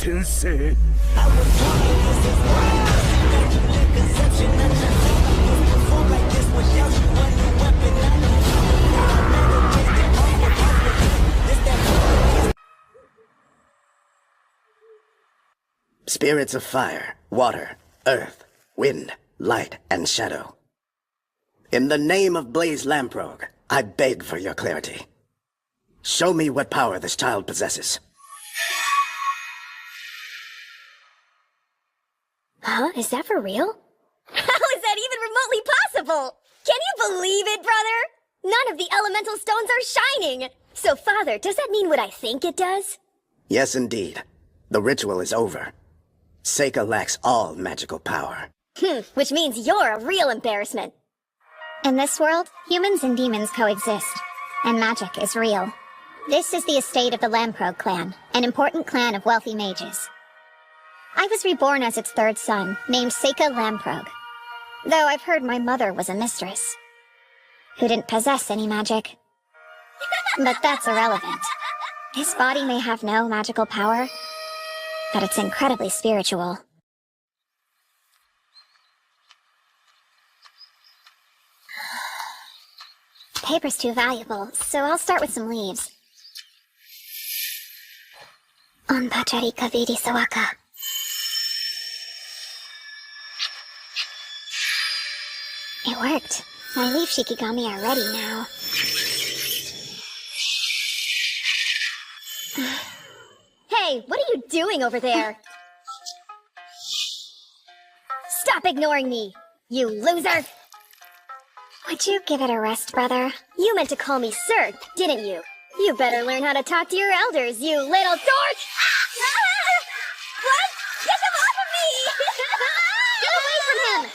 転生。 Spirits of fire, water, earth, wind, light, and shadow. In the name of Blaze Lamprogue, I beg for your clarity. Show me what power this child possesses. Huh? Is that for real? How is that even remotely possible? Can you believe it, brother? None of the elemental stones are shining! So, Father, does that mean what I think it does? Yes, indeed. The ritual is over. Saikyou lacks all magical power. Which means you're a real embarrassment. In this world, humans and demons coexist, and magic is real. This is the estate of the Lamprogue clan, an important clan of wealthy mages. I was reborn as its third son, named Saikyou Lamprogue. Though I've heard my mother was a mistress, who didn't possess any magic. But that's irrelevant. His body may have no magical power, but it's incredibly spiritual. Paper's too valuable, so I'll start with some leaves. Onpachari kaviri sawaka. It worked. My leaf shikigami are ready now. Hey, what are you doing over there? Stop ignoring me, you loser! Would you give it a rest, brother? You meant to call me sir, didn't you? You better learn how to talk to your elders, you little dork! What? Get them off of me! Get away from him!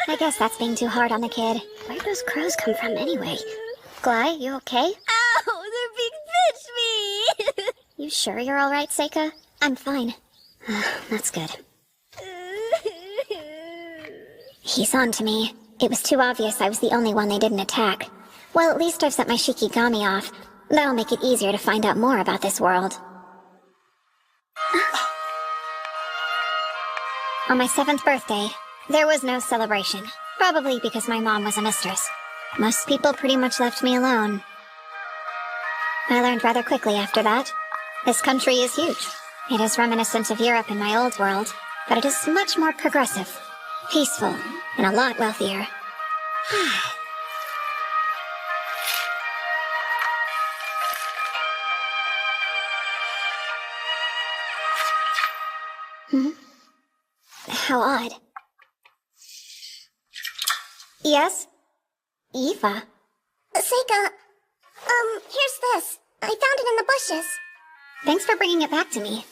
I guess that's being too hard on the kid. Where'd those crows come from anyway? Glai, you okay? Ow! They're being bitch me! You sure you're alright, Saikyou? I'm fine. That's good. He's on to me. It was too obvious I was the only one they didn't attack. Well, at least I've set my shikigami off. That'll make it easier to find out more about this world. On my 7th birthday, there was no celebration. Probably because my mom was a mistress. Most people pretty much left me alone. I learned rather quickly after that. This country is huge. It is reminiscent of Europe in my old world, but it is much more progressive, peaceful, and a lot wealthier. How odd. Yes? Eva? Saikyou, here's this. I found it in the bushes. Thanks for bringing it back to me.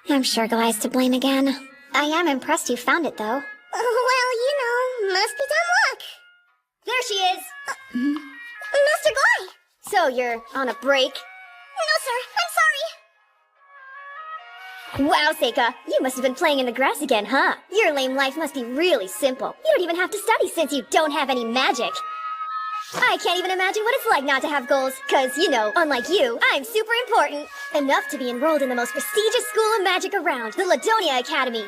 I'm sure Glai's to blame again. I am impressed you found it, though. Well, you know, must be dumb luck. There she is! Master Glai! So you're on a break? No, sir, I'm sorry. Wow, Saikyou, you must have been playing in the grass again, huh? Your lame life must be really simple. You don't even have to study since you don't have any magic. I can't even imagine what it's like not to have goals, cause, you know, unlike you, I'm super important. Enough to be enrolled in the most prestigious school of magic around, the Ladonia Academy.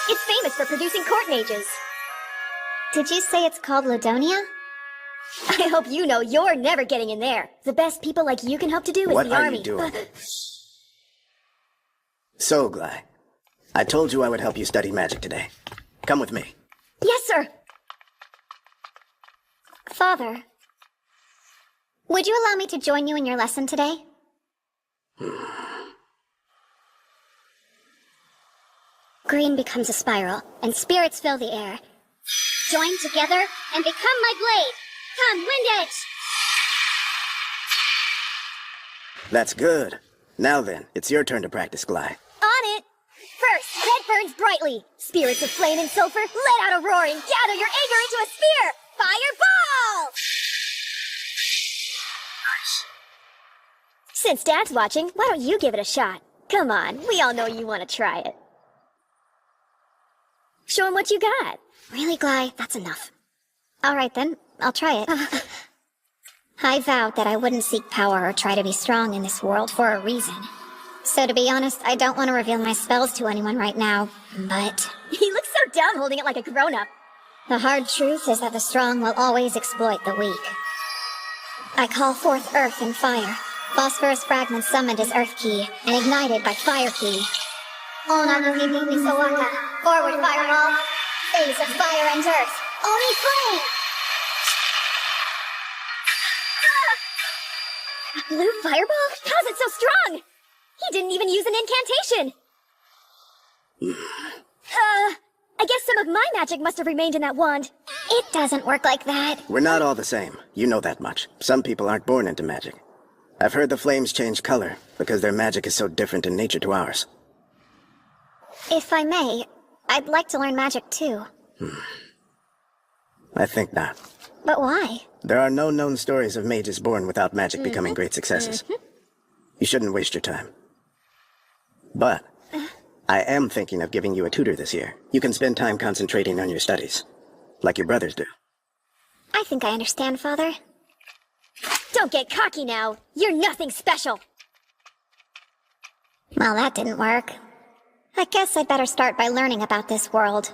It's famous for producing court mages. Did you say it's called Ladonia? I hope you know you're never getting in there. The best people like you can hope to do is What the are army. you doing? So, Glai, I told you I would help you study magic today. Come with me. Yes, sir. Father, would you allow me to join you in your lesson today? Green becomes a spiral, and spirits fill the air. Join together and become my blade! Come, Wind Edge! That's good. Now then, it's your turn to practice, Glai. On it! First, red burns brightly. Spirits of flame and sulfur, let out a roaring. Gather your anger into a spear! Fireball! Nice. Since Dad's watching, why don't you give it a shot? Come on, we all know you want to try it. Show him what you got. Really, Glai? That's enough. Alright then, I'll try it. I vowed that I wouldn't seek power or try to be strong in this world for a reason. So to be honest, I don't want to reveal my spells to anyone right now, but He looks so dumb holding it like a grown-up. the hard truth is that the strong will always exploit the weak. I call forth earth and fire. Phosphorus fragments summoned as earth key and ignited by fire key. Onmyouji Sawaka. Forward fireball. Phase of fire and earth. Oni flame! A blue fireball? How's it so strong? He didn't even use an incantation. I guess some of my magic must have remained in that wand. It doesn't work like that. We're not all the same. You know that much. Some people aren't born into magic. I've heard the flames change color because their magic is so different in nature to ours. If I may, I'd like to learn magic too. I think not. But why? There are no known stories of mages born without magic becoming great successes. You shouldn't waste your time. But I am thinking of giving you a tutor this year. You can spend time concentrating on your studies, like your brothers do. I think I understand, Father. Don't get cocky now. You're nothing special. Well, that didn't work. I guess I'd better start by learning about this world.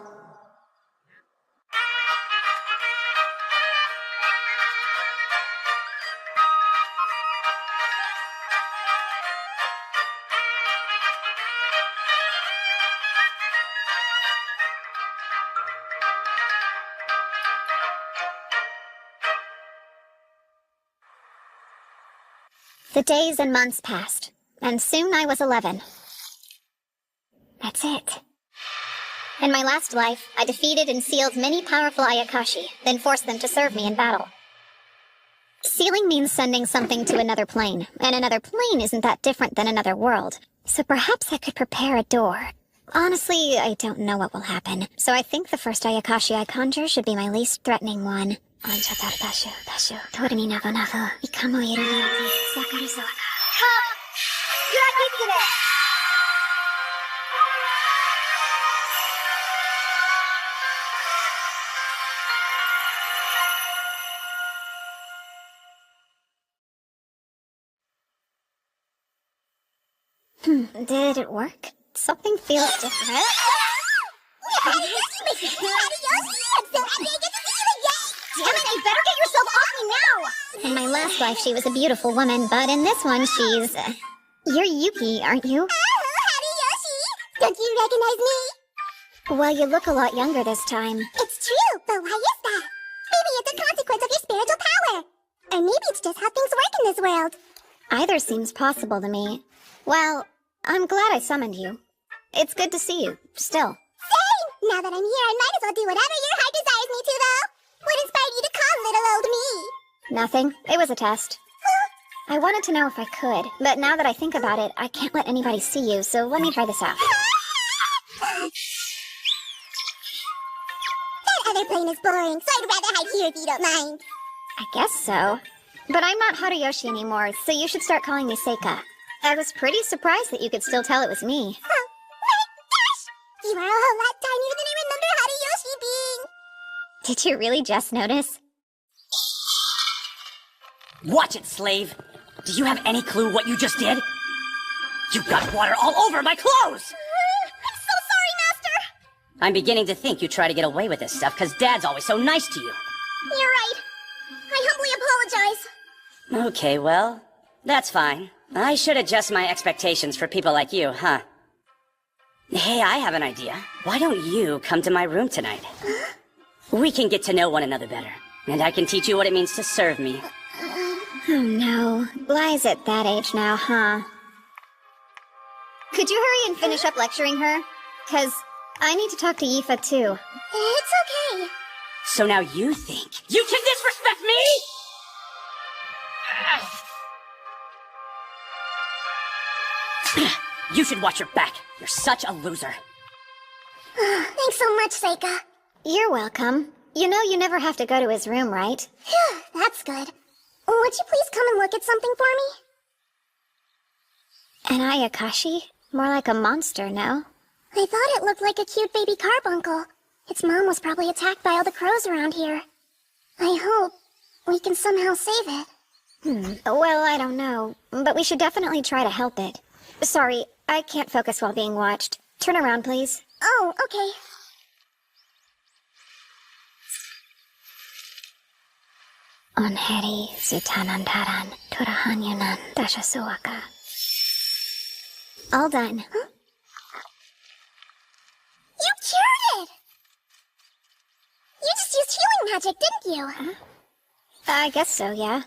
The days and months passed, and soon I was 11. That's it. In my last life, I defeated and sealed many powerful Ayakashi, then forced them to serve me in battle. Sealing means sending something to another plane, and another plane isn't that different than another world, so perhaps I could prepare a door. Honestly, I don't know what will happen, so I think the first Ayakashi I conjure should be my least threatening one. Come! Did it work? Something feels different. Damn it, you better get yourself off me now! In my last life, she was a beautiful woman, but in this one, she's... You're Yuki, aren't you? Don't you recognize me? Well, you look a lot younger this time. It's true, but why is that? Maybe it's a consequence of your spiritual power. Or maybe it's just how things work in this world. Either seems possible to me. Well, I'm glad I summoned you. It's good to see you, still. Same! Now that I'm here, I might as well do whatever your heart desires me to, though. What inspired you to call little old me? Nothing. It was a test. I wanted to know if I could, but now that I think about it, I can't let anybody see you, so let me try this out. That other plane is boring, so I'd rather hide here if you don't mind. I guess so. But I'm not Harayoshi anymore, so you should start calling me Seika. I was pretty surprised that you could still tell it was me. Oh, my gosh! You are a whole lot tinier than I remember Harayoshi being. Did you really just notice? Watch it, slave! Do you have any clue what you just did? You got water all over my clothes! I'm so sorry, Master! I'm beginning to think you try to get away with this stuff because Dad's always so nice to you. You're right. I humbly apologize. Okay, well, that's fine. I should adjust my expectations for people like you, huh? Hey, I have an idea. Why don't you come to my room tonight? We can get to know one another better, and I can teach you what it means to serve me. Oh no. Li's at that age now, huh? Could you hurry and finish up lecturing her? 'Cause I need to talk to Yifa too. It's okay. So now you think you can disrespect me? You should watch your back. You're such a loser. Thanks so much, Seika. You're welcome. You know you never have to go to his room, right? Phew, that's good. Would you please come and look at something for me? An Ayakashi? More like a monster, no? I thought it looked like a cute baby carbuncle. Its mom was probably attacked by all the crows around here. I hope we can somehow save it. Well, I don't know. But we should definitely try to help it. Sorry, I can't focus while being watched. Turn around, please. Oh, okay. Onheri sutanandaran turahanyunan dashasuaka. All done. Huh? You cured it! You just used healing magic, didn't you? I guess so, yeah.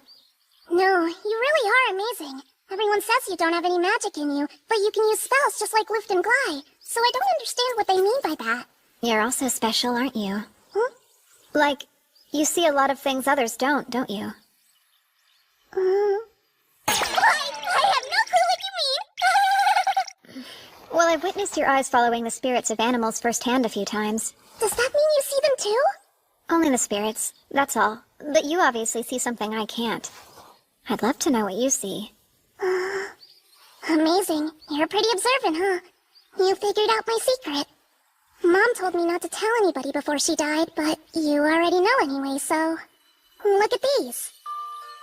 No, you really are amazing. Everyone says you don't have any magic in you, but you can use spells just like Luft and Glide. So I don't understand what they mean by that. You're also special, aren't you? Hmm? Like, you see a lot of things others don't you? I have no clue what you mean! Well, I've witnessed your eyes following the spirits of animals firsthand a few times. Does that mean you see them too? Only the spirits, that's all. But you obviously see something I can't. I'd love to know what you see. Amazing. You're pretty observant, huh? You figured out my secret. Mom told me not to tell anybody before she died, but you already know anyway, so... Look at these.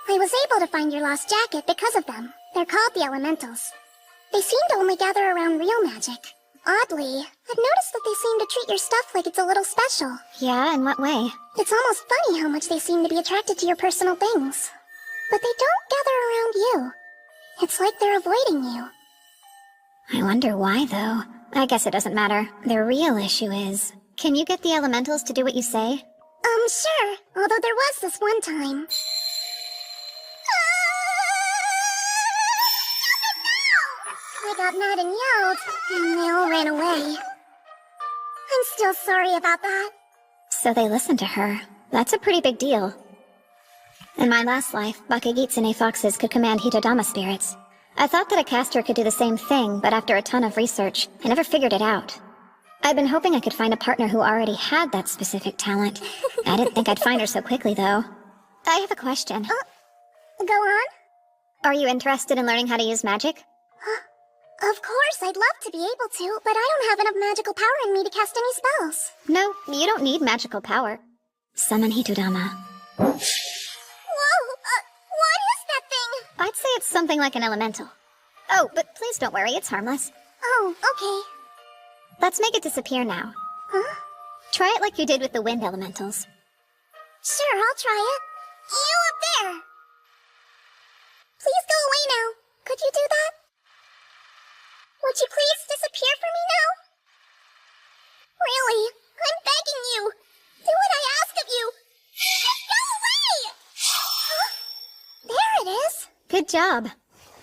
I was able to find your lost jacket because of them. They're called the Elementals. They seem to only gather around real magic. Oddly, I've noticed that they seem to treat your stuff like it's a little special. Yeah, in what way? It's almost funny how much they seem to be attracted to your personal things. But they don't gather around you. It's like they're avoiding you. I wonder why, though. I guess it doesn't matter. The real issue is... Can you get the elementals to do what you say? Sure. Although there was this one time. I got mad and yelled, and they all ran away. I'm still sorry about that. So they listened to her. That's a pretty big deal. In my last life, Bakagitsune foxes could command Hitodama spirits. I thought that a caster could do the same thing, but after a ton of research, I never figured it out. I'd been hoping I could find a partner who already had that specific talent. I didn't think I'd find her so quickly, though. I have a question. Go on. Are you interested in learning how to use magic? Of course, I'd love to be able to, but I don't have enough magical power in me to cast any spells. No, you don't need magical power. Summon Hitodama. Whoa! What is that thing? I'd say it's something like an elemental. Oh, but please don't worry, it's harmless. Oh, okay. Let's make it disappear now. Huh? Try it like you did with the wind elementals. Sure, I'll try it. You up there! Please go away now. Could you do that? Would you please disappear for me now? Really? I'm begging you. Do what I ask of you. Go away! Huh? There it is. Good job.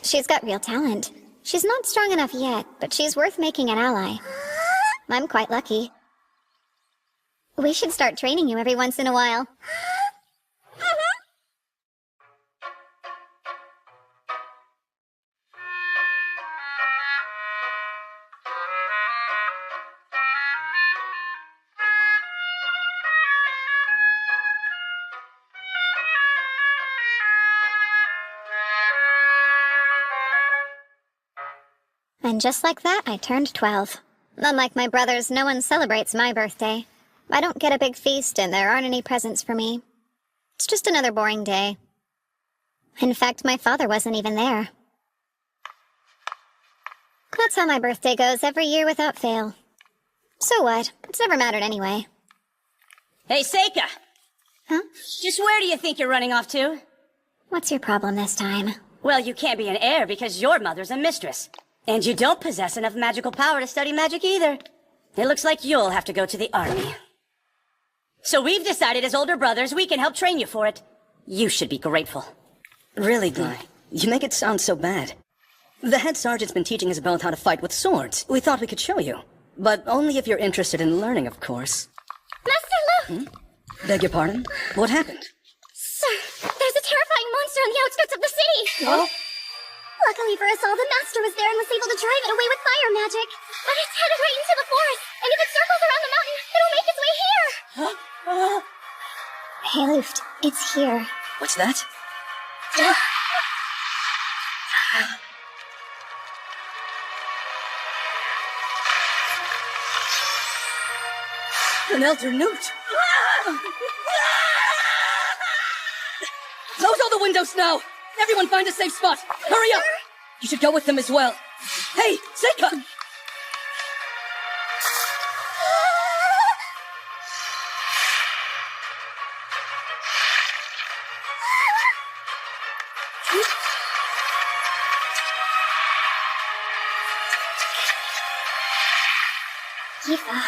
She's got real talent. She's not strong enough yet, but she's worth making an ally. I'm quite lucky. We should start training you every once in a while. And just like that, I turned 12. Unlike my brothers, no one celebrates my birthday. I don't get a big feast, and there aren't any presents for me. It's just another boring day. In fact, my father wasn't even there. That's how my birthday goes every year without fail. So what? It's never mattered anyway. Hey, Seika! Huh? Just where do you think you're running off to? What's your problem this time? Well, you can't be an heir because your mother's a mistress. And you don't possess enough magical power to study magic either. It looks like you'll have to go to the army. So we've decided as older brothers we can help train you for it. You should be grateful. Really, Guy? You make it sound so bad. The head sergeant's been teaching us both how to fight with swords. We thought we could show you. But only if you're interested in learning, of course. Master Lu! Beg your pardon? What happened? Sir, there's a terrifying monster on the outskirts of the city! Oh? Luckily for us all, the master was there and was able to drive it away with fire magic. But it's headed right into the forest, and if it circles around the mountain, it'll make its way here! Hey, Luft, it's here. What's that? An elder newt! Close all the windows now! Everyone find a safe spot! Hurry up! You should go with them as well. Hey, Seika! Eva.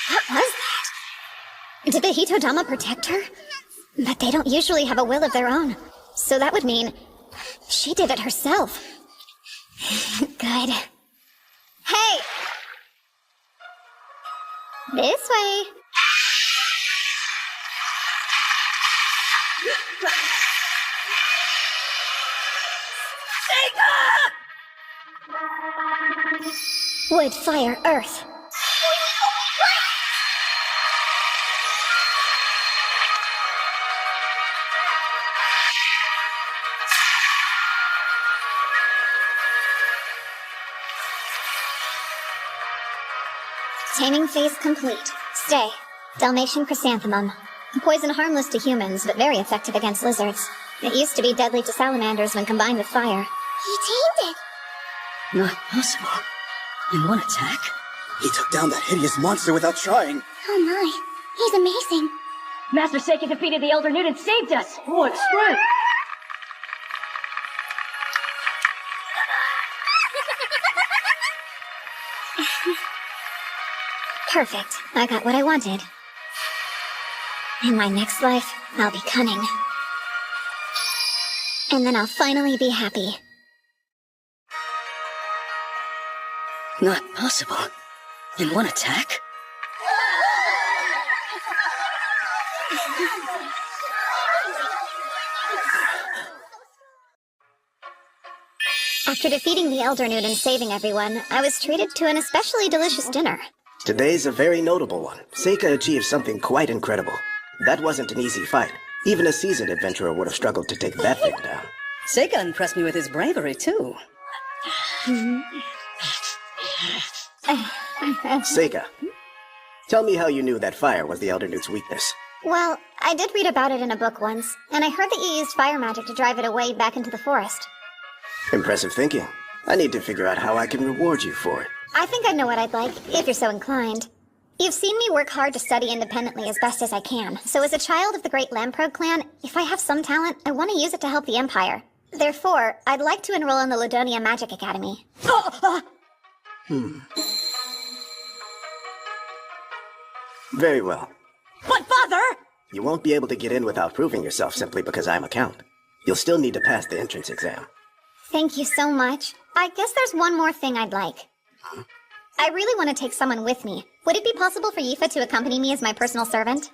What was that? Did the Hitodama protect her? But they don't usually have a will of their own. So that would mean she did it herself. Good. Hey! This way. Wood, fire, earth. Taming phase complete. Stay. Dalmatian chrysanthemum. Poison harmless to humans, but very effective against lizards. It used to be deadly to salamanders when combined with fire. He tamed it! Not possible. In one attack? He took down that hideous monster without trying. Oh my, he's amazing. Master Saikyou defeated the Elder Newt and saved us! What strength! Perfect. I got what I wanted. In my next life, I'll be cunning. And then I'll finally be happy. Not possible. In one attack? After defeating the Elder Newt and saving everyone, I was treated to an especially delicious dinner. Today's a very notable one. Seika achieved something quite incredible. That wasn't an easy fight. Even a seasoned adventurer would have struggled to take that thing down. Seika impressed me with his bravery, too. Seika, tell me how you knew that fire was the Elder Newt's weakness. Well, I did read about it in a book once, and I heard that you used fire magic to drive it away back into the forest. Impressive thinking. I need to figure out how I can reward you for it. I think I know what I'd like, if you're so inclined. You've seen me work hard to study independently as best as I can, so as a child of the great Lamprog clan, if I have some talent, I want to use it to help the Empire. Therefore, I'd like to enroll in the Ladonia Magic Academy. Very well. But father! You won't be able to get in without proving yourself simply because I'm a count. You'll still need to pass the entrance exam. Thank you so much. I guess there's one more thing I'd like. I really want to take someone with me. Would it be possible for Yifa to accompany me as my personal servant?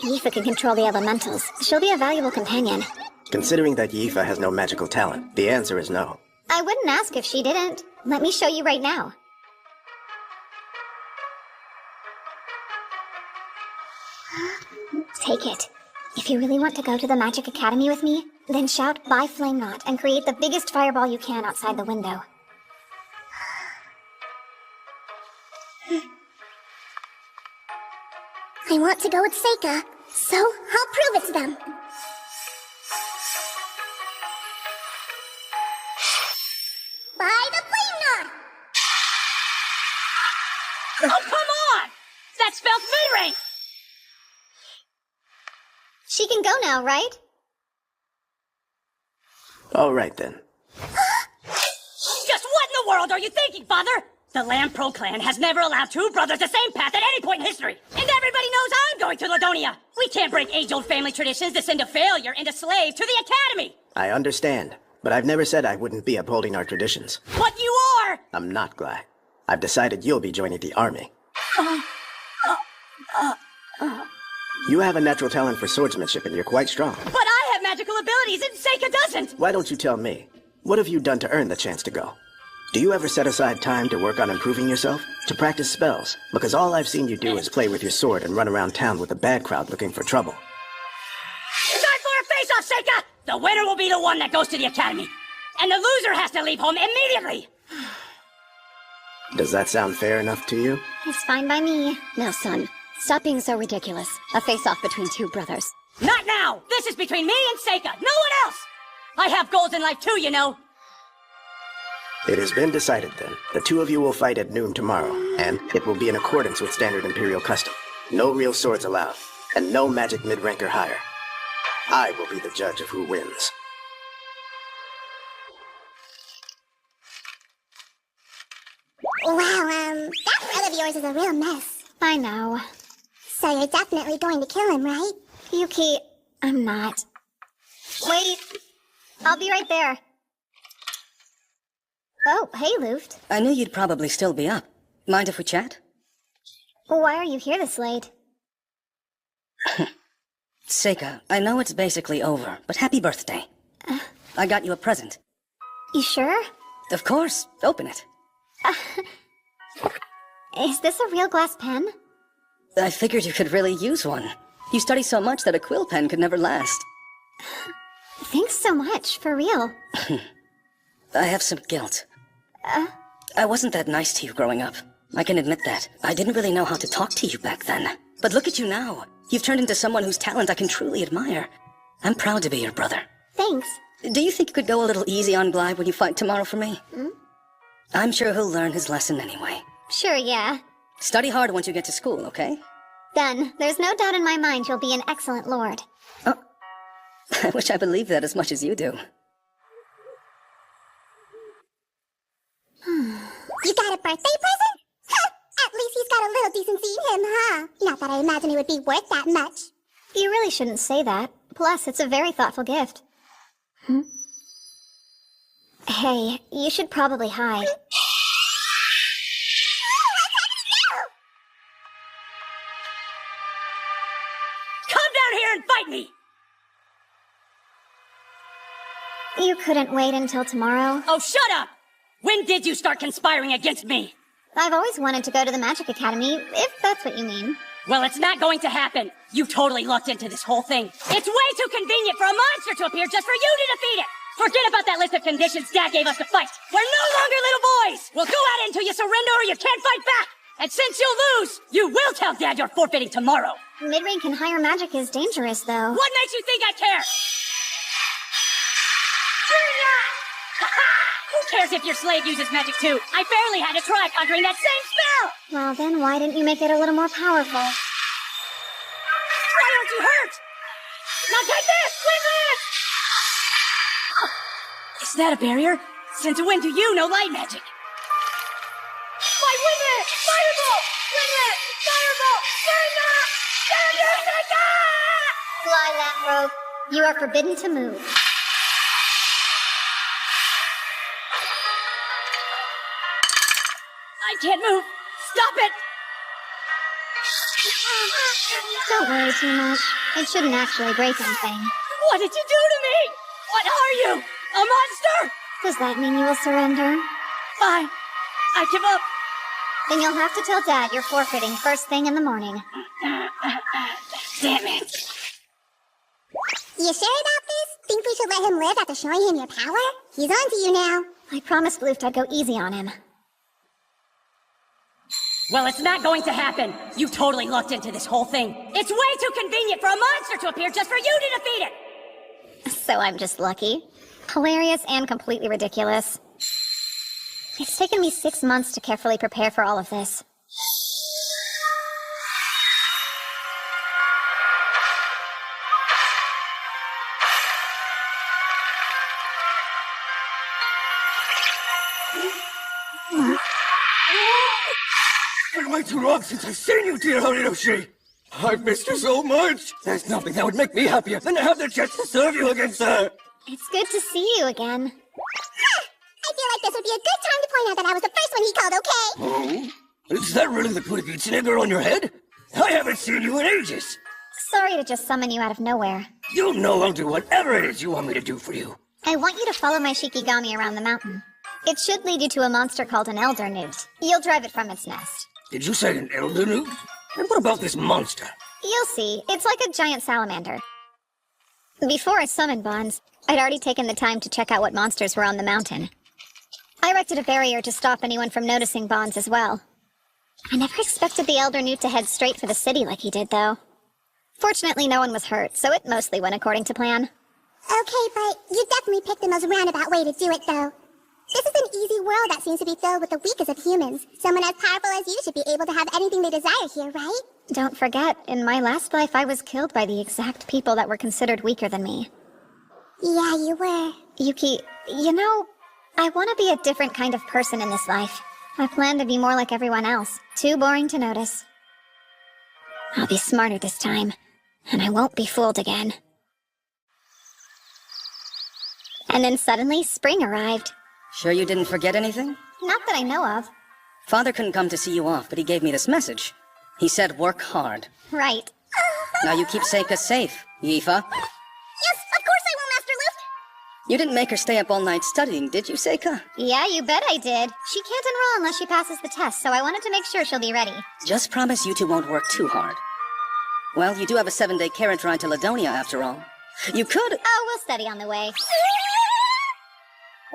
Yifa can control the elementals. She'll be a valuable companion. Considering that Yifa has no magical talent, the answer is no. I wouldn't ask if she didn't. Let me show you right now. Take it. If you really want to go to the Magic Academy with me, then shout "Bye Flame Knot" and create the biggest fireball you can outside the window. I want to go with Seika, so I'll prove it to them. By the Flame Knot! Oh, come on! That spells mid-range! She can go now, right? All right then. Just what in the world are you thinking, father? The Lampro clan has never allowed two brothers the same path at any point in history. And everybody knows I'm going to Ladonia. We can't break age-old family traditions that send a failure and a slave to the academy. I understand, but I've never said I wouldn't be upholding our traditions. But you are! I'm not, Gly. I've decided you'll be joining the army. You have a natural talent for swordsmanship and you're quite strong. But I have magical abilities and Seika doesn't! Why don't you tell me? What have you done to earn the chance to go? Do you ever set aside time to work on improving yourself? To practice spells? Because all I've seen you do is play with your sword and run around town with a bad crowd looking for trouble. Time for a face-off, Seika! The winner will be the one that goes to the academy. And the loser has to leave home immediately! Does that sound fair enough to you? It's fine by me. Now, son, Stop being so ridiculous. A face-off between two brothers. Not now! This is between me and Seika, no one else! I have goals in life too, you know! It has been decided then. The two of you will fight at noon tomorrow, and it will be in accordance with standard Imperial custom. No real swords allowed, and no magic mid-rank or higher. I will be the judge of who wins. Wow, that brother of yours is a real mess. I know. So you're definitely going to kill him, right? Yuki, I'm not. Wait! I'll be right there. Oh, hey, Luft. I knew you'd probably still be up. Mind if we chat? Why are you here this late? Seika, I know it's basically over, but happy birthday. I got you a present. You sure? Of course. Open it. Is this a real glass pen? I figured you could really use one. You study so much that a quill pen could never last. Thanks so much, for real. I have some guilt. I wasn't that nice to you growing up. I can admit that. I didn't really know how to talk to you back then. But look at you now. You've turned into someone whose talent I can truly admire. I'm proud to be your brother. Thanks. Do you think you could go a little easy on Glide when you fight tomorrow for me? I'm sure he'll learn his lesson anyway. Sure, yeah. Study hard once you get to school, okay? Done. There's no doubt in my mind you'll be an excellent lord. Oh, I wish I believed that as much as you do. You got a birthday present? Huh, at least he's got a little decency in him, huh? Not that I imagine it would be worth that much. You really shouldn't say that. Plus, it's a very thoughtful gift. Hey, you should probably hide. Come down here and fight me! You couldn't wait until tomorrow? Oh, shut up! When did you start conspiring against me? I've always wanted to go to the Magic Academy, if that's what you mean. Well, it's not going to happen. You totally lucked into this whole thing. It's way too convenient for a monster to appear just for you to defeat it! Forget about that list of conditions Dad gave us to fight. We're no longer little boys! We'll go at it until you surrender or you can't fight back! And since you'll lose, you will tell Dad you're forfeiting tomorrow! Mid-rank and higher magic is dangerous, though. What makes you think I care? Who cares if your slave uses magic too? I barely had to try conjuring that same spell! Well, then why didn't you make it a little more powerful? Why aren't you hurt? Now take this! Windlet! Is that a barrier? Since when do you know light magic? My Windlet! Fireball! Windlet! Fireball! Fly, Lamprobe. You are forbidden to move. I can't move! Stop it! Don't worry too much. It shouldn't actually break anything. What did you do to me? What are you? A monster? Does that mean you will surrender? Fine. I give up. Then you'll have to tell Dad you're forfeiting first thing in the morning. Damn it. You sure about this? Think we should let him live after showing him your power? He's on to you now. I promised Luft I'd go easy on him. Well, it's not going to happen. You totally lucked into this whole thing. It's way too convenient for a monster to appear just for you to defeat it! So I'm just lucky. Hilarious and completely ridiculous. It's taken me 6 months to carefully prepare for all of this. What am I too long since I've seen you, dear Horiyoshi? I've missed you so much. There's nothing that would make me happier than to have the chance to serve you again, sir. It's good to see you again. I feel like this would be a good time to point out that I was the first one he called, okay? Oh? Is that really the Kurigitsune girl on your head? I haven't seen you in ages. Sorry to just summon you out of nowhere. You know I'll do whatever it is you want me to do for you. I want you to follow my Shikigami around the mountain. It should lead you to a monster called an Elder Newt. You'll drive it from its nest. Did you say an elder newt? And what about this monster? You'll see. It's like a giant salamander. Before I summoned Bonds, I'd already taken the time to check out what monsters were on the mountain. I erected a barrier to stop anyone from noticing Bonds as well. I never expected the Elder Newt to head straight for the city like he did, though. Fortunately, no one was hurt, so it mostly went according to plan. Okay, but you definitely picked the most roundabout way to do it, though. This is an easy world that seems to be filled with the weakest of humans. Someone as powerful as you should be able to have anything they desire here, right? Don't forget, in my last life I was killed by the exact people that were considered weaker than me. Yeah, you were. Yuki, you know, I want to be a different kind of person in this life. I plan to be more like everyone else. Too boring to notice. I'll be smarter this time, and I won't be fooled again. And then suddenly, spring arrived. Sure you didn't forget anything? Not that I know of. Father couldn't come to see you off, but he gave me this message. He said work hard. Right. Now you keep Seika safe, Yifa. Yes, of course I will, Master Luft. You didn't make her stay up all night studying, did you, Seika? Yeah, you bet I did. She can't enroll unless she passes the test, so I wanted to make sure she'll be ready. Just promise you two won't work too hard. Well, you do have a 7-day carriage ride to Ladonia, after all. You could... Oh, we'll study on the way.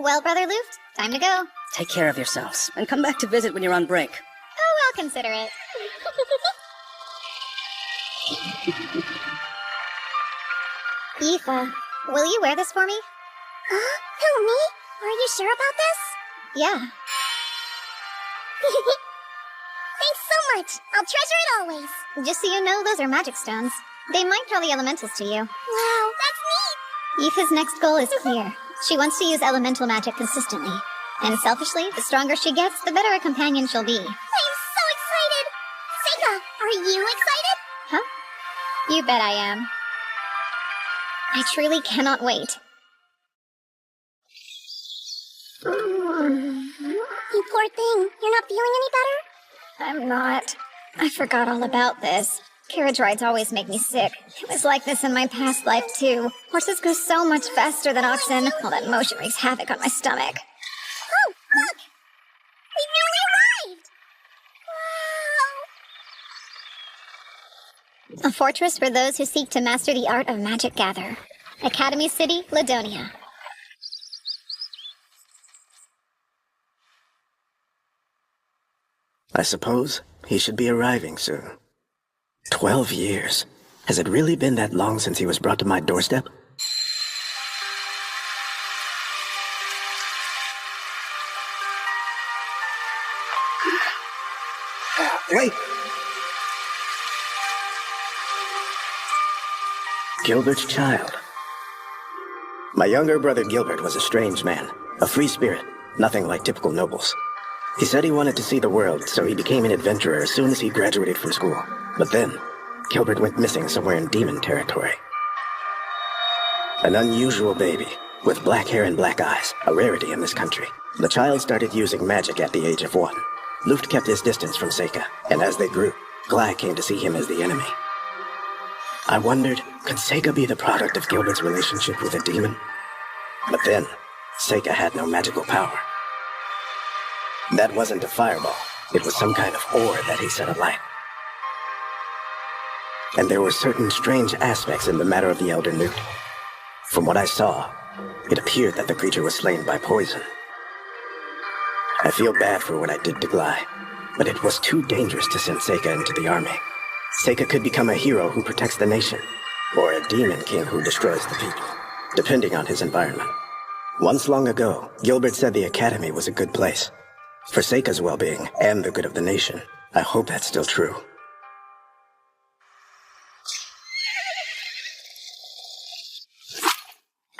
Well, Brother Luft, time to go. Take care of yourselves, and come back to visit when you're on break. Oh, I'll consider it. Yifa, will you wear this for me? Who, me? Are you sure about this? Yeah. Thanks so much. I'll treasure it always. Just so you know, those are magic stones. They might draw the elementals to you. Wow, that's neat. Yifa's next goal is clear. She wants to use elemental magic consistently. And selfishly, the stronger she gets, the better a companion she'll be. I am so excited. Seika, are you excited? Huh? You bet I am. I truly cannot wait. You poor thing. You're not feeling any better? I'm not. I forgot all about this. Carriage rides always make me sick. It was like this in my past life, too. Horses go so much faster than oxen. All that motion wreaks havoc on my stomach. Oh, look! We nearly arrived! Wow! A fortress for those who seek to master the art of magic gather. Academy City, Ladonia. I suppose he should be arriving soon. 12 years. Has it really been that long since he was brought to my doorstep? Wait! Gilbert's child. My younger brother Gilbert was a strange man, a free spirit, nothing like typical nobles. He said he wanted to see the world, so he became an adventurer as soon as he graduated from school. But then, Gilbert went missing somewhere in demon territory. An unusual baby, with black hair and black eyes, a rarity in this country. The child started using magic at the age of 1. Luft kept his distance from Seika, and as they grew, Glai came to see him as the enemy. I wondered, could Seika be the product of Gilbert's relationship with a demon? But then, Seika had no magical power. That wasn't a fireball. It was some kind of ore that he set alight. And there were certain strange aspects in the matter of the Elder Newt. From what I saw, it appeared that the creature was slain by poison. I feel bad for what I did to Glai, but it was too dangerous to send Seika into the army. Seika could become a hero who protects the nation, or a demon king who destroys the people, depending on his environment. Once long ago, Gilbert said the academy was a good place. For Seika's well-being and the good of the nation, I hope that's still true.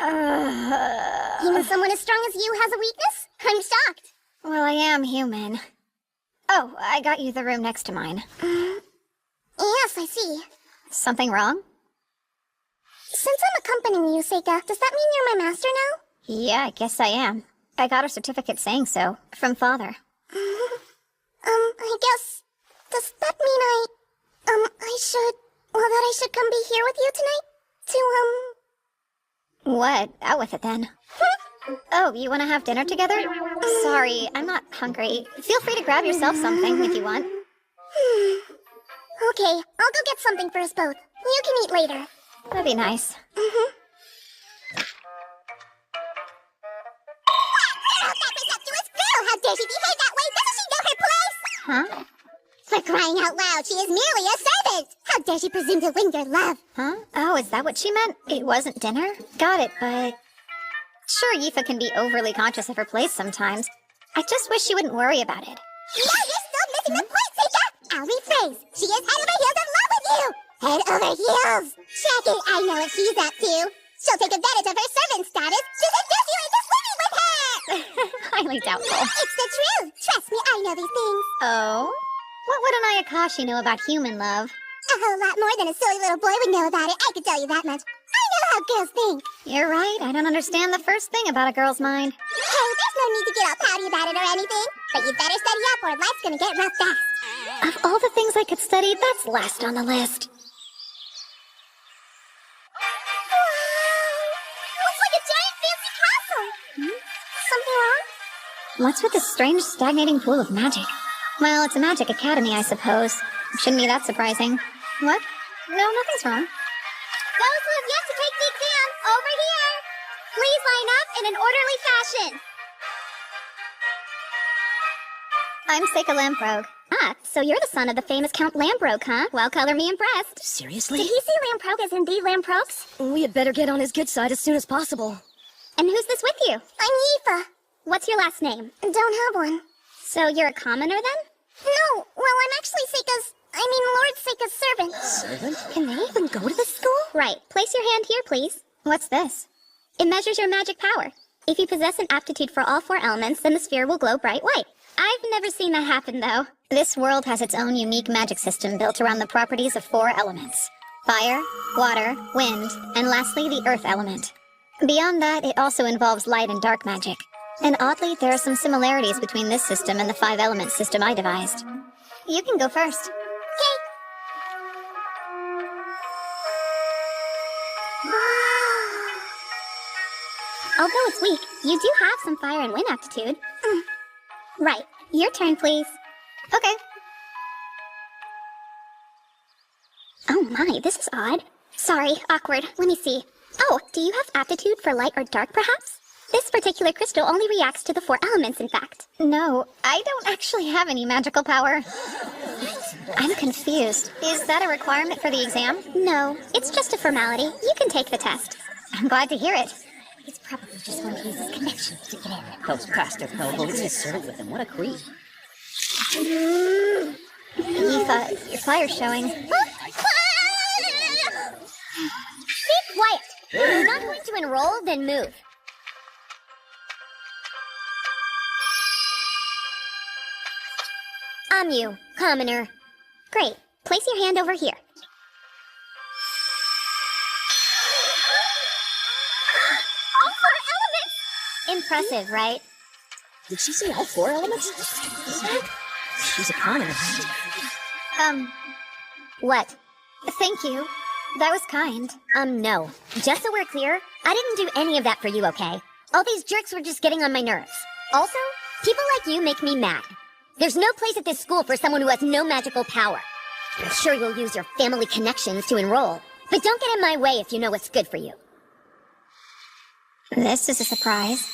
Even someone as strong as you has a weakness? I'm shocked. Well, I am human. Oh, I got you the room next to mine. Yes, I see. Something wrong? Since I'm accompanying you, Seika, does that mean you're my master now? Yeah, I guess I am. I got a certificate saying so, from Father. I guess... Does that mean that I should come be here with you tonight? What? Out with it then. Oh, you want to have dinner together? Sorry, I'm not hungry. Feel free to grab yourself something if you want. Okay, I'll go get something for us both. You can eat later. That'd be nice. Oh, that presumptuous girl! How dare she behave that way? Doesn't she know her place? Huh? For crying out loud, she is merely a servant! How dare she presume to win your love? Huh? Oh, is that what she meant? It wasn't dinner? Got it, but... Sure, Yifa can be overly conscious of her place sometimes. I just wish she wouldn't worry about it. No, you're still missing the point, Seika! I'll rephrase. She is head over heels in love with you! Head over heels! Check it, I know what she's up to. She'll take advantage of her servant status to seduce you into swimming with her! Highly doubtful. It's the truth! Trust me, I know these things. Oh? What would an Ayakashi know about human love? A whole lot more than a silly little boy would know about it, I could tell you that much. I know how girls think. You're right, I don't understand the first thing about a girl's mind. Hey, there's no need to get all pouty about it or anything. But you better study up or life's gonna get rough fast. Of all the things I could study, that's last on the list. Looks like a giant fancy castle. Something wrong? What's with this strange, stagnating pool of magic? Well, it's a magic academy, I suppose. Shouldn't be that surprising. What? No, nothing's wrong. Those who have yet to take the exam, over here! Please line up in an orderly fashion. I'm Saikyou Lamprogue. Ah, so you're the son of the famous Count Lamprogue, huh? Well, color me impressed. Seriously? Did he say Lamprogue as indeed Lamprogues? We had better get on his good side as soon as possible. And who's this with you? I'm Yifa. What's your last name? Don't have one. So you're a commoner then? No, well, I'm actually Lord Seika's servant. Servant? Can they even go to this school? Right. Place your hand here, please. What's this? It measures your magic power. If you possess an aptitude for all 4 elements, then the sphere will glow bright white. I've never seen that happen, though. This world has its own unique magic system built around the properties of 4 elements. Fire, water, wind, and lastly, the earth element. Beyond that, it also involves light and dark magic. And oddly, there are some similarities between this system and the 5-element system I devised. You can go first. Although it's weak, you do have some fire and wind aptitude. Right. Your turn, please. Okay. Oh my, this is odd. Sorry, awkward. Let me see. Oh, do you have aptitude for light or dark, perhaps? This particular crystal only reacts to the 4 elements, in fact. No, I don't actually have any magical power. I'm confused. Is that a requirement for the exam? No, it's just a formality. You can take the test. I'm glad to hear it. He's probably just going to use his connections to get in. Those bastard nobles, his servant with him. What a creep. Yifa, your fire's showing. Be quiet. If you're not going to enroll, then move. You, commoner. Great. Place your hand over here. All 4 elements! Impressive, right? Did she say all 4 elements? She's a commoner. What? Thank you. That was kind. No. Just so we're clear, I didn't do any of that for you, okay? All these jerks were just getting on my nerves. Also, people like you make me mad. There's no place at this school for someone who has no magical power. I'm sure you'll use your family connections to enroll, but don't get in my way if you know what's good for you. This is a surprise.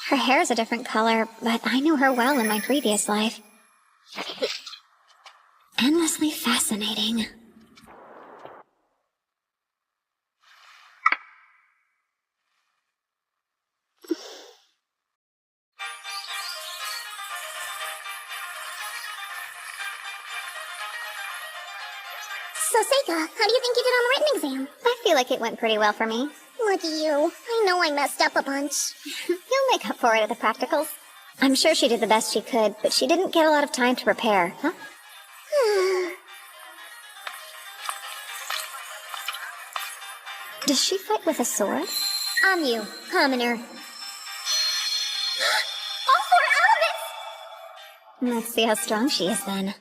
Her hair's a different color, but I knew her well in my previous life. Endlessly fascinating. So, Seika, how do you think you did on the written exam? I feel like it went pretty well for me. Look at you. I know I messed up a bunch. You'll make up for it at the practicals. I'm sure she did the best she could, but she didn't get a lot of time to prepare, huh? Does she fight with a sword? You, commoner. All 4 elements! Let's see how strong she is then.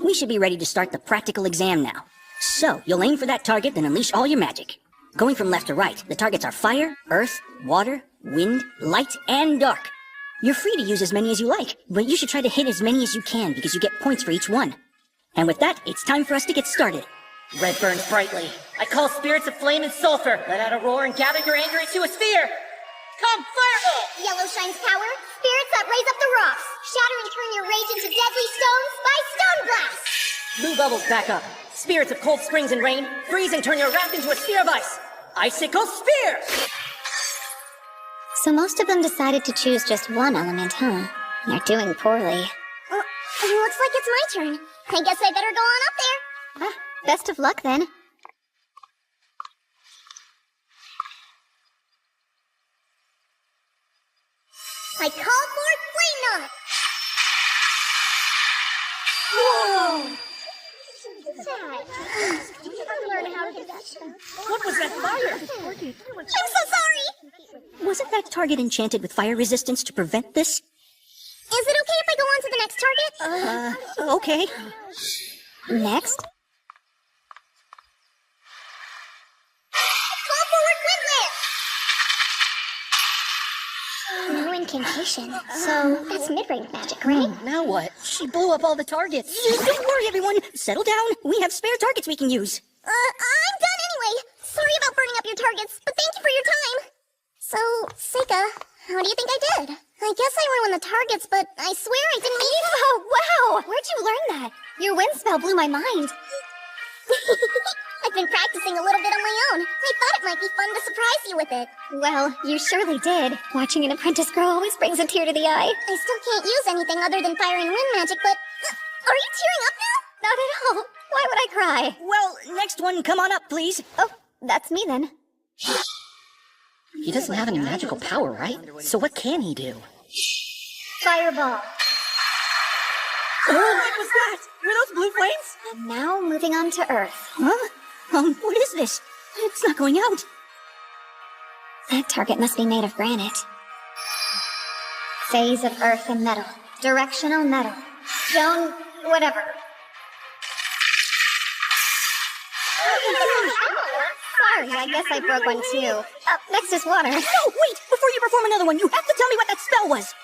We should be ready to start the practical exam now. So, you'll aim for that target, then unleash all your magic. Going from left to right, the targets are fire, earth, water, wind, light, and dark. You're free to use as many as you like, but you should try to hit as many as you can because you get points for each one. And with that, it's time for us to get started. Red burns brightly. I call spirits of flame and sulfur. Let out a roar and gather your anger into a sphere. Come, fireball! Yellow shines power, spirits that raise up the rocks. Shatter and turn your rage into deadly stones by stone blast. Blue bubbles back up. Spirits of cold springs and rain, freeze and turn your wrath into a sphere of ice. Icicle Spear! So most of them decided to choose just one element, huh? They're doing poorly. Looks like it's my turn. I guess I better go on up there. Ah, best of luck then. I call forth Flame Knot! Whoa! Learn how to do that stuff. What was that fire? I'm so sorry! Wasn't that target enchanted with fire resistance to prevent this? Is it okay if I go on to the next target? Okay. Next? Call forward Wind Whip! No incantation. So, that's mid-range magic, right? Now what? She blew up all the targets. Don't worry, everyone. Settle down. We have spare targets we can use. I'm done anyway. Sorry about burning up your targets, but thank you for your time. So, Seika, how do you think I did? I guess I ruined the targets, but I swear I didn't mean... Oh, wow! Where'd you learn that? Your wind spell blew my mind. I've been practicing a little bit on my own. I thought it might be fun to surprise you with it. Well, you surely did. Watching an apprentice grow always brings a tear to the eye. I still can't use anything other than fire and wind magic, but... are you tearing up now? Not at all. Why would I cry? Well, next one, come on up, please. Oh, that's me then. He doesn't have any magical power, right? So what can he do? Fireball. Oh, what was that? Were those blue flames? And now moving on to Earth. Huh? What is this? It's not going out. That target must be made of granite. Phase of Earth and metal. Directional metal. Zone, whatever. Sorry, I guess I broke one too. Up next is water. No, wait! Before you perform another one, you have to tell me what that spell was.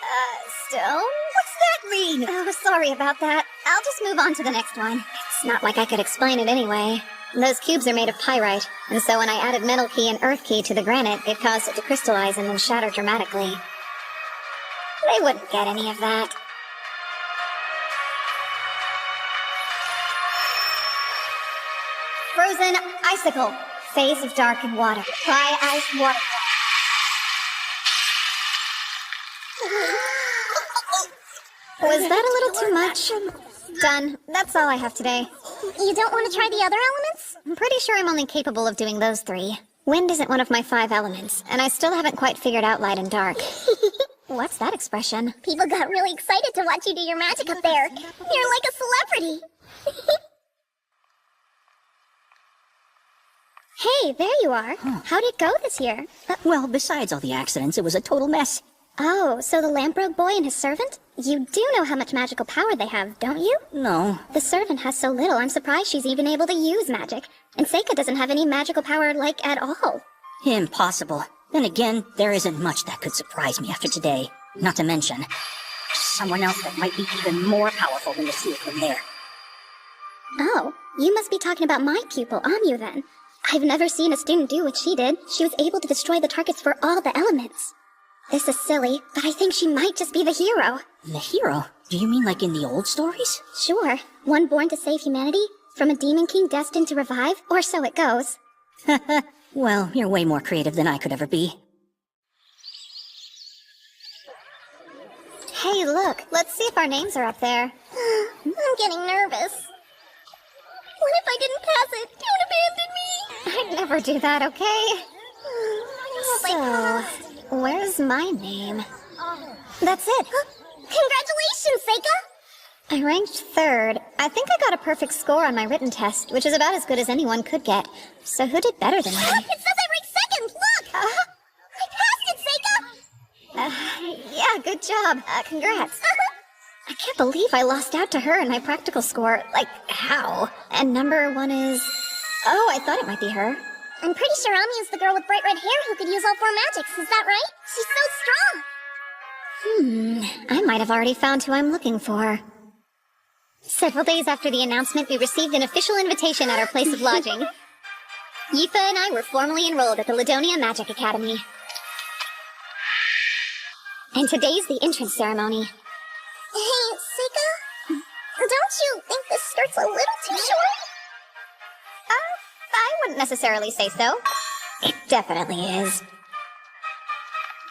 Stone? What's that mean? Oh, sorry about that. I'll just move on to the next one. It's not like I could explain it anyway. Those cubes are made of pyrite, and so when I added metal key and earth key to the granite, it caused it to crystallize and then shatter dramatically. They wouldn't get any of that. Frozen icicle. Phase of dark and water. Fly ice water. Was that a little too much? Done. That's all I have today. You don't want to try the other elements? I'm pretty sure I'm only capable of doing those 3. Wind isn't one of my 5 elements, and I still haven't quite figured out light and dark. What's that expression? People got really excited to watch you do your magic up there. You're like a celebrity. Hey, there you are. How'd it go this year? Well, besides all the accidents, it was a total mess. Oh, so the Lamprogue boy and his servant? You do know how much magical power they have, don't you? No. The servant has so little, I'm surprised she's even able to use magic. And Seika doesn't have any magical power, like, at all. Impossible. Then again, there isn't much that could surprise me after today. Not to mention, someone else that might be even more powerful than the seal from there. Oh, you must be talking about my pupil, Onmyou, then. I've never seen a student do what she did. She was able to destroy the targets for all the elements. This is silly, but I think she might just be the hero. The hero? Do you mean like in the old stories? Sure. One born to save humanity, from a demon king destined to revive, or so it goes. Well, you're way more creative than I could ever be. Hey, look. Let's see if our names are up there. I'm getting nervous. What if I didn't pass it? Don't abandon me! I'd never do that, okay? So, where's my name? That's it. Congratulations, Seika! I ranked 3rd. I think I got a perfect score on my written test, which is about as good as anyone could get. So who did better than me? It says I ranked 2nd! Look! I passed it, Seika! Yeah, good job. Congrats. I can't believe I lost out to her in my practical score. Like, how? And number 1 is... Oh, I thought it might be her. I'm pretty sure Onmyou's the girl with bright red hair who could use all 4 magics. Is that right? She's so strong! I might have already found who I'm looking for. Several days after the announcement, we received an official invitation at our place of lodging. Yifa and I were formally enrolled at the Ladonia Magic Academy. And today's the entrance ceremony. Hey, Seika? Don't you think this skirt's a little too short? I wouldn't necessarily say so. It definitely is.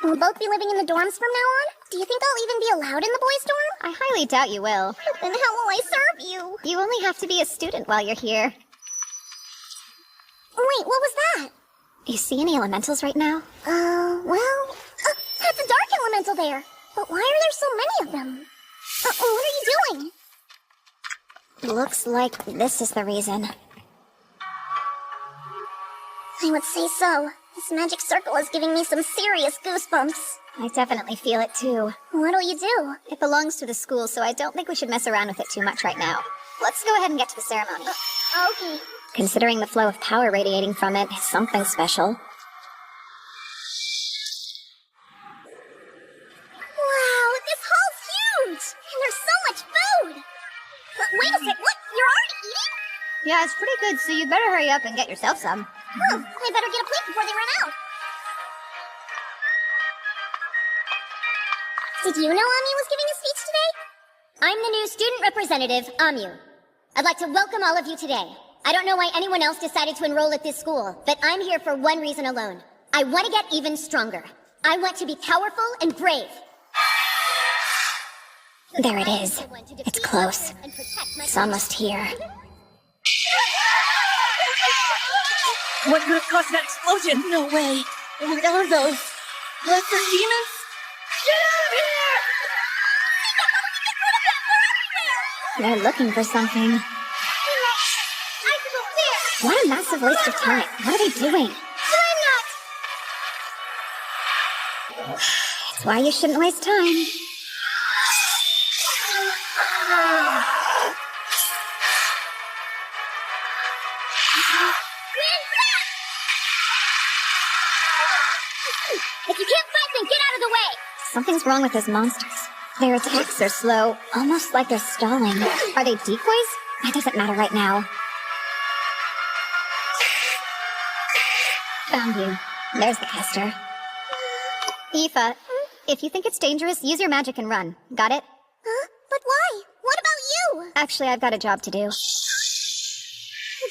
We'll both be living in the dorms from now on? Do you think I'll even be allowed in the boys' dorm? I highly doubt you will. Then how will I serve you? You only have to be a student while you're here. Wait, what was that? You see any elementals right now? Well... that's a dark elemental there. But why are there so many of them? What are you doing? Looks like this is the reason. I would say so. This magic circle is giving me some serious goosebumps. I definitely feel it too. What'll you do? It belongs to the school, so I don't think we should mess around with it too much right now. Let's go ahead and get to the ceremony. Okay. Considering the flow of power radiating from it is something special. Wow, this hall's huge! And there's so much food! Wait a sec, what? You're already eating? Yeah, it's pretty good, so you better hurry up and get yourself some. I better get a plate before they run out. Did you know Amyu was giving a speech today? I'm the new student representative, Amyu. I'd like to welcome all of you today. I don't know why anyone else decided to enroll at this school, but I'm here for one reason alone. I want to get even stronger. I want to be powerful and brave. There it is. It's close. It's almost here. What could have caused that explosion? No way. What are those? Lesser demons? Get out of here! They're looking for something. What a massive waste of time. What are they doing? It's why you shouldn't waste time. If you can't fight, then get out of the way! Something's wrong with those monsters. Their attacks are slow, almost like they're stalling. Are they decoys? That doesn't matter right now. Found you. There's the caster. Aoife, if you think it's dangerous, use your magic and run. Got it? Huh? But why? What about you? Actually, I've got a job to do.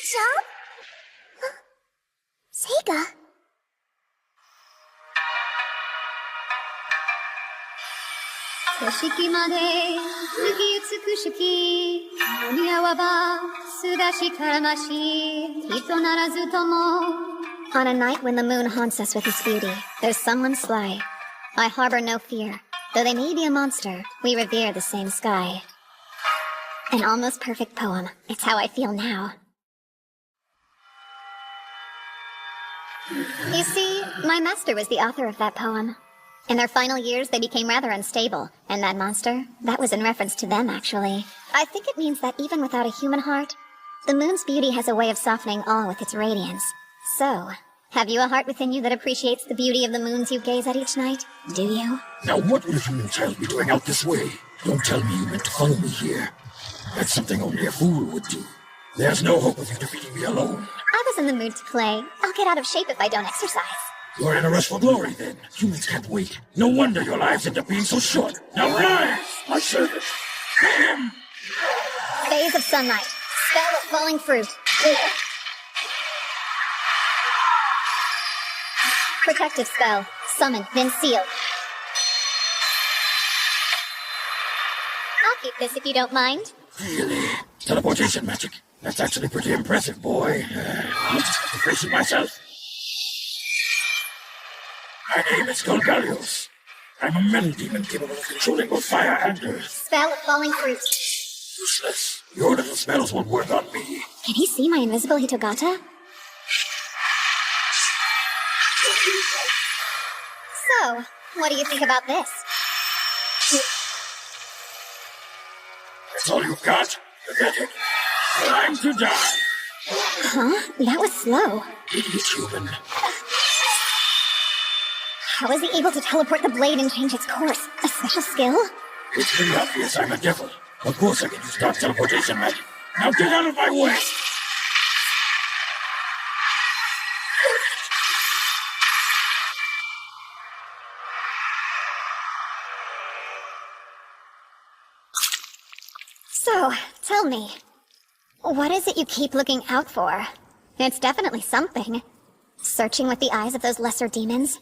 Job? Seika? On a night when the moon haunts us with its beauty, there's someone sly. I harbor no fear. Though they may be a monster, we revere the same sky. An almost perfect poem. It's how I feel now. You see, my master was the author of that poem. In their final years, they became rather unstable, and that monster, that was in reference to them, actually. I think it means that even without a human heart, the moon's beauty has a way of softening all with its radiance. So, have you a heart within you that appreciates the beauty of the moons you gaze at each night? Do you? Now what would a human child be doing out this way? Don't tell me you meant to follow me here. That's something only a fool would do. There's no hope of you defeating me alone. I was in the mood to play. I'll get out of shape if I don't exercise. You're in a rush for glory, then. Humans can't wait. No wonder your lives end up being so short. Now rise, my servant. Phase of sunlight. Spell of falling fruit. Protective spell. Summon, then seal. I'll keep this if you don't mind. Really? Teleportation magic. That's actually pretty impressive, boy. I'll just have to face it myself. My name is Golgarios. I'm a metal demon capable of controlling both fire and earth. Spell of falling fruit. Useless. Your little spells won't work on me. Can he see my invisible Hitogata? So, what do you think about this? That's all you've got? Pathetic. Time to die. Huh? That was slow. Idiot human. How is he able to teleport the blade and change its course? A special skill? It's pretty obvious I'm a devil. Of course I can use dark teleportation magic. Now get out of my way! So, tell me, what is it you keep looking out for? It's definitely something. Searching with the eyes of those lesser demons?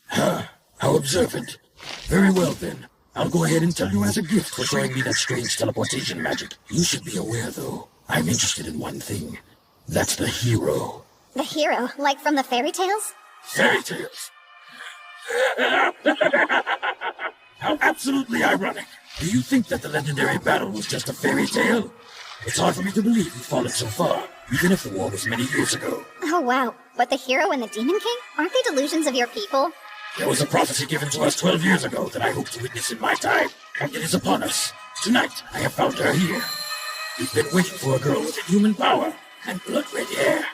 How observant. Very well then. I'll go ahead and tell you as a gift for showing me that strange teleportation magic. You should be aware, though. I'm interested in one thing. That's the hero. The hero, like from the fairy tales? Fairy tales? How absolutely ironic. Do you think that the legendary battle was just a fairy tale? It's hard for me to believe you've fallen so far, even if the war was many years ago. Oh wow, but the hero and the Demon King? Aren't they delusions of your people? There was a prophecy given to us 12 years ago that I hope to witness in my time, and it is upon us. Tonight, I have found her here. We've been waiting for a girl with human power and blood-red hair.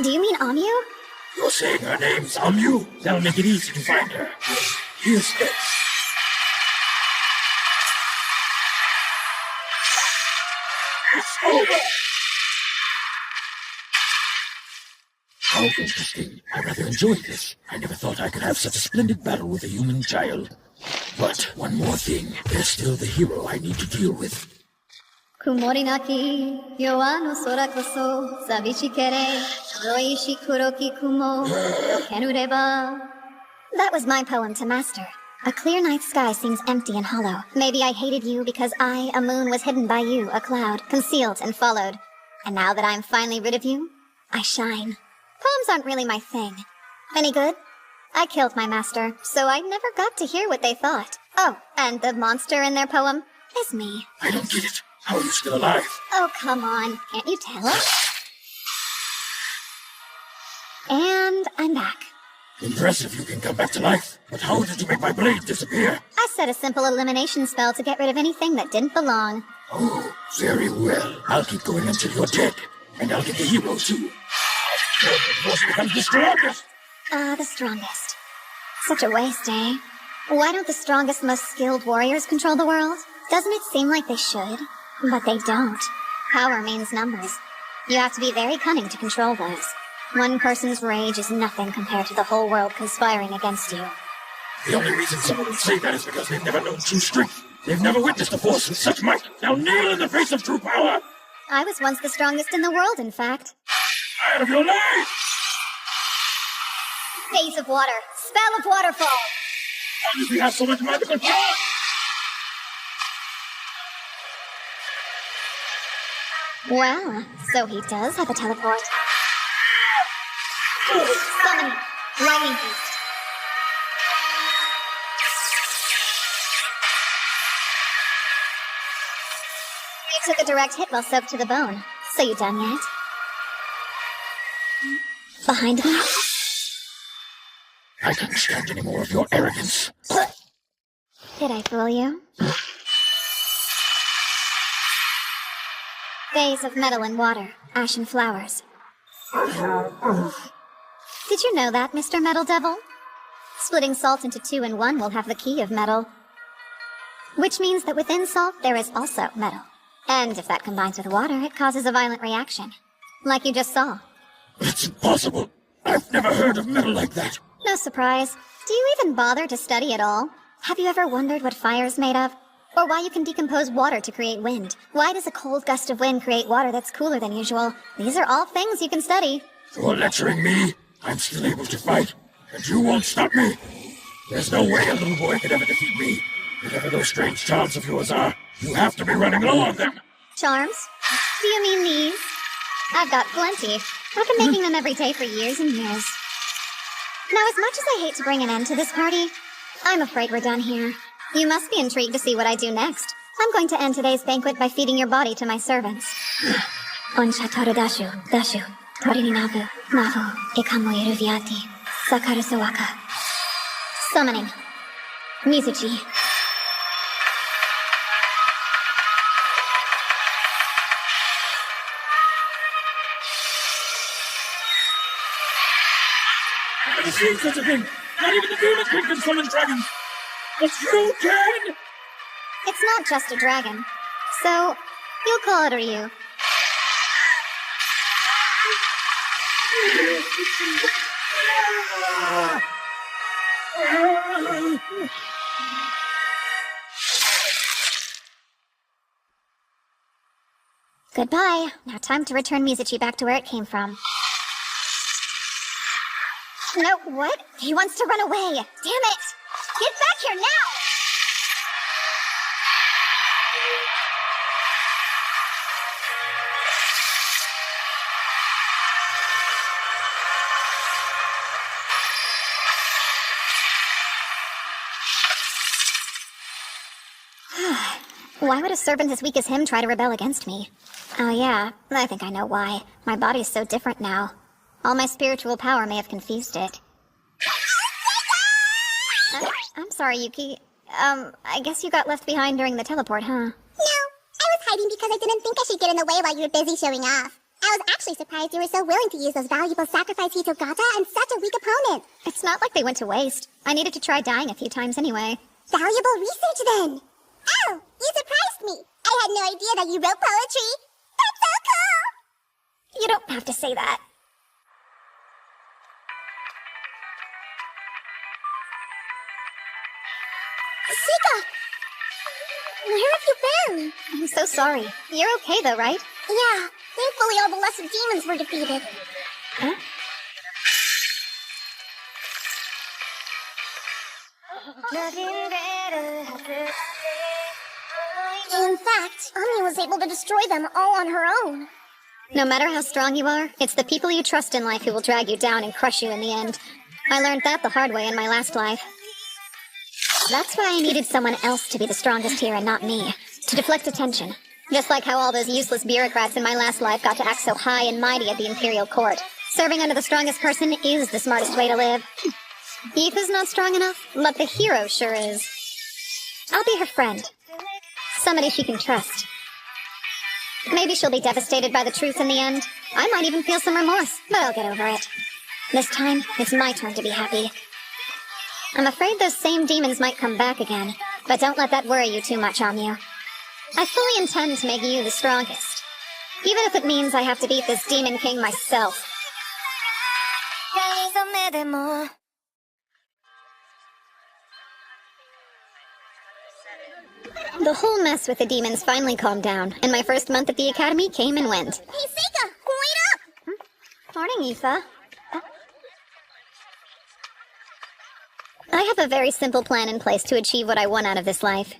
Do you mean Onmyu? You're saying her name's Onmyu? That'll make it easy to find her. Here's this. It's over! How interesting. I rather enjoyed this. I never thought I could have such a splendid battle with a human child. But one more thing. There's still the hero I need to deal with. Kumorinaki, yowa no sora koso, sabishikere, roishi kuroki kumo, kenureba. That was my poem to Master. A clear night sky seems empty and hollow. Maybe I hated you because I, a moon, was hidden by you, a cloud, concealed and followed. And now that I'm finally rid of you, I shine. Poems aren't really my thing. Any good? I killed my master, so I never got to hear what they thought. Oh, and the monster in their poem is me. I don't get it. How are you still alive? Oh, come on. Can't you tell? And I'm back. Impressive you can come back to life. But how did you make my blade disappear? I set a simple elimination spell to get rid of anything that didn't belong. Oh, very well. I'll keep going until you're dead. And I'll get the hero too. Force becomes the strongest. The strongest. Such a waste, eh? Why don't the strongest, most skilled warriors control the world? Doesn't it seem like they should? But they don't. Power means numbers. You have to be very cunning to control those. One person's rage is nothing compared to the whole world conspiring against you. The only reason someone would say that is because they've never known true strength. They've never witnessed a force with such might. Now kneel in the face of true power! I was once the strongest in the world, in fact. Out of your life! Phase of water. Spell of waterfall. How does he have so much magical power? Well, so he does have a teleport. Summoning. Lightning beast. You took a direct hit while soaked to the bone. So you done yet? Behind me? I can't stand any more of your arrogance. Did I fool you? Phase of metal and water, ashen flowers. Did you know that, Mr. Metal Devil? Splitting salt into 2 and 1 will have the key of metal. Which means that within salt there is also metal. And if that combines with water, it causes a violent reaction. Like you just saw. It's impossible. I've never heard of metal like that. No surprise. Do you even bother to study at all? Have you ever wondered what fire's made of? Or why you can decompose water to create wind? Why does a cold gust of wind create water that's cooler than usual? These are all things you can study. You're lecturing me? I'm still able to fight, and you won't stop me. There's no way a little boy could ever defeat me. Whatever those strange charms of yours are, you have to be running low on them. Charms? Do you mean these? I've got plenty. I've been making them every day for years and years. Now, as much as I hate to bring an end to this party, I'm afraid we're done here. You must be intrigued to see what I do next. I'm going to end today's banquet by feeding your body to my servants. Onsha toru dashu, dashu, tori ni nabu, nabu, ikamo iruviati, sakaru sawaka. Summoning. Mizuchi. I've never seen such a thing. Not even the demons can summon dragons. But you can! It's not just a dragon. So, you'll call it Ryu. Goodbye. Now time to return Mizuchi back to where it came from. No, what? He wants to run away. Damn it! Get back here now! Why would a servant as weak as him try to rebel against me? Oh yeah, I think I know why. My body's so different now. All my spiritual power may have confused it. I'm sorry, Yuki. I guess you got left behind during the teleport, huh? No, I was hiding because I didn't think I should get in the way while you were busy showing off. I was actually surprised you were so willing to use those valuable sacrifice Hitogata on such a weak opponent. It's not like they went to waste. I needed to try dying a few times anyway. Valuable research, then. Oh, you surprised me. I had no idea that you wrote poetry. That's so cool. You don't have to say that. Sika! Where have you been? I'm so sorry. You're okay though, right? Yeah, thankfully all the lesser demons were defeated. Huh? In fact, Ami was able to destroy them all on her own. No matter how strong you are, it's the people you trust in life who will drag you down and crush you in the end. I learned that the hard way in my last life. That's why I needed someone else to be the strongest here and not me, to deflect attention. Just like how all those useless bureaucrats in my last life got to act so high and mighty at the Imperial Court. Serving under the strongest person is the smartest way to live. Aoife's not strong enough, but the hero sure is. I'll be her friend. Somebody she can trust. Maybe she'll be devastated by the truth in the end. I might even feel some remorse, but I'll get over it. This time, it's my turn to be happy. I'm afraid those same demons might come back again, but don't let that worry you too much, Onmyu. I fully intend to make you the strongest, even if it means I have to beat this Demon King myself. The whole mess with the demons finally calmed down, and my first month at the academy came and went. Hey, Sika, wait up! Morning, Aoife. I have a very simple plan in place to achieve what I want out of this life.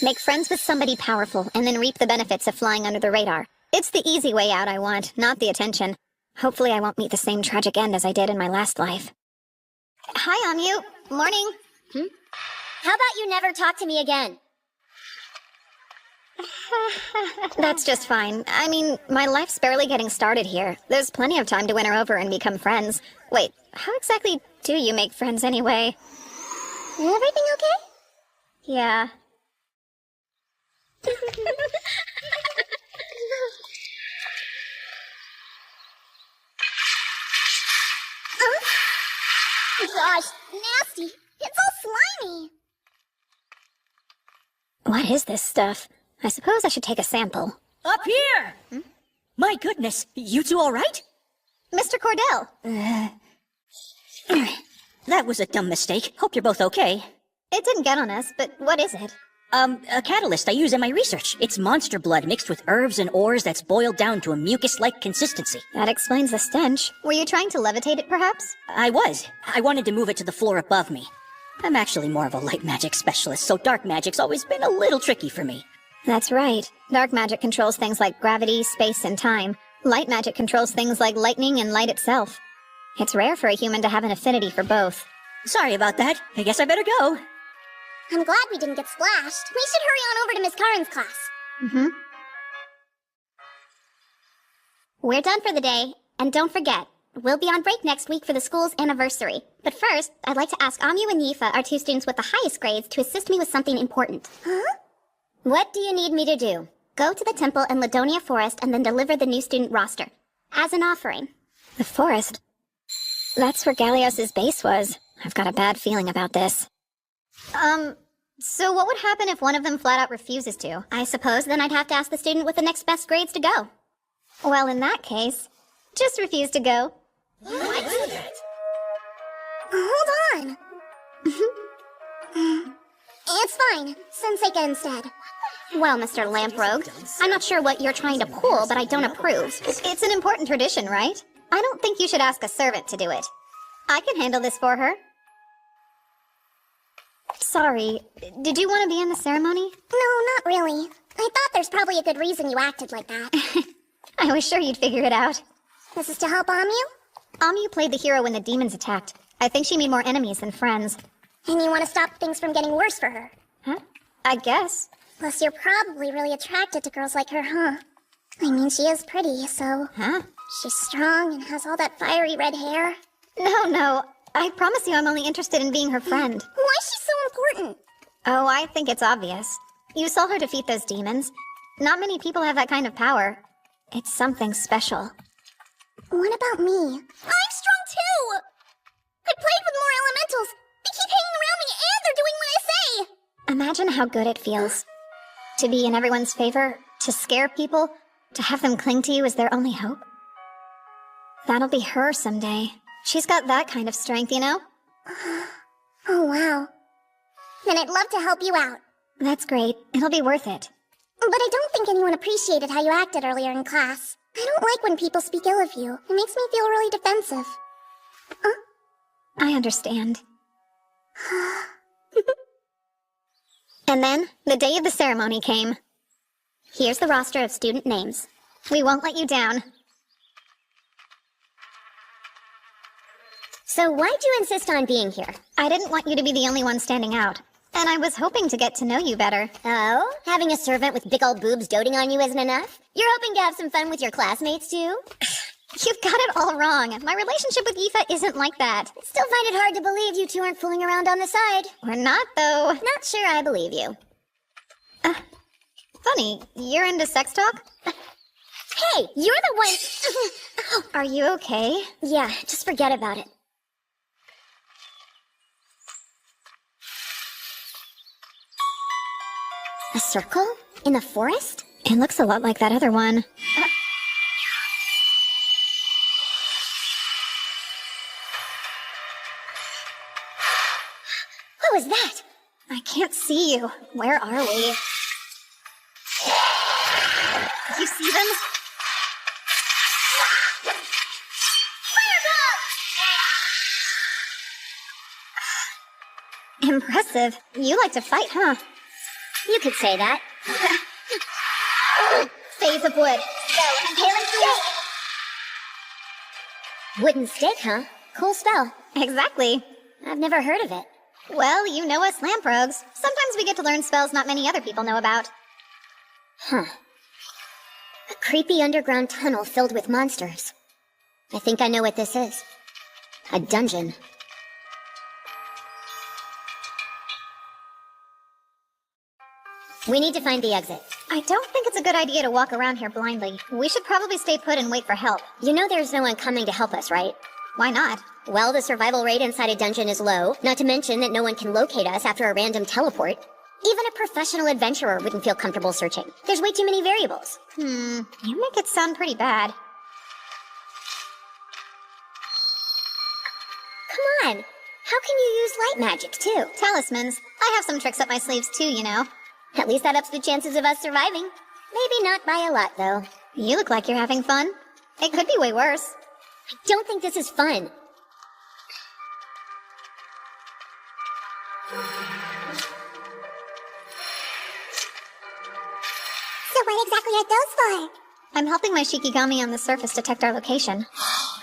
Make friends with somebody powerful, and then reap the benefits of flying under the radar. It's the easy way out I want, not the attention. Hopefully I won't meet the same tragic end as I did in my last life. Hi, Onmyu. Morning. How about you never talk to me again? That's just fine. I mean, my life's barely getting started here. There's plenty of time to win her over and become friends. Wait, how exactly do you make friends anyway? Everything okay? Yeah. Gosh, nasty. It's all slimy. What is this stuff? I suppose I should take a sample. Up here! My goodness, you two all right? Mr. Cordell! That was a dumb mistake. Hope you're both okay. It didn't get on us, but what is it? A catalyst I use in my research. It's monster blood mixed with herbs and ores that's boiled down to a mucus-like consistency. That explains the stench. Were you trying to levitate it, perhaps? I was. I wanted to move it to the floor above me. I'm actually more of a light magic specialist, so dark magic's always been a little tricky for me. That's right. Dark magic controls things like gravity, space, and time. Light magic controls things like lightning and light itself. It's rare for a human to have an affinity for both. Sorry about that. I guess I better go. I'm glad we didn't get splashed. We should hurry on over to Miss Karen's class. We're done for the day, and don't forget, we'll be on break next week for the school's anniversary. But first, I'd like to ask Onmyu and Aoife, our two students with the highest grades, to assist me with something important. Huh? What do you need me to do? Go to the temple in Ladonia Forest and then deliver the new student roster. As an offering. The forest? That's where Galios's base was. I've got a bad feeling about this. So what would happen if one of them flat out refuses to? I suppose then I'd have to ask the student with the next best grades to go. Well, in that case, just refuse to go. Hold on. It's fine. Senseika instead. Well, Mr. Lamprogue, I'm not sure what you're trying to pull, but I don't approve. It's an important tradition, right? I don't think you should ask a servant to do it. I can handle this for her. Sorry, did you want to be in the ceremony? No, not really. I thought there's probably a good reason you acted like that. I was sure you'd figure it out. This is to help Onmyu? Onmyu played the hero when the demons attacked. I think she made more enemies than friends. And you want to stop things from getting worse for her? Huh? I guess. Plus, you're probably really attracted to girls like her, huh? I mean, she is pretty, so... Huh? She's strong and has all that fiery red hair. No. I promise you I'm only interested in being her friend. Why is she so important? Oh, I think it's obvious. You saw her defeat those demons. Not many people have that kind of power. It's something special. What about me? I'm strong too! I played with more elementals. They keep hanging around me and they're doing what I say! Imagine how good it feels. To be in everyone's favor, to scare people, to have them cling to you as their only hope. That'll be her someday. She's got that kind of strength, you know? Oh, wow. Then I'd love to help you out. That's great. It'll be worth it. But I don't think anyone appreciated how you acted earlier in class. I don't like when people speak ill of you. It makes me feel really defensive. I understand. And then, the day of the ceremony came. Here's the roster of student names. We won't let you down. So why'd you insist on being here? I didn't want you to be the only one standing out. And I was hoping to get to know you better. Oh? Having a servant with big old boobs doting on you isn't enough? You're hoping to have some fun with your classmates too? You've got it all wrong. My relationship with Aoife isn't like that. Still find it hard to believe you two aren't fooling around on the side. We're not, though. Not sure I believe you. Funny, you're into sex talk? Hey, you're the one... Are you okay? Yeah, just forget about it. A circle? In the forest? It looks a lot like that other one. What was that? I can't see you. Where are we? Do you see them? Fireball! Impressive. You like to fight, huh? You could say that. Phase of wood. Spell, impaling stake! Wooden stake, huh? Cool spell. Exactly. I've never heard of it. Well, you know us lamprogues. Sometimes we get to learn spells not many other people know about. Huh. A creepy underground tunnel filled with monsters. I think I know what this is. A dungeon. We need to find the exit. I don't think it's a good idea to walk around here blindly. We should probably stay put and wait for help. You know there's no one coming to help us, right? Why not? Well, the survival rate inside a dungeon is low, not to mention that no one can locate us after a random teleport. Even a professional adventurer wouldn't feel comfortable searching. There's way too many variables. You make it sound pretty bad. Come on! How can you use light magic, too? Talismans. I have some tricks up my sleeves too, you know. At least that ups the chances of us surviving. Maybe not by a lot, though. You look like you're having fun. It could be way worse. I don't think this is fun. So what exactly are those for? I'm helping my Shikigami on the surface detect our location.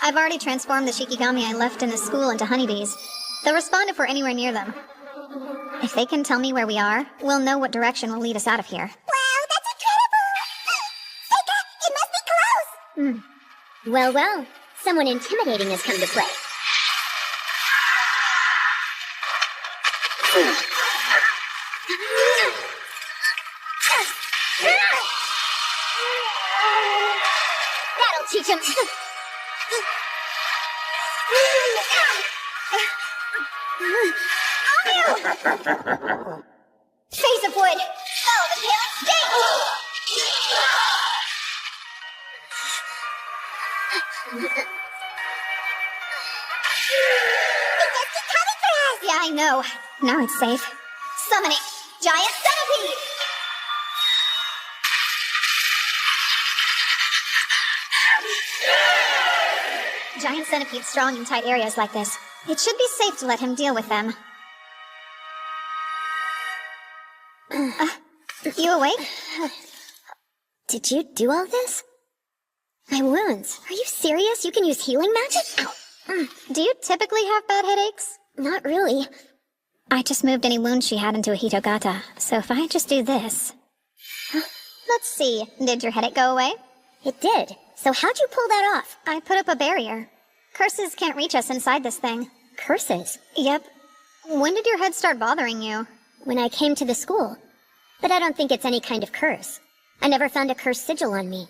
I've already transformed the Shikigami I left in the school into honeybees. They'll respond if we're anywhere near them. If they can tell me where we are, we'll know what direction will lead us out of here. Wow, that's incredible! Seika, it must be close! Well, someone intimidating has come to play. That'll teach him. Phase of wood! Oh, the paling stake! Yeah, I know. Now it's safe. Summoning Giant Centipede! Giant centipedes strong in tight areas like this. It should be safe to let him deal with them. You awake? Did you do all this? My wounds. Are you serious? You can use healing magic? Ow. Do you typically have bad headaches? Not really. I just moved any wounds she had into a hitogata, so if I just do this... Let's see, did your headache go away? It did. So how'd you pull that off? I put up a barrier. Curses can't reach us inside this thing. Curses? Yep. When did your head start bothering you? When I came to the school. But I don't think it's any kind of curse. I never found a cursed sigil on me.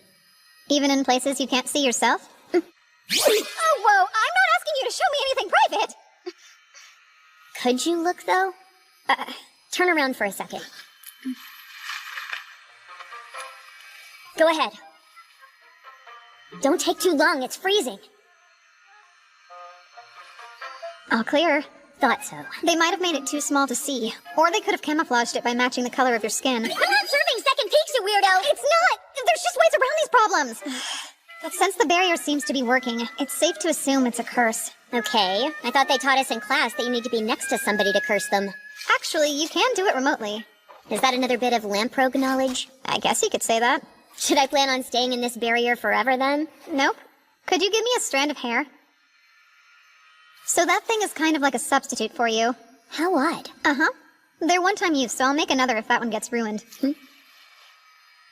Even in places you can't see yourself? Oh, whoa, I'm not asking you to show me anything private! Could you look, though? Turn around for a second. Go ahead. Don't take too long, it's freezing. All clear. Thought so. They might have made it too small to see, or they could have camouflaged it by matching the color of your skin. I'm not serving second peeks, you weirdo! It's not! There's just ways around these problems! But since the barrier seems to be working, it's safe to assume it's a curse. Okay, I thought they taught us in class that you need to be next to somebody to curse them. Actually, you can do it remotely. Is that another bit of Lamprogue knowledge? I guess you could say that. Should I plan on staying in this barrier forever, then? Nope. Could you give me a strand of hair? So that thing is kind of like a substitute for you. How odd. Uh-huh. They're one-time use, so I'll make another if that one gets ruined.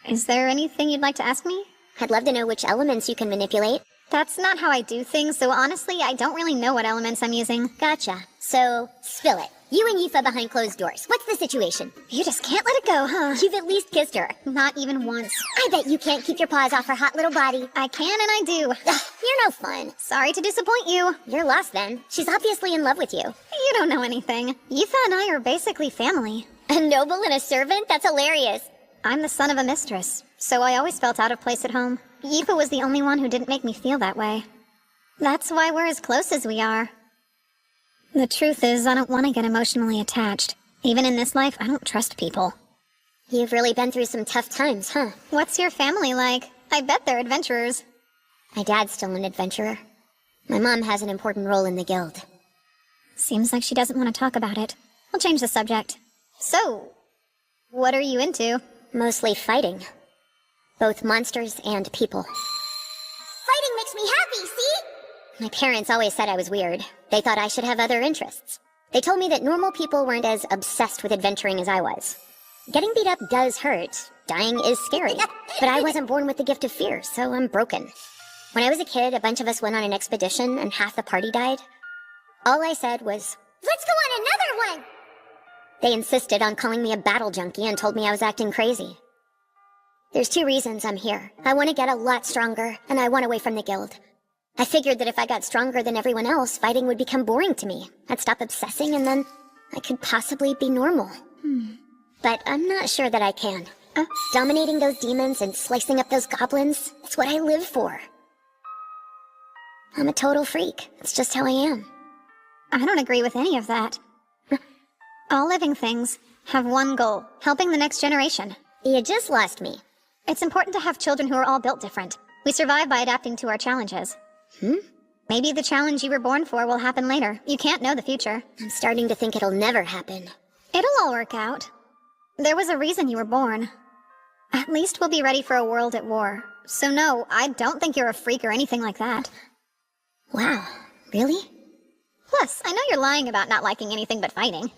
Is there anything you'd like to ask me? I'd love to know which elements you can manipulate. That's not how I do things, so honestly, I don't really know what elements I'm using. Gotcha. So, spill it. You and Yifa behind closed doors. What's the situation? You just can't let it go, huh? You've at least kissed her. Not even once. I bet you can't keep your paws off her hot little body. I can and I do. Ugh, you're no fun. Sorry to disappoint you. You're lost then. She's obviously in love with you. You don't know anything. Yifa and I are basically family. A noble and a servant? That's hilarious. I'm the son of a mistress, so I always felt out of place at home. Yifa was the only one who didn't make me feel that way. That's why we're as close as we are. The truth is, I don't want to get emotionally attached. Even in this life, I don't trust people. You've really been through some tough times, huh? What's your family like? I bet they're adventurers. My dad's still an adventurer. My mom has an important role in the guild. Seems like she doesn't want to talk about it. We'll change the subject. So, what are you into? Mostly fighting. Both monsters and people. Fighting makes me happy, see? My parents always said I was weird. They thought I should have other interests. They told me that normal people weren't as obsessed with adventuring as I was. Getting beat up does hurt. Dying is scary. But I wasn't born with the gift of fear, so I'm broken. When I was a kid, a bunch of us went on an expedition and half the party died. All I said was, "Let's go on another one!" They insisted on calling me a battle junkie and told me I was acting crazy. There's two reasons I'm here. I want to get a lot stronger, and I want away from the guild. I figured that if I got stronger than everyone else, fighting would become boring to me. I'd stop obsessing, and then I could possibly be normal. But I'm not sure that I can. Dominating those demons and slicing up those goblins, it's what I live for. I'm a total freak. It's just how I am. I don't agree with any of that. All living things have one goal, helping the next generation. You just lost me. It's important to have children who are all built different. We survive by adapting to our challenges. Maybe the challenge you were born for will happen later. You can't know the future. I'm starting to think it'll never happen. It'll all work out. There was a reason you were born. At least we'll be ready for a world at war. So no, I don't think you're a freak or anything like that. Wow, really? Plus, I know you're lying about not liking anything but fighting.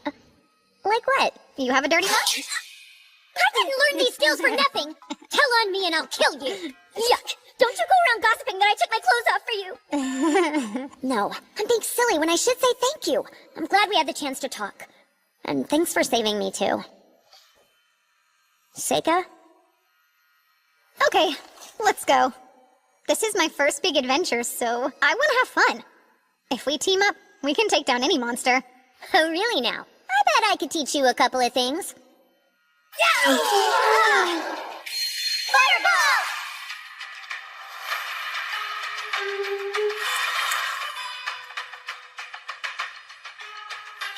Like what? You have a dirty mouth? I didn't learn these skills for nothing! Tell on me and I'll kill you! Yuck! Don't you go around gossiping that I took my clothes off for you! No, I'm being silly when I should say thank you. I'm glad we had the chance to talk. And thanks for saving me, too. Seika? Okay, let's go. This is my first big adventure, so I want to have fun. If we team up, we can take down any monster. Oh, really now? I bet I could teach you a couple of things. Fireball!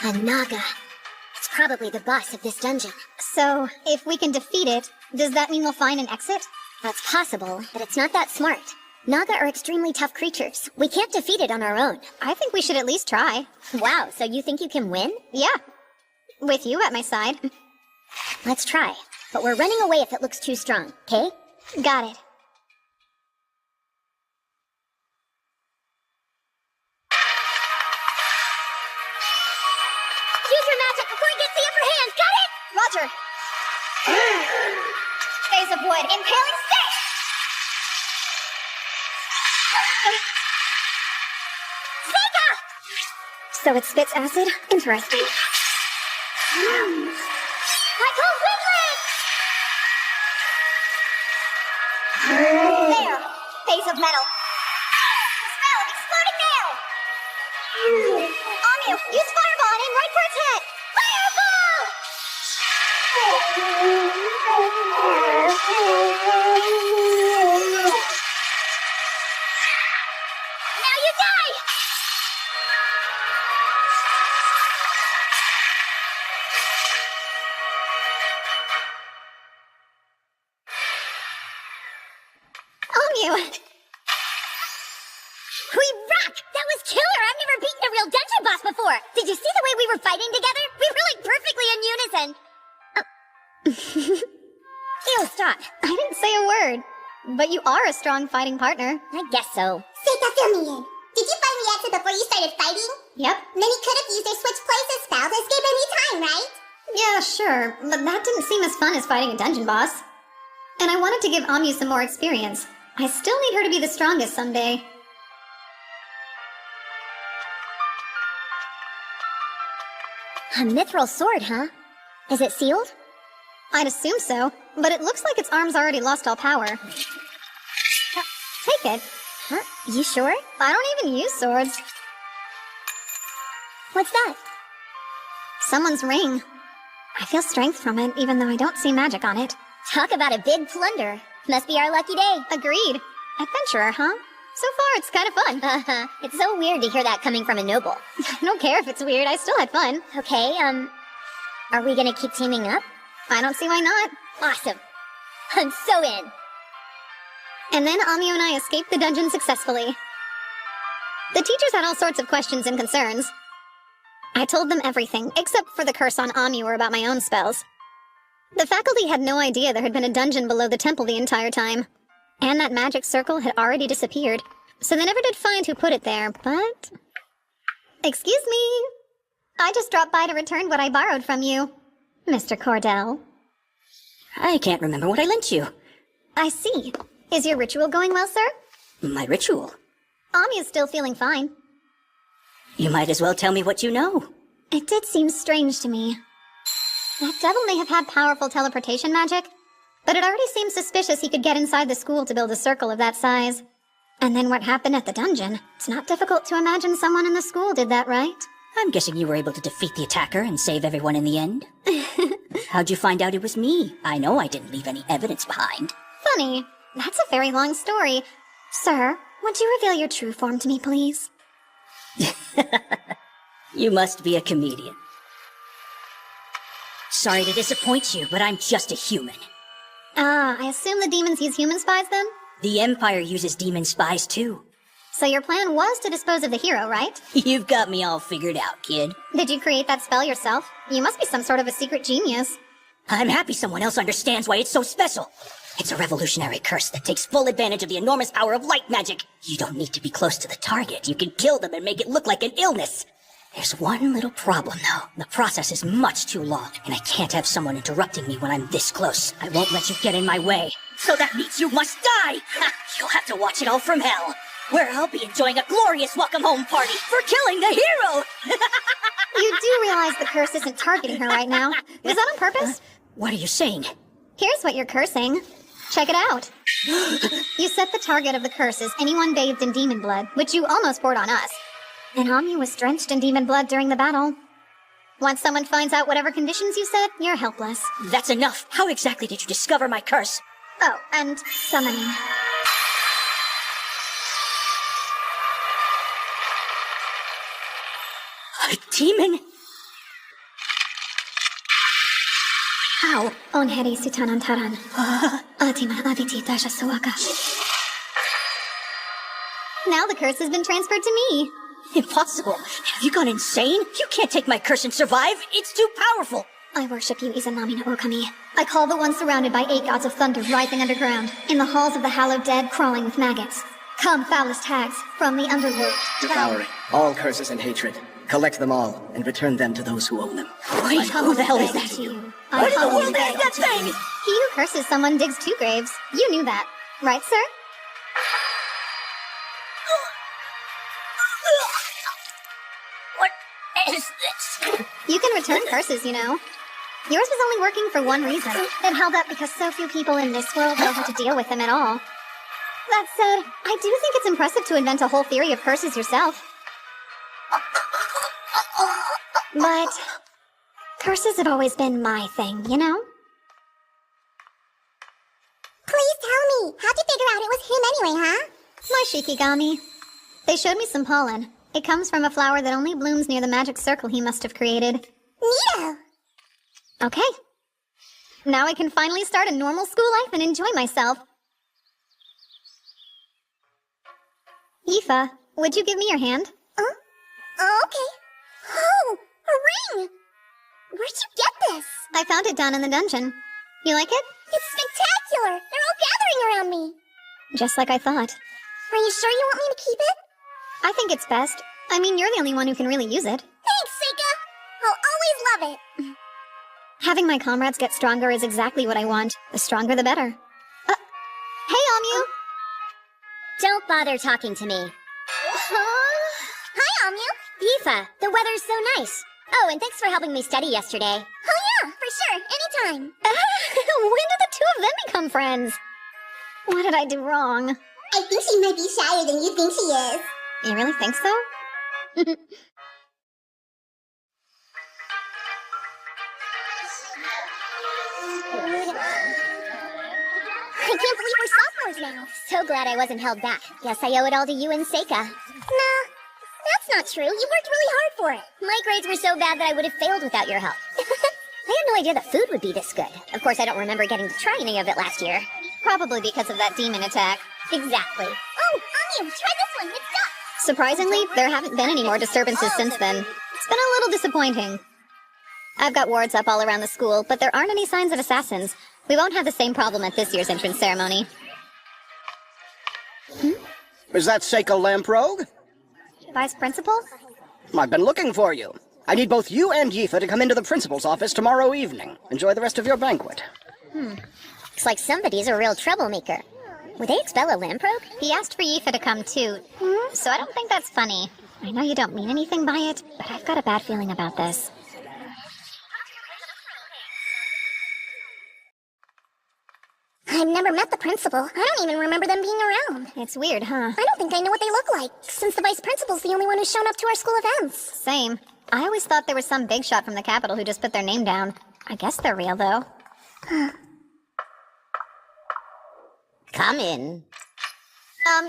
A Naga. It's probably the boss of this dungeon. So, if we can defeat it, does that mean we'll find an exit? That's possible, but it's not that smart. Naga are extremely tough creatures. We can't defeat it on our own. I think we should at least try. Wow, so you think you can win? Yeah. With you at my side. Let's try. But we're running away if it looks too strong, okay? Got it. Use your magic before it gets the upper hand, got it? Roger. Phase of wood, impaling stick! Sega! So it spits acid? Interesting. I call Windland! There! Phase of metal. Spell of exploding nail! Onmyu, use fireball and aim right for its head! Fireball! Now you die! Onmyu! We rock! That was killer! I've never beaten a real dungeon boss before! Did you see the way we were fighting together? We were like perfectly in unison! Ew, stop. I didn't say a word. But you are a strong fighting partner. I guess so. Seika, fill me in. Did you find the exit before you started fighting? Yep. Then you could have used their switch places spell to escape any time, right? Yeah, sure. But that didn't seem as fun as fighting a dungeon boss. And I wanted to give Onmyu some more experience. I still need her to be the strongest someday. A mithril sword, huh? Is it sealed? I'd assume so, but it looks like its arm's already lost all power. Take it. Huh? You sure? I don't even use swords. What's that? Someone's ring. I feel strength from it, even though I don't see magic on it. Talk about a big plunder. Must be our lucky day. Agreed. Adventurer, huh? So far, it's kind of fun. Uh-huh. It's so weird to hear that coming from a noble. I don't care if it's weird, I still had fun. Okay, are we gonna keep teaming up? I don't see why not. Awesome. I'm so in. And then Onmyu and I escaped the dungeon successfully. The teachers had all sorts of questions and concerns. I told them everything, except for the curse on Onmyu or about my own spells. The faculty had no idea there had been a dungeon below the temple the entire time. And that magic circle had already disappeared, so they never did find who put it there, but... Excuse me. I just dropped by to return what I borrowed from you, Mr. Cordell. I can't remember what I lent you. I see. Is your ritual going well, sir? My ritual? Onmyu's still feeling fine. You might as well tell me what you know. It did seem strange to me. That devil may have had powerful teleportation magic, but it already seemed suspicious he could get inside the school to build a circle of that size. And then what happened at the dungeon? It's not difficult to imagine someone in the school did that, right? I'm guessing you were able to defeat the attacker and save everyone in the end. How'd you find out it was me? I know I didn't leave any evidence behind. Funny. That's a very long story. Sir, would you reveal your true form to me, please? You must be a comedian. Sorry to disappoint you, but I'm just a human. Ah, I assume the demons use human spies then? The Empire uses demon spies too. So your plan was to dispose of the hero, right? You've got me all figured out, kid. Did you create that spell yourself? You must be some sort of a secret genius. I'm happy someone else understands why it's so special. It's a revolutionary curse that takes full advantage of the enormous power of light magic. You don't need to be close to the target. You can kill them and make it look like an illness. There's one little problem, though. The process is much too long, and I can't have someone interrupting me when I'm this close. I won't let you get in my way. So that means you must die! Ha! You'll have to watch it all from hell, where I'll be enjoying a glorious welcome home party for killing the hero! You do realize the curse isn't targeting her right now. Was that on purpose? What are you saying? Here's what you're cursing. Check it out. You set the target of the curse as anyone bathed in demon blood, which you almost poured on us. And Onmyu was drenched in demon blood during the battle. Once someone finds out whatever conditions you set, you're helpless. That's enough. How exactly did you discover my curse? Oh, and summoning. A demon? How? Onheri sutanantaran. Atima aviti dasha suaka. Now the curse has been transferred to me. Impossible. Have you gone insane? You can't take my curse and survive. It's too powerful. I worship you, Izanami no Okami. I call the one surrounded by 8 gods of thunder rising underground, in the halls of the hallowed dead crawling with maggots. Come, foulest hags, from the underworld. Devouring all curses and hatred. Collect them all, and return them to those who own them. Wait, who the hell is that? What in the world is that thing? He who curses someone digs 2 graves. You knew that, right, sir? What is this? You can return curses, you know. Yours was only working for one reason. It held up because so few people in this world know how to deal with them at all. That said, I do think it's impressive to invent a whole theory of curses yourself. But curses have always been my thing, you know? Please tell me, how'd you figure out it was him anyway, huh? My Shikigami. They showed me some pollen. It comes from a flower that only blooms near the magic circle he must have created. Neato! Okay. Now I can finally start a normal school life and enjoy myself. Aoife, would you give me your hand? Oh, okay. Oh, a ring! Where'd you get this? I found it down in the dungeon. You like it? It's spectacular! They're all gathering around me! Just like I thought. Are you sure you want me to keep it? I think it's best. I mean, you're the only one who can really use it. Thanks, Seika! I'll always love it! Having my comrades get stronger is exactly what I want. The stronger the better. Hey, Onmyu! Don't bother talking to me. Hi, Onmyu! Aoife, the weather's so nice. Oh, and thanks for helping me study yesterday. Oh yeah, for sure, anytime. When did the 2 of them become friends? What did I do wrong? I think she might be shyer than you think she is. You really think so? I can't believe we're sophomores now. So glad I wasn't held back. Guess I owe it all to you and Seika. Nah, that's not true. You worked really hard for it. My grades were so bad that I would have failed without your help. I had no idea the food would be this good. Of course, I don't remember getting to try any of it last year. Probably because of that demon attack. Exactly. Oh, Onmyu, try this one. It's duck. Surprisingly, there haven't been any more disturbances since then. It's been a little disappointing. I've got wards up all around the school, but there aren't any signs of assassins. We won't have the same problem at this year's entrance ceremony. Is that Seika Lamprogue? Vice Principal? I've been looking for you. I need both you and Aoife to come into the principal's office tomorrow evening. Enjoy the rest of your banquet. Looks like somebody's a real troublemaker. Would they expel a Lamprogue? He asked for Aoife to come too, so I don't think that's funny. I know you don't mean anything by it, but I've got a bad feeling about this. I've never met the principal. I don't even remember them being around. It's weird, huh? I don't think I know what they look like, since the vice principal's the only one who's shown up to our school events. Same. I always thought there was some big shot from the Capitol who just put their name down. I guess they're real, though. Come in.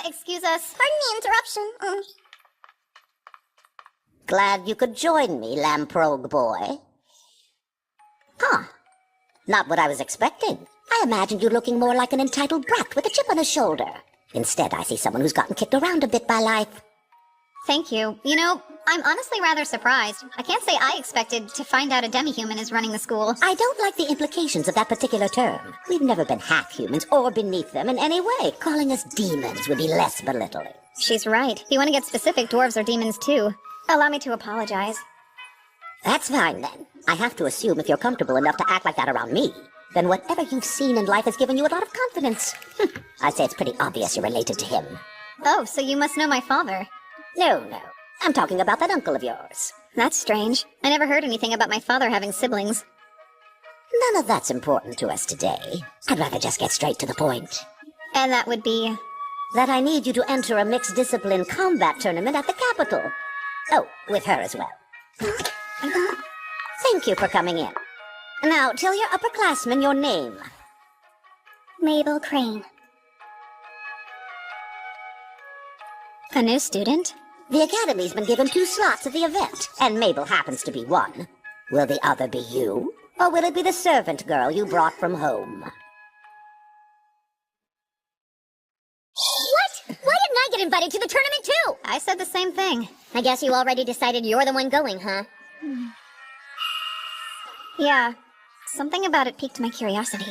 Excuse us. Pardon the interruption. Glad you could join me, Lamprogue boy. Huh. Not what I was expecting. I imagined you looking more like an entitled brat with a chip on his shoulder. Instead, I see someone who's gotten kicked around a bit by life. Thank you. You know, I'm honestly rather surprised. I can't say I expected to find out a demi-human is running the school. I don't like the implications of that particular term. We've never been half-humans or beneath them in any way. Calling us demons would be less belittling. She's right. If you want to get specific, dwarves are demons too. Allow me to apologize. That's fine then. I have to assume if you're comfortable enough to act like that around me, then whatever you've seen in life has given you a lot of confidence. I'd say it's pretty obvious you're related to him. Oh, so you must know my father. No. I'm talking about that uncle of yours. That's strange. I never heard anything about my father having siblings. None of that's important to us today. I'd rather just get straight to the point. And that would be? That I need you to enter a mixed discipline combat tournament at the Capitol. Oh, with her as well. Thank you for coming in. Now, tell your upperclassmen your name. Mabel Crane. A new student? The Academy's been given 2 slots at the event, and Mabel happens to be one. Will the other be you? Or will it be the servant girl you brought from home? What? Why didn't I get invited to the tournament too! I said the same thing. I guess you already decided you're the one going, huh? Yeah. Something about it piqued my curiosity.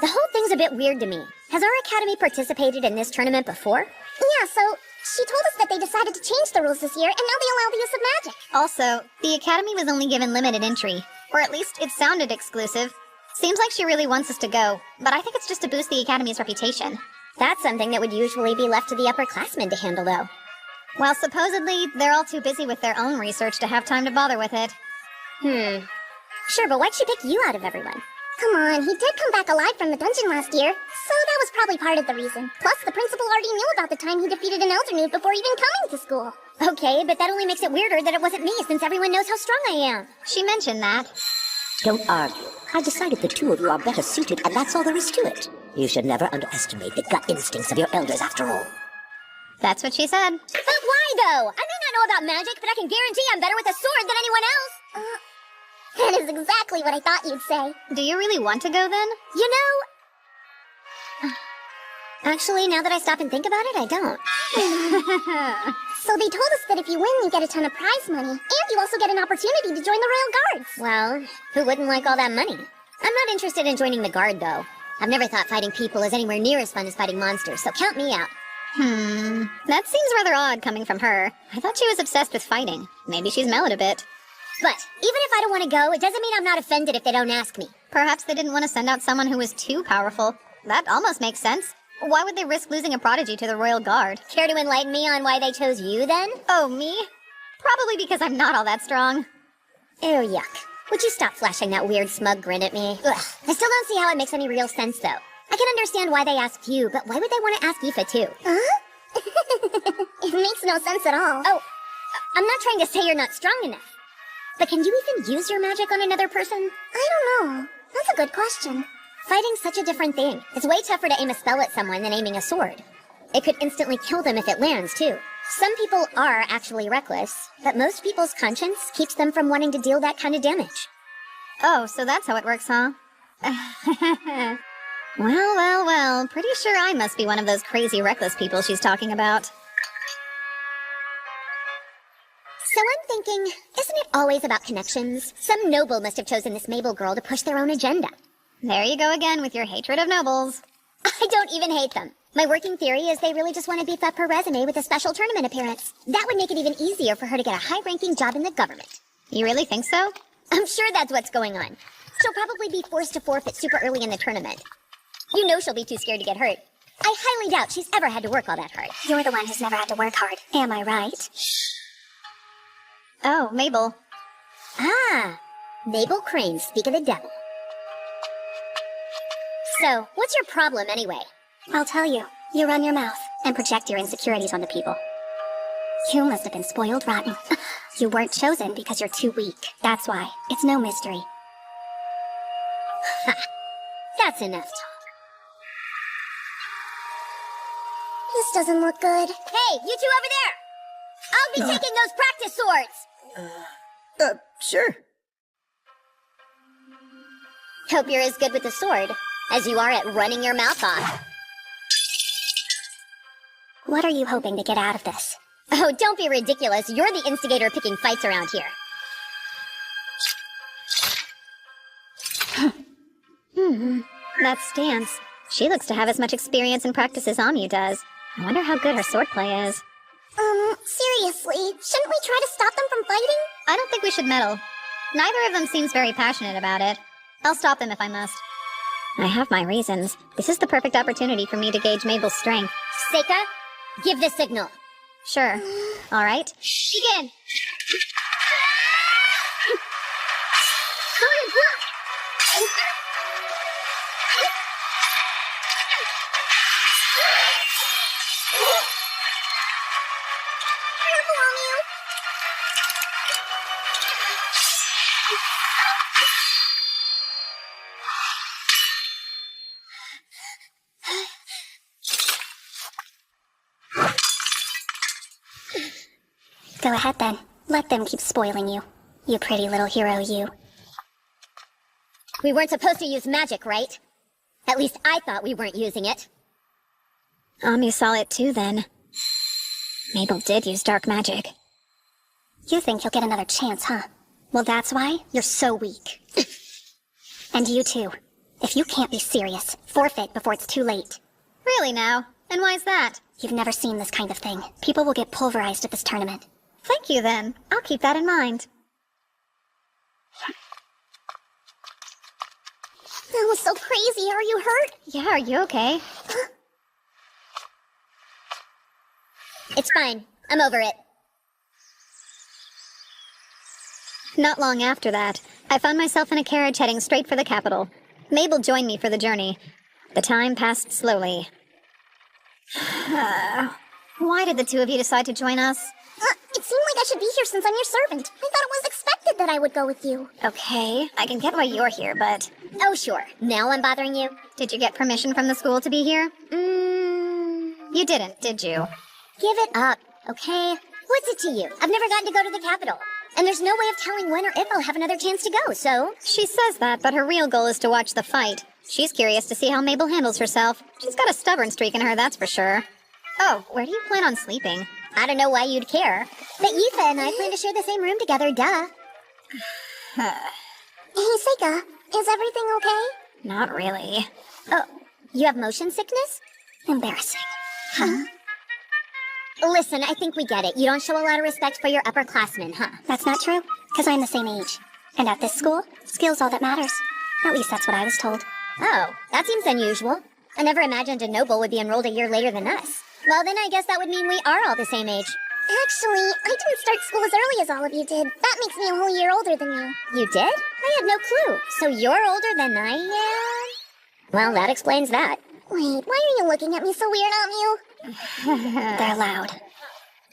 The whole thing's a bit weird to me. Has our academy participated in this tournament before? Yeah, so she told us that they decided to change the rules this year, and now they allow the use of magic. Also, the Academy was only given limited entry. Or at least it sounded exclusive. Seems like she really wants us to go, but I think it's just to boost the Academy's reputation. That's something that would usually be left to the upperclassmen to handle, though. Well, supposedly, they're all too busy with their own research to have time to bother with it. Sure, but why'd she pick you out of everyone? Come on, he did come back alive from the dungeon last year, so that was probably part of the reason. Plus, the principal already knew about the time he defeated an elder nude before even coming to school. Okay, but that only makes it weirder that it wasn't me, since everyone knows how strong I am. She mentioned that. Don't argue. I decided the two of you are better suited, and that's all there is to it. You should never underestimate the gut instincts of your elders, after all. That's what she said. But why, though? I may not know about magic, but I can guarantee I'm better with a sword than anyone else. That is exactly what I thought you'd say. Do you really want to go, then? You know... Actually, now that I stop and think about it, I don't. So they told us that if you win, you get a ton of prize money, and you also get an opportunity to join the Royal Guards. Well, who wouldn't like all that money? I'm not interested in joining the Guard, though. I've never thought fighting people is anywhere near as fun as fighting monsters, so count me out. That seems rather odd coming from her. I thought she was obsessed with fighting. Maybe she's mellowed a bit. But even if I don't want to go, it doesn't mean I'm not offended if they don't ask me. Perhaps they didn't want to send out someone who was too powerful. That almost makes sense. Why would they risk losing a prodigy to the Royal Guard? Care to enlighten me on why they chose you, then? Oh, me? Probably because I'm not all that strong. Ew, yuck. Would you stop flashing that weird smug grin at me? Ugh. I still don't see how it makes any real sense, though. I can understand why they asked you, but why would they want to ask Aoife, too? Huh? It makes no sense at all. Oh, I'm not trying to say you're not strong enough. But can you even use your magic on another person? I don't know. That's a good question. Fighting's such a different thing. It's way tougher to aim a spell at someone than aiming a sword. It could instantly kill them if it lands, too. Some people are actually reckless, but most people's conscience keeps them from wanting to deal that kind of damage. Oh, so that's how it works, huh? Well, pretty sure I must be one of those crazy reckless people she's talking about. So I'm thinking, isn't it always about connections? Some noble must have chosen this Mabel girl to push their own agenda. There you go again with your hatred of nobles. I don't even hate them. My working theory is they really just want to beef up her resume with a special tournament appearance. That would make it even easier for her to get a high-ranking job in the government. You really think so? I'm sure that's what's going on. She'll probably be forced to forfeit super early in the tournament. You know she'll be too scared to get hurt. I highly doubt she's ever had to work all that hard. You're the one who's never had to work hard. Am I right? Oh, Mabel. Ah, Mabel Crane, speak of the devil. So, what's your problem anyway? I'll tell you. You run your mouth and project your insecurities onto people. You must have been spoiled rotten. You weren't chosen because you're too weak. That's why. It's no mystery. Ha! That's enough talk. This doesn't look good. Hey, you two over there! I'll be taking those practice swords! Sure. Hope you're as good with the sword as you are at running your mouth off. What are you hoping to get out of this? Oh, don't be ridiculous. You're the instigator picking fights around here. That stance. She looks to have as much experience and practice as Onmyou does. I wonder how good her swordplay is. Seriously, shouldn't we try to stop them from fighting? I don't think we should meddle. Neither of them seems very passionate about it. I'll stop them if I must. I have my reasons. This is the perfect opportunity for me to gauge Mabel's strength. Seika, give the signal. Sure. All right. Begin! Careful, Onmyou. Go ahead then. Let them keep spoiling you. You pretty little hero, you. We weren't supposed to use magic, right? At least I thought we weren't using it. Onmyou saw it too, then. Mabel did use dark magic. You think you'll get another chance, huh? Well, that's why you're so weak. And you too. If you can't be serious, forfeit before it's too late. Really now? And why's that? You've never seen this kind of thing. People will get pulverized at this tournament. Thank you then. I'll keep that in mind. That was so crazy. Are you hurt? Yeah, are you okay? It's fine. I'm over it. Not long after that, I found myself in a carriage heading straight for the capital. Mabel joined me for the journey. The time passed slowly. Why did the two of you decide to join us? It seemed like I should be here since I'm your servant. I thought it was expected that I would go with you. Okay, I can get why you're here, but... Oh, sure. Now I'm bothering you? Did you get permission from the school to be here? You didn't, did you? Give it up, okay? What's it to you? I've never gotten to go to the capital. And there's no way of telling when or if I'll have another chance to go, so... She says that, but her real goal is to watch the fight. She's curious to see how Mabel handles herself. She's got a stubborn streak in her, that's for sure. Oh, where do you plan on sleeping? I don't know why you'd care. But Yifa and I plan to share the same room together, duh. Hey, Seika, is everything okay? Not really. Oh, you have motion sickness? Embarrassing. Huh? Listen, I think we get it. You don't show a lot of respect for your upperclassmen, huh? That's not true, because I'm the same age. And at this school, skill's all that matters. At least that's what I was told. Oh, that seems unusual. I never imagined a noble would be enrolled a year later than us. Well, then I guess that would mean we are all the same age. Actually, I didn't start school as early as all of you did. That makes me a whole year older than you. You did? I had no clue. So you're older than I am? Well, that explains that. Wait, why are you looking at me so weird, Onmyu? They're loud.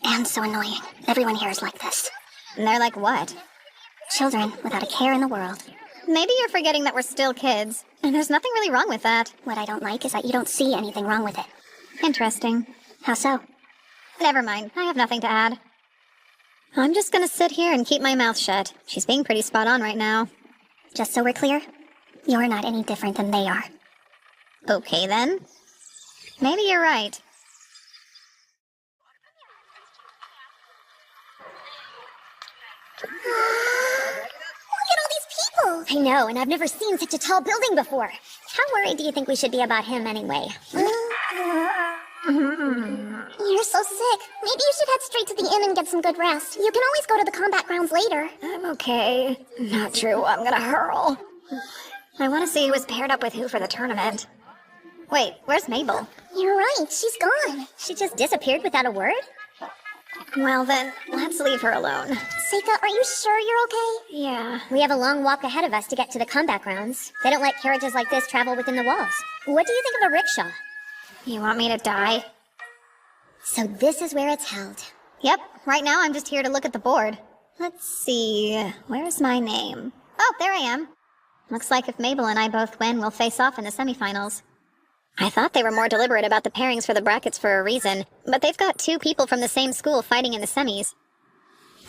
And so annoying. Everyone here is like this. And they're like what? Children without a care in the world. Maybe you're forgetting that we're still kids. And there's nothing really wrong with that. What I don't like is that you don't see anything wrong with it. Interesting. How so? Never mind. I have nothing to add. I'm just gonna sit here and keep my mouth shut. She's being pretty spot on right now. Just so we're clear, you're not any different than they are. Okay then. Maybe you're right. Look at all these people! I know, and I've never seen such a tall building before. How worried do you think we should be about him anyway? You're so sick. Maybe you should head straight to the inn and get some good rest. You can always go to the combat grounds later. I'm okay. Not true. I'm gonna hurl. I want to see who was paired up with who for the tournament. Wait, where's Mabel? You're right. She's gone. She just disappeared without a word? Well then, let's leave her alone. Seika, are you sure you're okay? Yeah. We have a long walk ahead of us to get to the combat grounds. They don't let carriages like this travel within the walls. What do you think of a rickshaw? You want me to die? So this is where it's held. Yep, right now I'm just here to look at the board. Let's see, where's my name? Oh, there I am. Looks like if Mabel and I both win, we'll face off in the semifinals. I thought they were more deliberate about the pairings for the brackets for a reason, but they've got two people from the same school fighting in the semis.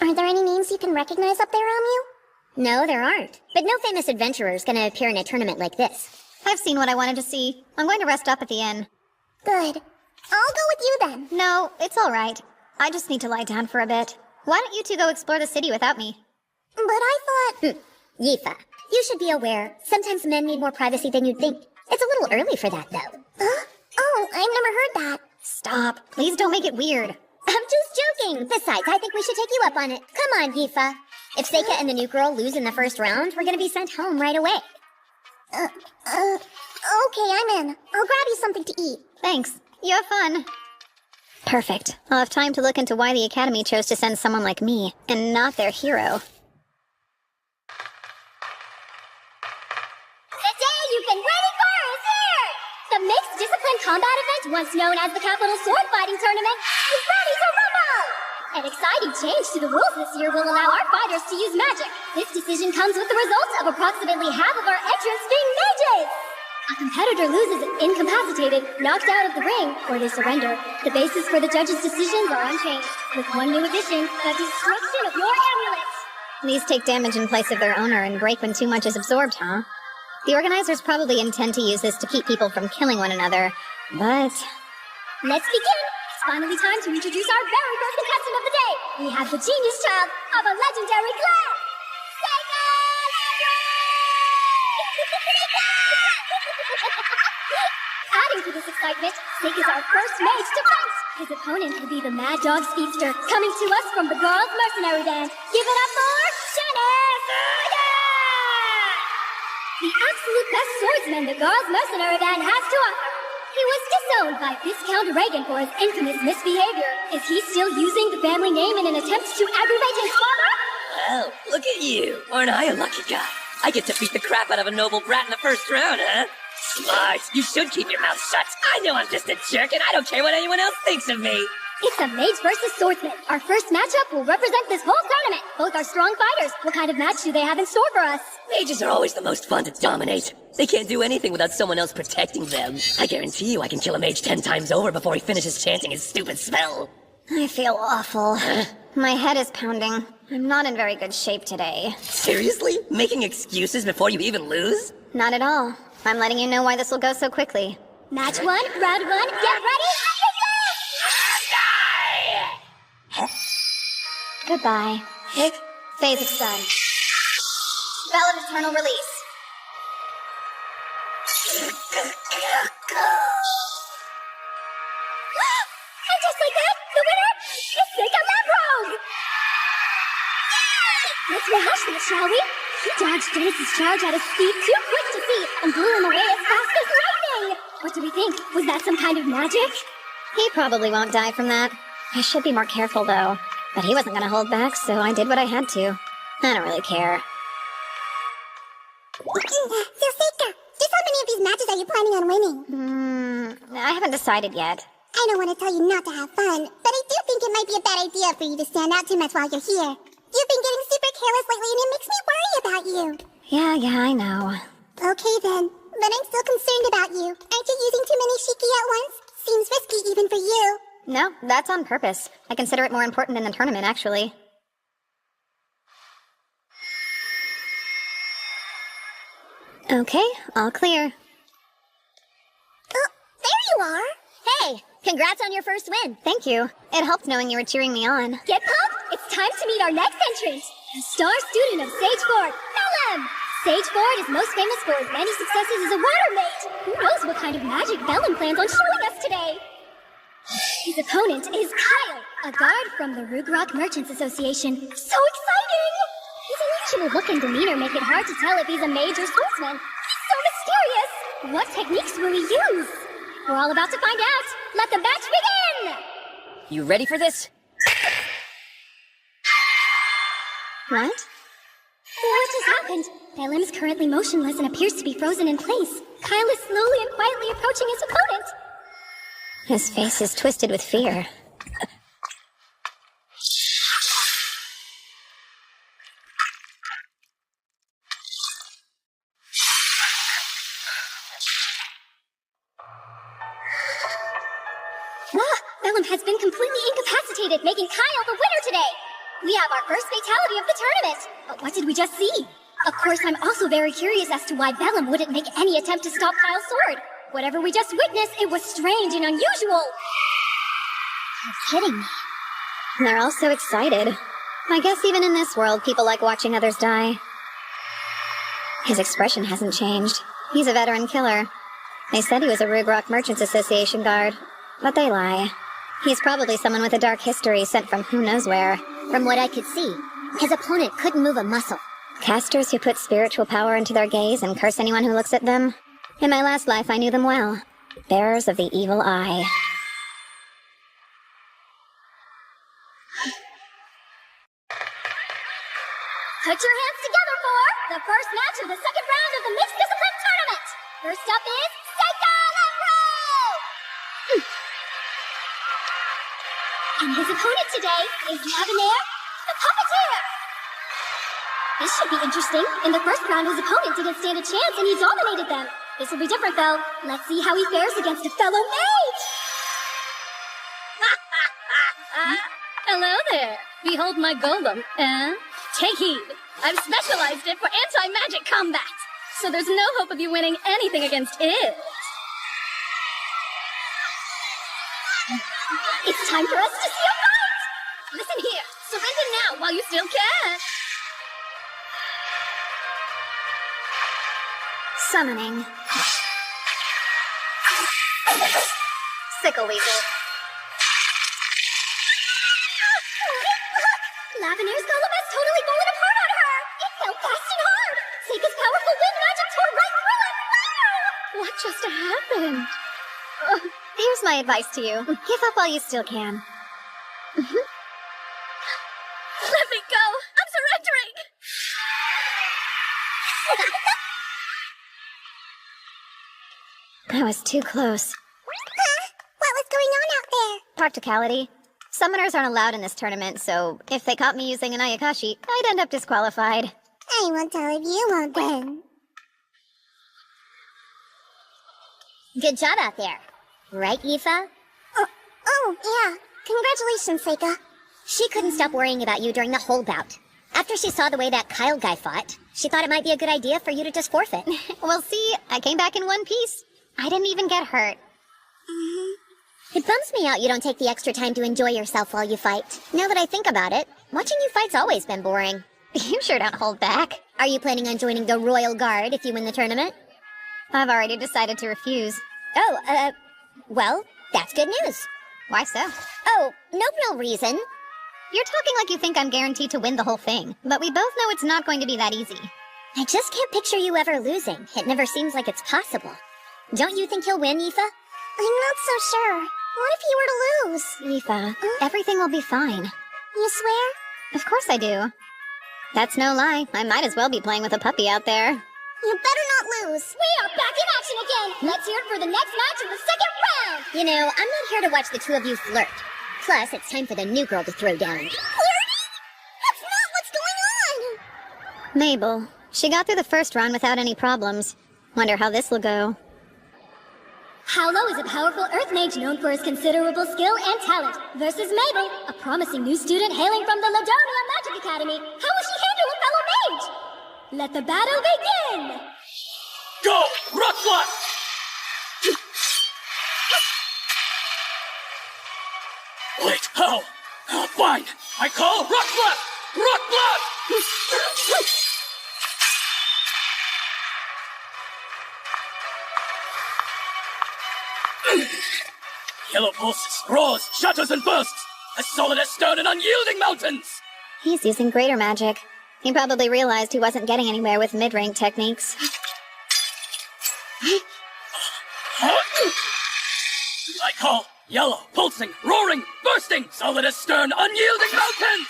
Are there any names you can recognize up there, Onmyu? No, there aren't. But no famous adventurer's gonna appear in a tournament like this. I've seen what I wanted to see. I'm going to rest up at the inn. Good. I'll go with you then. No, it's all right. I just need to lie down for a bit. Why don't you two go explore the city without me? But I thought... Yifa, you should be aware. Sometimes men need more privacy than you'd think. It's a little early for that, though. Huh? Oh, I've never heard that. Stop. Please don't make it weird. I'm just joking. Besides, I think we should take you up on it. Come on, Yifa. If Seika and the new girl lose in the first round, we're gonna be sent home right away. Okay, I'm in. I'll grab you something to eat. Thanks. You have fun. Perfect. I'll have time to look into why the Academy chose to send someone like me, and not their hero. The day you've been waiting for is here! The mixed discipline combat event, once known as the Capital Sword Fighting Tournament, is ready to rumble! An exciting change to the rules this year will allow our fighters to use magic. This decision comes with the result of approximately half of our entrants being mages! A competitor loses incapacitated, knocked out of the ring, or they surrender. The basis for the judges' decisions are unchanged, with one new addition, the destruction of your amulets! These take damage in place of their owner and break when too much is absorbed, huh? The organizers probably intend to use this to keep people from killing one another, but... Let's begin! It's finally time to introduce our very first contestant of the day. We have the genius child of a legendary clan, Adding to this excitement, Sick is our first mage to fight. His opponent will be the Mad Dog Speedster, coming to us from the Girls' Mercenary Band. Give it up for Shanice! The absolute best swordsman the Girls' Mercenary Band has to offer. He was disowned by Viscount Reagan for his infamous misbehavior. Is he still using the family name in an attempt to aggravate his father? Well, look at you. Aren't I a lucky guy? I get to beat the crap out of a noble brat in the first round, huh? Smart. You should keep your mouth shut. I know I'm just a jerk, and I don't care what anyone else thinks of me. It's a mage versus swordsman. Our first matchup will represent this whole tournament. Both are strong fighters. What kind of match do they have in store for us? Mages are always the most fun to dominate. They can't do anything without someone else protecting them. I guarantee you I can kill a mage 10 times over before he finishes chanting his stupid spell. I feel awful. My head is pounding. I'm not in very good shape today. Seriously? Making excuses before you even lose? Not at all. I'm letting you know why this will go so quickly. Match 1, round 1, get ready, Goodbye. Phase of Sun. Spell of Eternal Release. And just like that, the winner is Saikyou Onmyouji! Let's rehash that, shall we? He dodged Genesis' charge at a speed too quick to see and blew him away as fast as lightning! What do we think? Was that some kind of magic? He probably won't die from that. I should be more careful, though. But he wasn't gonna hold back, so I did what I had to. I don't really care. So, Seika, just how many of these matches are you planning on winning? I haven't decided yet. I don't want to tell you not to have fun, but I do think it might be a bad idea for you to stand out too much while you're here. You've been getting super careless lately, and it makes me worry about you. Yeah, I know. Okay then, but I'm still concerned about you. Aren't you using too many shiki at once? Seems risky even for you. No, that's on purpose. I consider it more important than the tournament, actually. Okay, all clear. Oh, there you are. Hey, congrats on your first win. Thank you. It helped knowing you were cheering me on. Get pumped! It's time to meet our next entrant, the star student of Sage Ford, Bellum! Sage Ford is most famous for his many successes as a water mage. Who knows what kind of magic Bellum plans on showing us today? His opponent is Kyle, a guard from the Rugrok Merchants Association. So exciting! His unusual look and demeanor make it hard to tell if he's a mage or swordsman. He's so mysterious! What techniques will he use? We're all about to find out. Let the match begin! You ready for this? What? What has happened? Bellum is currently motionless and appears to be frozen in place. Kyle is slowly and quietly approaching his opponent. His face is twisted with fear. Bellum has been completely incapacitated, making Kyle the winner today. We have our first fatality of the tournament. But what did we just see? Of course, I'm also very curious as to why Bellum wouldn't make any attempt to stop Kyle's sword. Whatever we just witnessed, it was strange and unusual. You're kidding me. They're all so excited. I guess even in this world, people like watching others die. His expression hasn't changed. He's a veteran killer. They said he was a Rugrok Merchants Association guard, but they lie. He's probably someone with a dark history sent from who knows where. From what I could see, his opponent couldn't move a muscle. Casters who put spiritual power into their gaze and curse anyone who looks at them. In my last life, I knew them well. Bearers of the evil eye. Put your hands together for the first match of the second round of the Mixed Discipline Tournament. First up is Saikyou Onmyouji! And his opponent today is Lavenaire, the Puppeteer. This should be interesting. In the first round, his opponent didn't stand a chance and he dominated them. This will be different though. Let's see how he fares against a fellow mage. Hello there. Behold my golem. Take heed. I've specialized it for anti-magic combat. So there's no hope of you winning anything against it. It's time for us to see a fight! Listen here, surrender now while you still can! Summoning. Sickle Weasel. Lavenir's golem has totally fallen apart on her! It fell fast and hard! Seika's powerful wind magic tore right through it! Wow! What just happened? Here's my advice to you. Give up while you still can. Let me go! I'm surrendering! That was too close. What was going on out there? Practicality. Summoners aren't allowed in this tournament, so if they caught me using an Ayakashi, I'd end up disqualified. I won't tell if you won't then. Good job out there. Right, Aoife? Oh, yeah. Congratulations, Seika. She couldn't stop worrying about you during the whole bout. After she saw the way that Kyle guy fought, she thought it might be a good idea for you to just forfeit. Well, see, I came back in one piece. I didn't even get hurt. It bums me out you don't take the extra time to enjoy yourself while you fight. Now that I think about it, watching you fight's always been boring. You sure don't hold back. Are you planning on joining the Royal Guard if you win the tournament? I've already decided to refuse. Oh, well, that's good news. Why so? Oh, no real reason. You're talking like you think I'm guaranteed to win the whole thing, but we both know it's not going to be that easy. I just can't picture you ever losing. It never seems like it's possible. Don't you think you'll win, Aoife? I'm not so sure. What if you were to lose? Aoife, everything will be fine. You swear? Of course I do. That's no lie. I might as well be playing with a puppy out there. You better not lose. We are back in action again! Let's hear it for the next match of the second round! You know, I'm not here to watch the two of you flirt. Plus, it's time for the new girl to throw down. Flirting? That's not what's going on! Mabel. She got through the first round without any problems. Wonder how this will go. Howlo is a powerful Earth Mage known for his considerable skill and talent, versus Mabel, a promising new student hailing from the Ladonia Magic Academy. How will she handle a fellow mage? Let the battle begin! Go! Rock Slot! Wait, how? Fine! I call Rock Slot! Rock Slot! Yellow pulses, roars, shatters, and bursts! As solid as stone and unyielding mountains! He's using greater magic. He probably realized he wasn't getting anywhere with mid-range techniques. I call yellow, pulsing, roaring, bursting, solid as stern, unyielding mountains!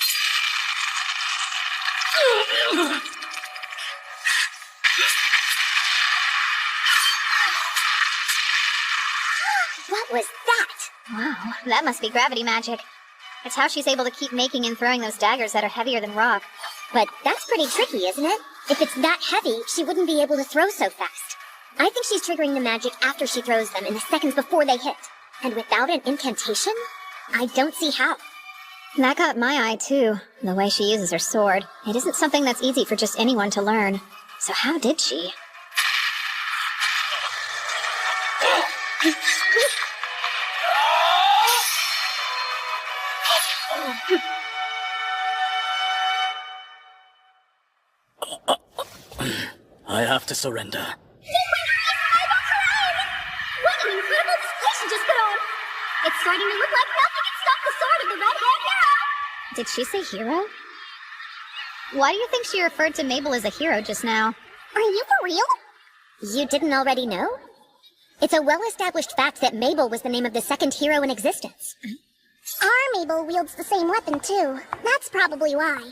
What was that? Wow, that must be gravity magic. It's how she's able to keep making and throwing those daggers that are heavier than rock. But that's pretty tricky, isn't it? If it's that heavy, she wouldn't be able to throw so fast. I think she's triggering the magic after she throws them in the seconds before they hit. And without an incantation, I don't see how. That got my eye, too. The way she uses her sword. It isn't something that's easy for just anyone to learn. So how did she? I have to surrender. What an incredible display she just put on! It's starting to look like nothing can stop the sword of the red-haired hero! Did she say hero? Why do you think she referred to Mabel as a hero just now? Are you for real? You didn't already know? It's a well-established fact that Mabel was the name of the second hero in existence. Our Mabel wields the same weapon, too. That's probably why.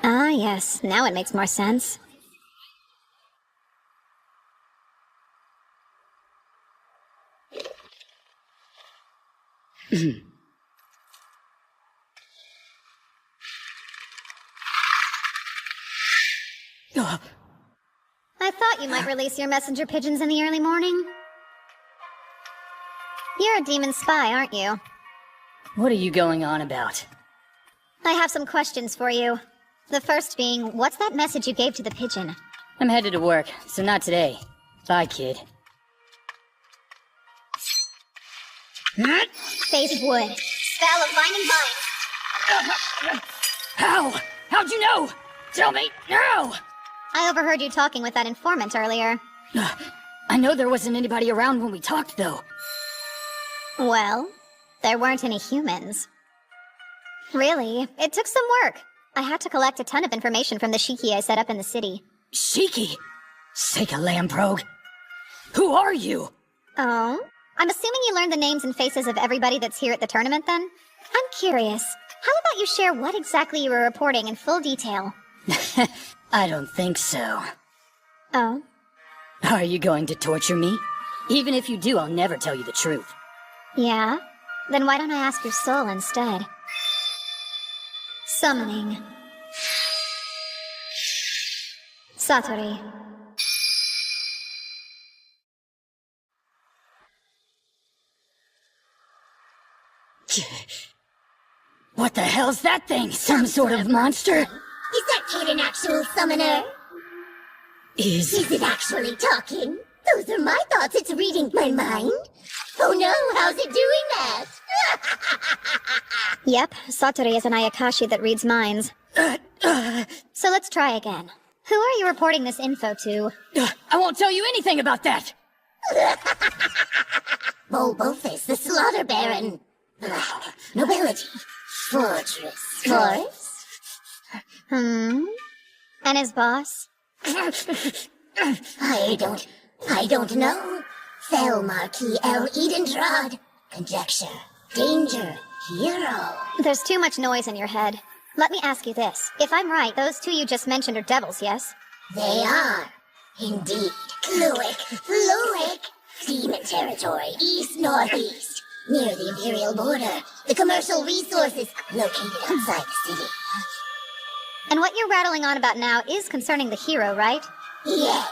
Ah, yes. Now it makes more sense. I thought you might release your messenger pigeons in the early morning. You're a demon spy, aren't you? What are you going on about? I have some questions for you. The first being, what's that message you gave to the pigeon? I'm headed to work, so not today. Bye, kid. Faith Wood. Spell of Vine and Vine. How? How'd you know? Tell me now! I overheard you talking with that informant earlier. I know there wasn't anybody around when we talked, though. Well, there weren't any humans. Really, it took some work. I had to collect a ton of information from the Shiki I set up in the city. Shiki? Sake of Lamprogue. Who are you? Oh? I'm assuming you learned the names and faces of everybody that's here at the tournament, then? I'm curious. How about you share what exactly you were reporting in full detail? I don't think so. Oh? Are you going to torture me? Even if you do, I'll never tell you the truth. Yeah? Then why don't I ask your soul instead? Summoning. Satori. What the hell's that thing? Some sort of monster? Is that kid an actual summoner? Is it actually talking? Those are my thoughts. It's reading my mind. Oh no, how's it doing that? Yep, Satori is an Ayakashi that reads minds. So let's try again. Who are you reporting this info to? I won't tell you anything about that! Bulbofist, the Slaughter Baron. Nobility. Fortress. Force? And his boss? I don't know. Fell Marquis L. Edendrad. Conjecture. Danger. Hero. There's too much noise in your head. Let me ask you this. If I'm right, those two you just mentioned are devils, yes? They are. Indeed. Fluic. Demon territory. East-northeast. Near the Imperial border. The commercial resources located outside the city. And what you're rattling on about now is concerning the hero, right? Yes.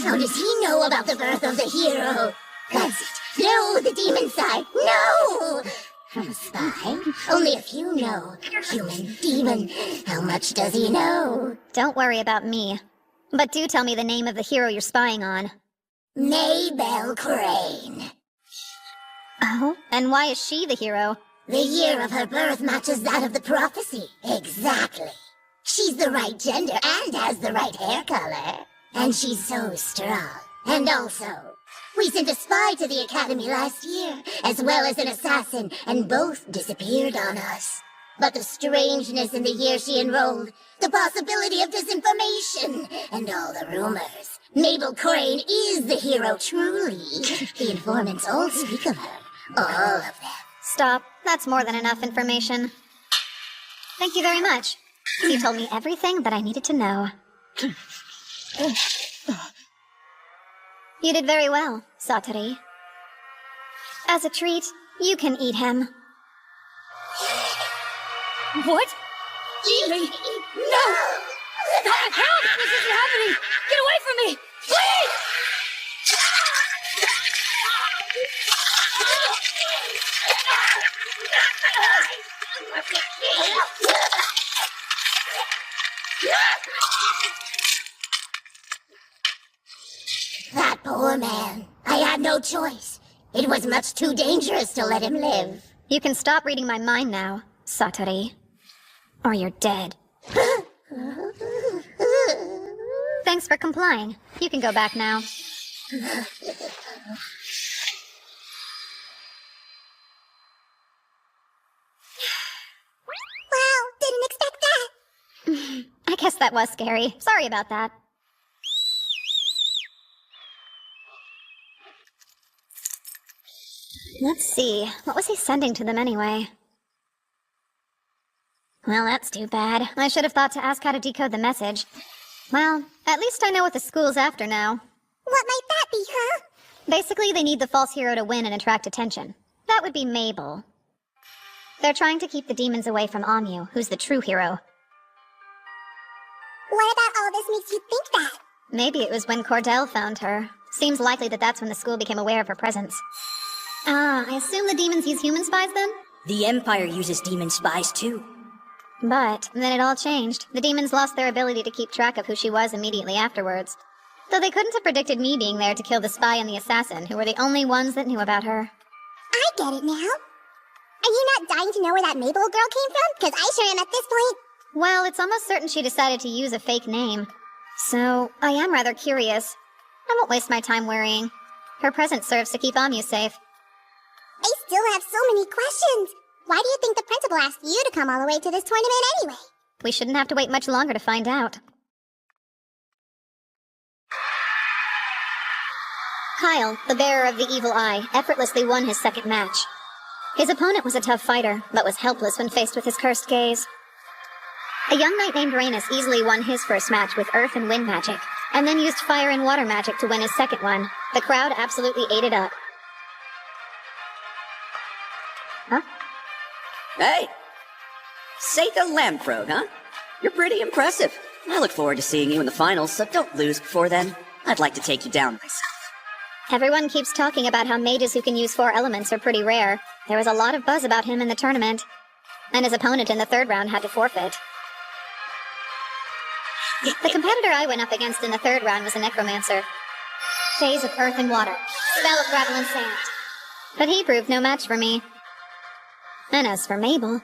How does he know about the birth of the hero? That's it. No, the demon side. No! From a spy? Only a few know. Human, demon. How much does he know? Don't worry about me. But do tell me the name of the hero you're spying on. Maybelle Crane. Oh? And why is she the hero? The year of her birth matches that of the prophecy. Exactly. She's the right gender and has the right hair color. And she's so strong. And also, we sent a spy to the academy last year, as well as an assassin, and both disappeared on us. But the strangeness in the year she enrolled, the possibility of disinformation, and all the rumors. Mabel Crane is the hero, truly. The informants all speak of her. All of them. Stop. That's more than enough information. Thank you very much. You told me everything that I needed to know. You did very well, Satori. As a treat, you can eat him. What? Eat me! No! Help! This isn't happening! Get away from me! Please! That poor man. I had no choice. It was much too dangerous to let him live. You can stop reading my mind now, Satori. Or you're dead. Thanks for complying. You can go back now. Wow, didn't expect that. I guess that was scary. Sorry about that. Let's see. What was he sending to them anyway? Well, that's too bad. I should have thought to ask how to decode the message. Well, at least I know what the school's after now. What might that be, huh? Basically, they need the false hero to win and attract attention. That would be Mabel. They're trying to keep the demons away from Onmyou, who's the true hero. What about all this makes you think that? Maybe it was when Cordell found her. Seems likely that that's when the school became aware of her presence. Ah, I assume the demons use human spies then? The Empire uses demon spies too. But then it all changed. The demons lost their ability to keep track of who she was immediately afterwards. Though they couldn't have predicted me being there to kill the spy and the assassin, who were the only ones that knew about her. I get it now. Are you not dying to know where that Mabel girl came from? Because I sure am at this point. Well, it's almost certain she decided to use a fake name. So, I am rather curious. I won't waste my time worrying. Her presence serves to keep Onmyou safe. I still have so many questions. Why do you think the principal asked you to come all the way to this tournament anyway? We shouldn't have to wait much longer to find out. Kyle, the bearer of the evil eye, effortlessly won his second match. His opponent was a tough fighter, but was helpless when faced with his cursed gaze. A young knight named Rhaenys easily won his first match with earth and wind magic, and then used fire and water magic to win his second one. The crowd absolutely ate it up. Huh? Hey! Saikyou Onmyouji, huh? You're pretty impressive. I look forward to seeing you in the finals, so don't lose before then. I'd like to take you down myself. Everyone keeps talking about how mages who can use 4 elements are pretty rare. There was a lot of buzz about him in the tournament. And his opponent in the third round had to forfeit. The competitor I went up against in the third round was a necromancer. Phase of earth and water. Spell of gravel and sand. But he proved no match for me. And as for Mabel,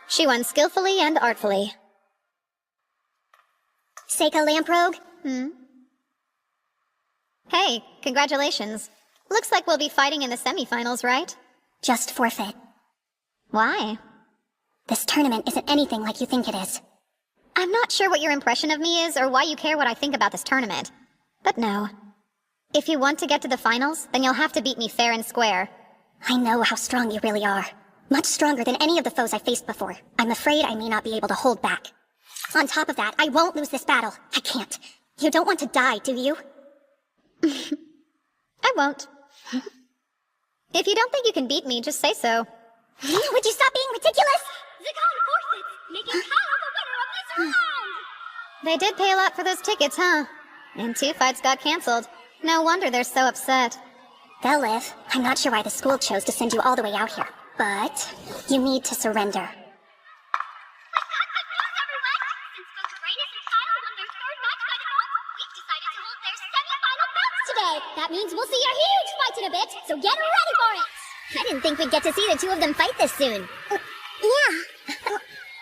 she won skillfully and artfully. Saikyou Onmyouji? Hey, congratulations. Looks like we'll be fighting in the semifinals, right? Just forfeit. Why? This tournament isn't anything like you think it is. I'm not sure what your impression of me is or why you care what I think about this tournament. But no. If you want to get to the finals, then you'll have to beat me fair and square. I know how strong you really are. Much stronger than any of the foes I faced before. I'm afraid I may not be able to hold back. On top of that, I won't lose this battle. I can't. You don't want to die, do you? I won't. If you don't think you can beat me, just say so. Would you stop being ridiculous? Zakan forfeits, making Kyle the winner of this round! They did pay a lot for those tickets, huh? And 2 fights got canceled. No wonder they're so upset. They'll live. I'm not sure why the school chose to send you all the way out here. But you need to surrender. That means we'll see a huge fight in a bit, so get ready for it! I didn't think we'd get to see the 2 of them fight this soon. Yeah.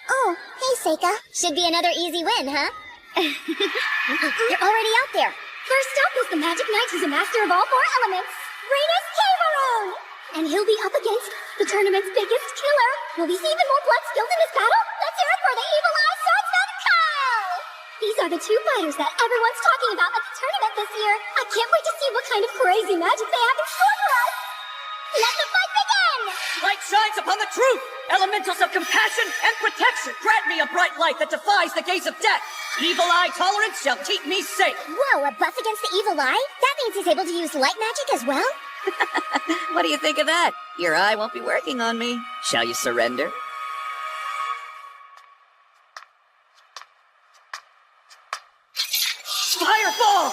Oh, hey, Saikyou. Should be another easy win, huh? They're already out there. First up is the Magic Knight who's a master of all 4 elements, Rhaenys Caveroon! And he'll be up against the tournament's biggest killer. Will we see even more blood spilled in this battle? Let's hear it for the Evil Eye Swordsman Kyle! These are the 2 fighters that everyone's talking about at the tournament this year. I can't wait to see what kind of crazy magic they have in store for us. Let the fight begin! Light shines upon the truth! Elementals of compassion and protection! Grant me a bright light that defies the gaze of death! Evil eye tolerance shall keep me safe! Whoa, a buff against the evil eye? That means he's able to use light magic as well? What do you think of that? Your eye won't be working on me. Shall you surrender? Fireball!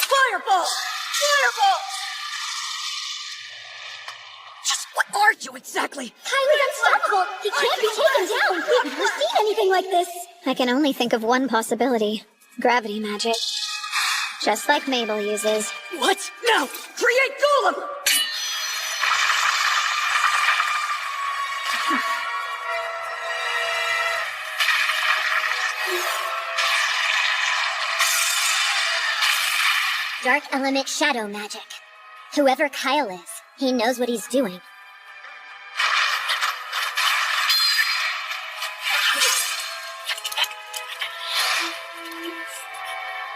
Fireball! Fireball! Just what are you exactly? Kyle's unstoppable! He can't be taken down! We've never seen anything like this! I can only think of one possibility. Gravity magic. Just like Mabel uses. What? No! Create Golem! Dark element shadow magic. Whoever Kyle is, he knows what he's doing.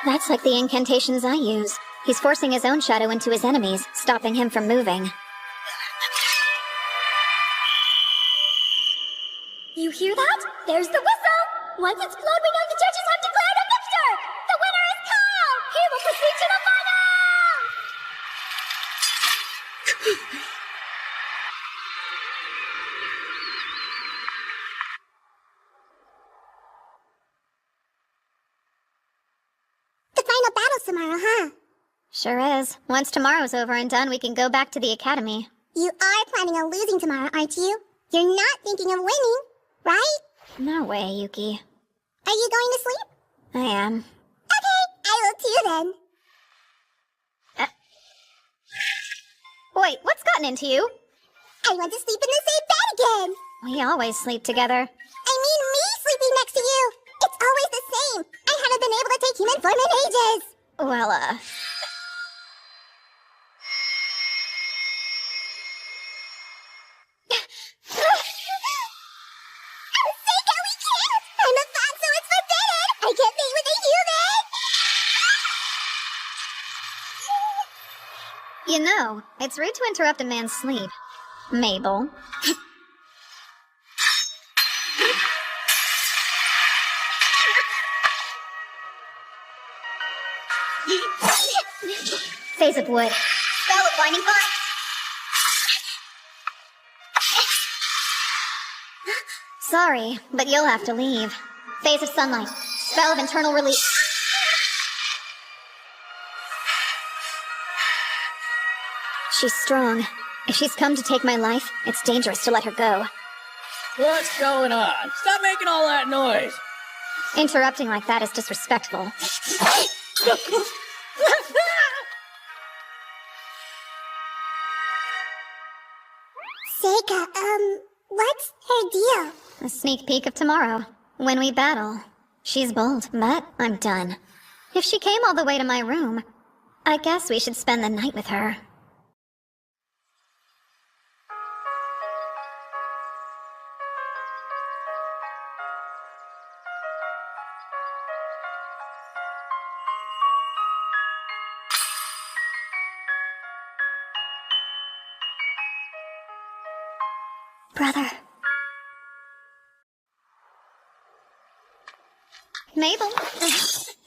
That's like the incantations I use. He's forcing his own shadow into his enemies, stopping him from moving. You hear that? There's the whistle! Once it's blown, we know the judges have declared a victor! The winner is Kyle! He will proceed to the final! The final battle's tomorrow, huh? Sure is. Once tomorrow's over and done, we can go back to the academy. You are planning on losing tomorrow, aren't you? You're not thinking of winning, right? No way, Yuki. Are you going to sleep? I am. Okay, I will too then. Wait, what's gotten into you? I want to sleep in the same bed again. We always sleep together. I mean me sleeping next to you. It's always the same. I haven't been able to take human form in ages. Well, Seika, we can't! I'm a fan, so it's forbidden! I can't be with a human! you know, it's rude to interrupt a man's sleep. Mabel. Phase of wood. Spell of blinding fire. Sorry, but you'll have to leave. Phase of sunlight. Spell of internal release. She's strong. If she's come to take my life, it's dangerous to let her go. What's going on? Stop making all that noise! Interrupting like that is disrespectful. Seika, what's her deal? A sneak peek of tomorrow, when we battle. She's bold, but I'm done. If she came all the way to my room, I guess we should spend the night with her. Brother. Mabel.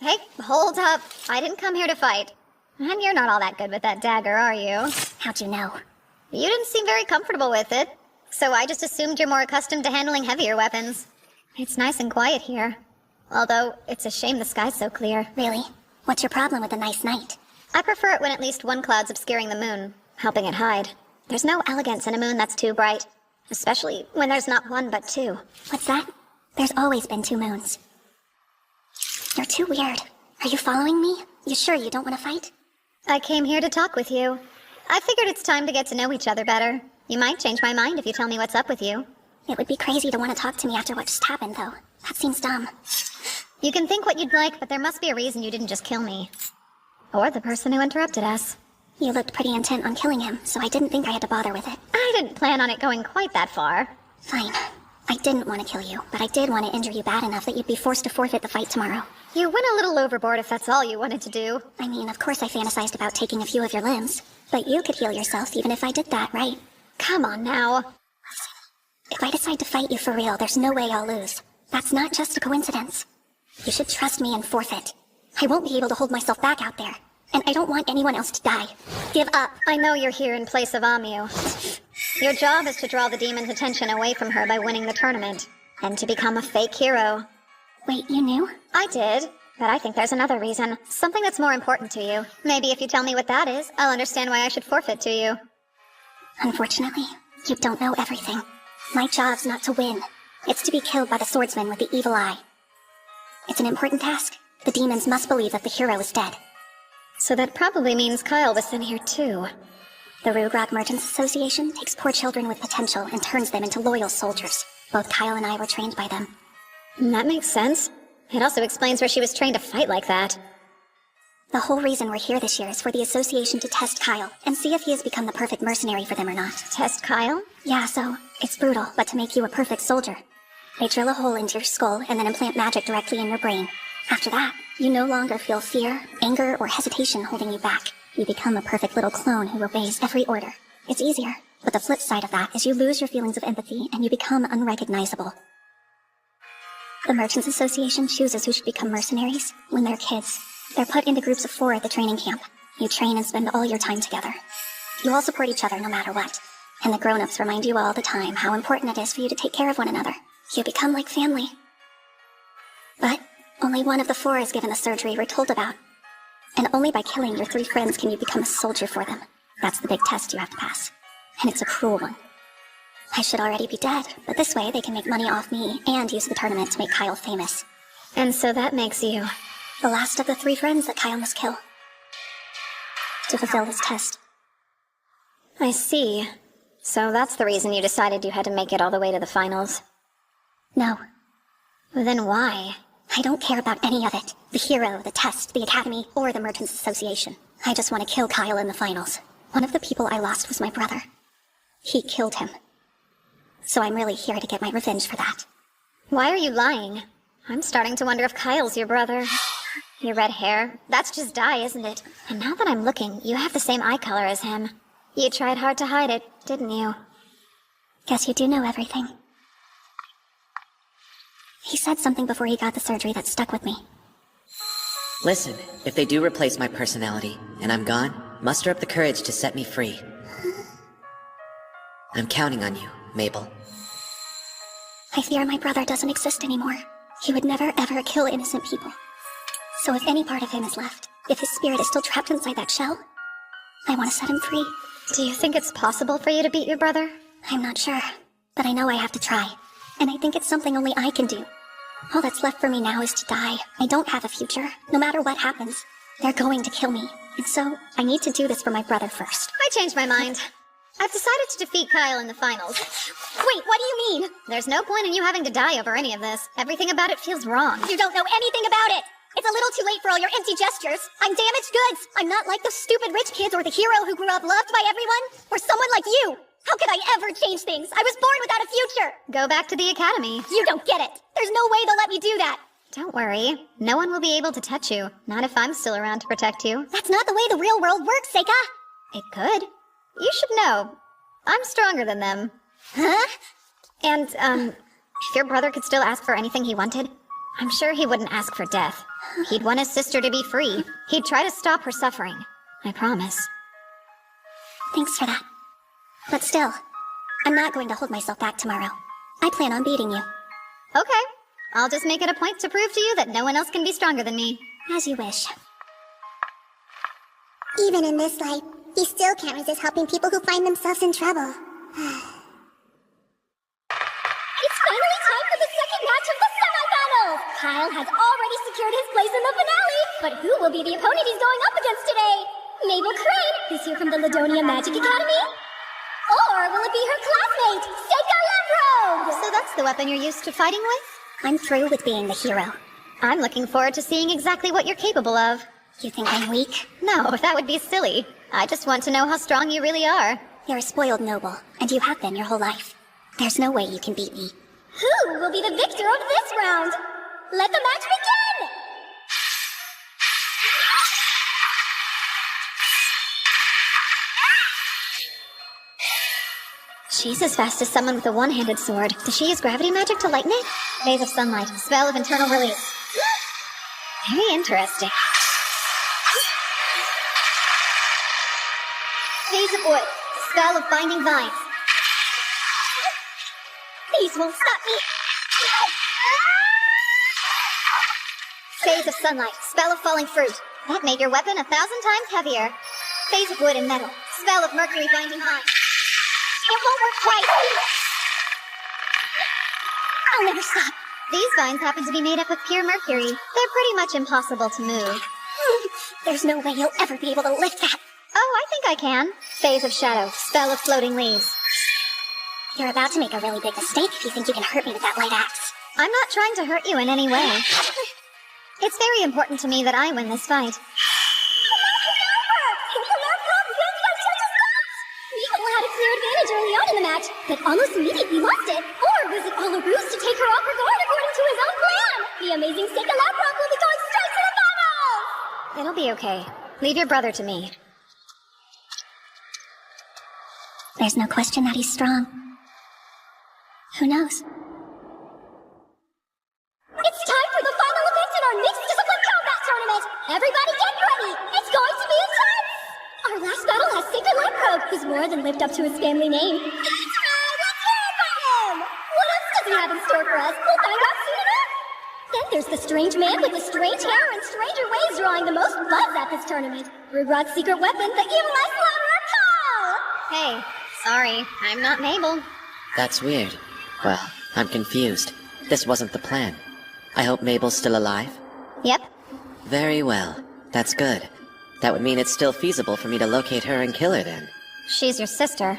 Hey, hold up. I didn't come here to fight. And you're not all that good with that dagger, are you? How'd you know? You didn't seem very comfortable with it, so I just assumed you're more accustomed to handling heavier weapons. It's nice and quiet here. Although, it's a shame the sky's so clear. Really? What's your problem with a nice night? I prefer it when at least one cloud's obscuring the moon, helping it hide. There's no elegance in a moon that's too bright. Especially when there's not one but two. What's that? There's always been two moons. You're too weird. Are you following me? You sure you don't want to fight? I came here to talk with you. I figured it's time to get to know each other better. You might change my mind if you tell me what's up with you. It would be crazy to want to talk to me after what just happened, though. That seems dumb. You can think what you'd like, but there must be a reason you didn't just kill me. Or the person who interrupted us. You looked pretty intent on killing him, so I didn't think I had to bother with it. I didn't plan on it going quite that far. Fine. I didn't want to kill you, but I did want to injure you bad enough that you'd be forced to forfeit the fight tomorrow. You went a little overboard if that's all you wanted to do. I mean, of course I fantasized about taking a few of your limbs, but you could heal yourself even if I did that, right? Come on now. If I decide to fight you for real, there's no way I'll lose. That's not just a coincidence. You should trust me and forfeit. I won't be able to hold myself back out there. And I don't want anyone else to die. Give up. I know you're here in place of Onmyou. Your job is to draw the demon's attention away from her by winning the tournament, and to become a fake hero. Wait, you knew? I did, but I think there's another reason. Something that's more important to you. Maybe if you tell me what that is, I'll understand why I should forfeit to you. Unfortunately, you don't know everything. My job's not to win. It's to be killed by the swordsman with the evil eye. It's an important task. The demons must believe that the hero is dead. So that probably means Kyle was in here too. The Rugrog Merchants Association takes poor children with potential and turns them into loyal soldiers. Both Kyle and I were trained by them. That makes sense. It also explains where she was trained to fight like that. The whole reason we're here this year is for the association to test Kyle and see if he has become the perfect mercenary for them or not. Test Kyle? Yeah, so it's brutal, but to make you a perfect soldier. They drill a hole into your skull and then implant magic directly in your brain. After that, you no longer feel fear, anger, or hesitation holding you back. You become a perfect little clone who obeys every order. It's easier, but the flip side of that is you lose your feelings of empathy and you become unrecognizable. The Merchants Association chooses who should become mercenaries when they're kids. They're put into groups of 4 at the training camp. You train and spend all your time together. You all support each other no matter what. And the grown-ups remind you all the time how important it is for you to take care of one another. You become like family. But only one of the 4 is given the surgery we're told about. And only by killing your 3 friends can you become a soldier for them. That's the big test you have to pass. And it's a cruel one. I should already be dead, but this way they can make money off me and use the tournament to make Kyle famous. And so that makes you the last of the 3 friends that Kyle must kill to fulfill his test. I see. So that's the reason you decided you had to make it all the way to the finals. No. Then why? I don't care about any of it. The hero, the test, the academy, or the Merchants Association. I just want to kill Kyle in the finals. One of the people I lost was my brother. He killed him. So I'm really here to get my revenge for that. Why are you lying? I'm starting to wonder if Kyle's your brother. Your red hair, that's just dye, isn't it? And now that I'm looking, you have the same eye color as him. You tried hard to hide it, didn't you? Guess you do know everything. He said something before he got the surgery that stuck with me. Listen, if they do replace my personality, and I'm gone, muster up the courage to set me free. I'm counting on you, Mabel. I fear my brother doesn't exist anymore. He would never ever kill innocent people. So if any part of him is left, if his spirit is still trapped inside that shell, I want to set him free. Do you think it's possible for you to beat your brother? I'm not sure, but I know I have to try. And I think it's something only I can do. All that's left for me now is to die. I don't have a future. No matter what happens, they're going to kill me. And so, I need to do this for my brother first. I changed my mind. I've decided to defeat Kyle in the finals. Wait, what do you mean? There's no point in you having to die over any of this. Everything about it feels wrong. You don't know anything about it! It's a little too late for all your empty gestures. I'm damaged goods. I'm not like those stupid rich kids or the hero who grew up loved by everyone. Or someone like you. How could I ever change things? I was born without a future. Go back to the academy. You don't get it. There's no way they'll let me do that. Don't worry. No one will be able to touch you. Not if I'm still around to protect you. That's not the way the real world works, Seika. It could. You should know. I'm stronger than them. Huh? And, if your brother could still ask for anything he wanted, I'm sure he wouldn't ask for death. He'd want his sister to be free. He'd try to stop her suffering. I promise. Thanks for that. But still, I'm not going to hold myself back tomorrow. I plan on beating you. Okay. I'll just make it a point to prove to you that no one else can be stronger than me. As you wish. Even in this life, he still can't resist helping people who find themselves in trouble. It's finally time for the second match of the semifinals! Kyle has already secured his place in the finale, but who will be the opponent he's going up against today? Mabel Crane, this year from the Ladonia Magic Academy? Or will it be her classmate, Saikyou Onmyouji? So that's the weapon you're used to fighting with? I'm through with being the hero. I'm looking forward to seeing exactly what you're capable of. You think I'm weak? No, that would be silly. I just want to know how strong you really are. You're a spoiled noble, and you have been your whole life. There's no way you can beat me. Who will be the victor of this round? Let the match begin! She's as fast as someone with a one-handed sword. Does she use gravity magic to lighten it? Phase of sunlight. Spell of internal release. Very interesting. Phase of wood. Spell of binding vines. These won't stop me! Phase of sunlight. Spell of falling fruit. That made your weapon 1,000 times heavier. Phase of wood and metal. Spell of mercury binding vines. It won't work twice! I'll never stop. These vines happen to be made up of pure mercury. They're pretty much impossible to move. There's no way you'll ever be able to lift that. Oh, I think I can. Phase of shadow. Spell of floating leaves. You're about to make a really big mistake if you think you can hurt me with that light axe. I'm not trying to hurt you in any way. It's very important to me that I win this fight. Mabel had a clear advantage early on in the match, but almost immediately lost it. Or was it all a ruse to take her off her guard according to his own plan? The amazing Saikyou Onmyouji will be going straight to the finals! It'll be okay. Leave your brother to me. There's no question that he's strong. Who knows? It's time for the final event in our mixed discipline combat tournament! Everybody get ready! It's going to be intense! Our last battle has Saikyou Onmyouji, who's more than lived up to his family name. That's right! Let's hear it from him! What else does he have in store for us? We'll find out soon enough! Then there's the strange man with the strange hair and stranger ways drawing the most buzz at this tournament. Rugrot's secret weapon, the evil eye slaughterer, Paul! Hey, sorry, I'm not Mabel. That's weird. Well, I'm confused. This wasn't the plan. I hope Mabel's still alive? Yep. Very well. That's good. That would mean it's still feasible for me to locate her and kill her then. She's your sister.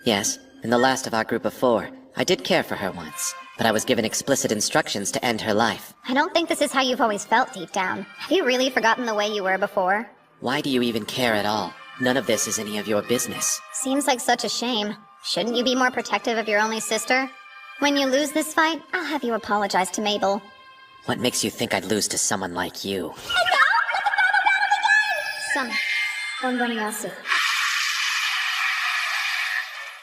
Yes, and the last of our group of 4. I did care for her once, but I was given explicit instructions to end her life. I don't think this is how you've always felt deep down. Have you really forgotten the way you were before? Why do you even care at all? None of this is any of your business. Seems like such a shame. Shouldn't you be more protective of your only sister? When you lose this fight, I'll have you apologize to Mabel. What makes you think I'd lose to someone like you? Some. Onmyouji.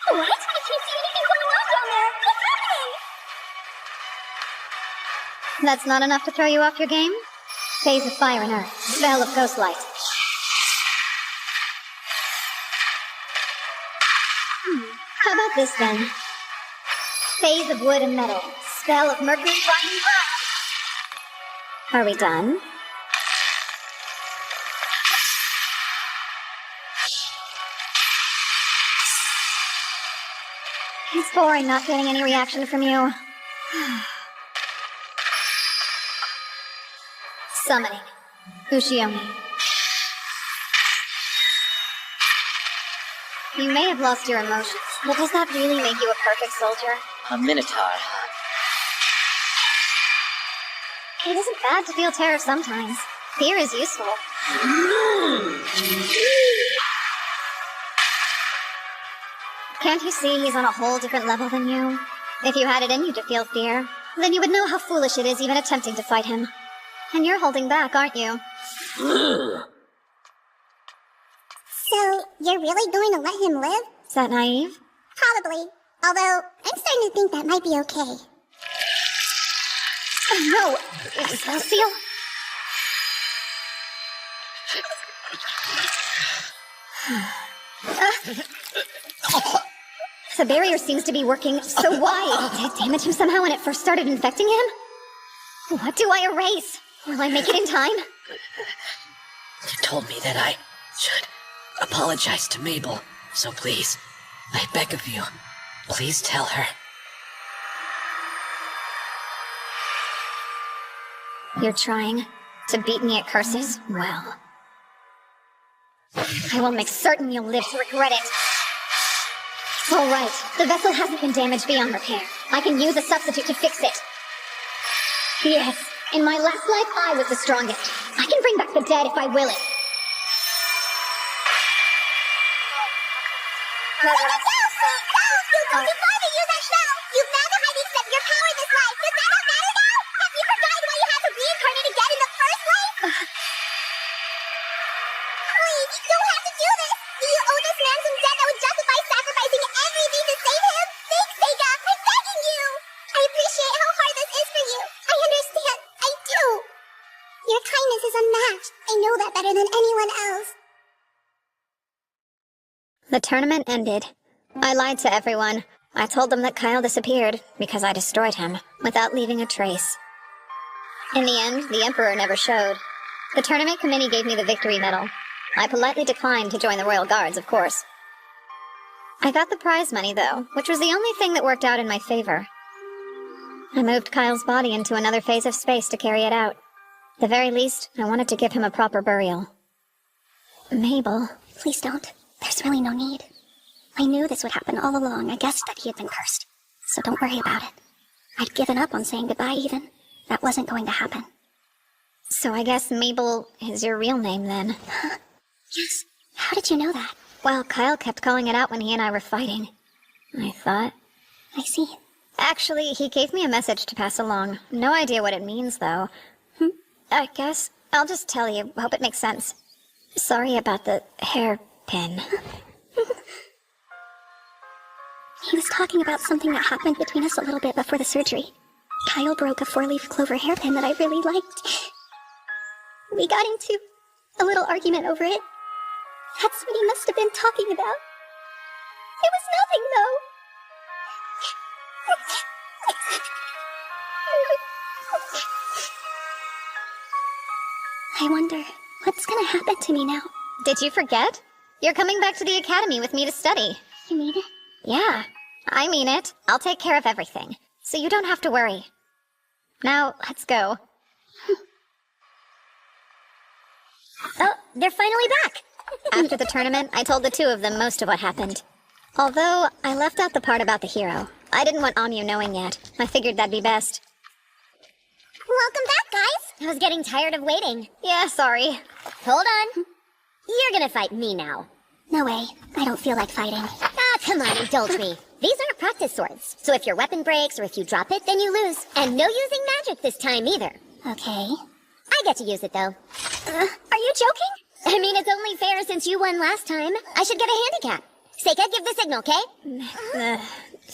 What? I can't see anything going on down there. What's happening? That's not enough to throw you off your game? Phase of fire and earth. Spell of ghost light. How about this then? Phase of wood and metal. Spell of mercury, fire, and glass. Are we done? It's boring not getting any reaction from you. Summoning. Ushiomi. You may have lost your emotions, but does that really make you a perfect soldier? A minotaur, huh? It isn't bad to feel terror sometimes. Fear is useful. Can't you see he's on a whole different level than you? If you had it in you to feel fear, then you would know how foolish it is even attempting to fight him. And you're holding back, aren't you? So, you're really going to let him live? Is that naive? Probably. Although, I'm starting to think that might be okay. Oh, no! Is that a seal? The barrier seems to be working, so why? Did it damage him somehow when it first started infecting him? What do I erase? Will I make it in time? You told me that I should apologize to Mabel, so please, I beg of you, please tell her. You're trying to beat me at curses? Well, I will make certain you'll live to regret it. All right, the vessel hasn't been damaged beyond repair. I can use a substitute to fix it. Yes, in my last life, I was the strongest. I can bring back the dead if I will it. No! Don't you finally use that shell! You've found a hiding step your power this life! Does that not matter now? Have you forgotten why you had to reincarnate again in the first place? Please, you don't have to do this! Do you owe this man some debt that would justify sacrificing everything to save him? Thanks, Seiga! I'm begging you! I appreciate how hard this is for you. I understand. I do. Your kindness is unmatched. I know that better than anyone else. The tournament ended. I lied to everyone. I told them that Kyle disappeared because I destroyed him without leaving a trace. In the end, the Emperor never showed. The tournament committee gave me the victory medal. I politely declined to join the Royal Guards, of course. I got the prize money, though, which was the only thing that worked out in my favor. I moved Kyle's body into another phase of space to carry it out. At the very least, I wanted to give him a proper burial. Mabel. Please don't. There's really no need. I knew this would happen all along. I guessed that he had been cursed. So don't worry about it. I'd given up on saying goodbye even. That wasn't going to happen. So I guess Mabel is your real name then. Yes. How did you know that? Well, Kyle kept calling it out when he and I were fighting. I thought. I see. Actually, he gave me a message to pass along. No idea what it means, though. I guess I'll just tell you. Hope it makes sense. Sorry about the hairpin. He was talking about something that happened between us a little bit before the surgery. Kyle broke a 4-leaf clover hairpin that I really liked. We got into a little argument over it. That's what he must have been talking about. It was nothing, though. I wonder what's gonna happen to me now. Did you forget? You're coming back to the academy with me to study. You mean it? Yeah, I mean it. I'll take care of everything, so you don't have to worry. Now, let's go. Oh, they're finally back. After the tournament, I told the two of them most of what happened. Although, I left out the part about the hero. I didn't want Onmyou knowing yet. I figured that'd be best. Welcome back, guys! I was getting tired of waiting. Yeah, sorry. Hold on. You're gonna fight me now. No way. I don't feel like fighting. Ah, come on, indulge me. These aren't practice swords, so if your weapon breaks or if you drop it, then you lose. And no using magic this time either. Okay. I get to use it, though. Are you joking? I mean, it's only fair since you won last time. I should get a handicap. Seika, give the signal, okay?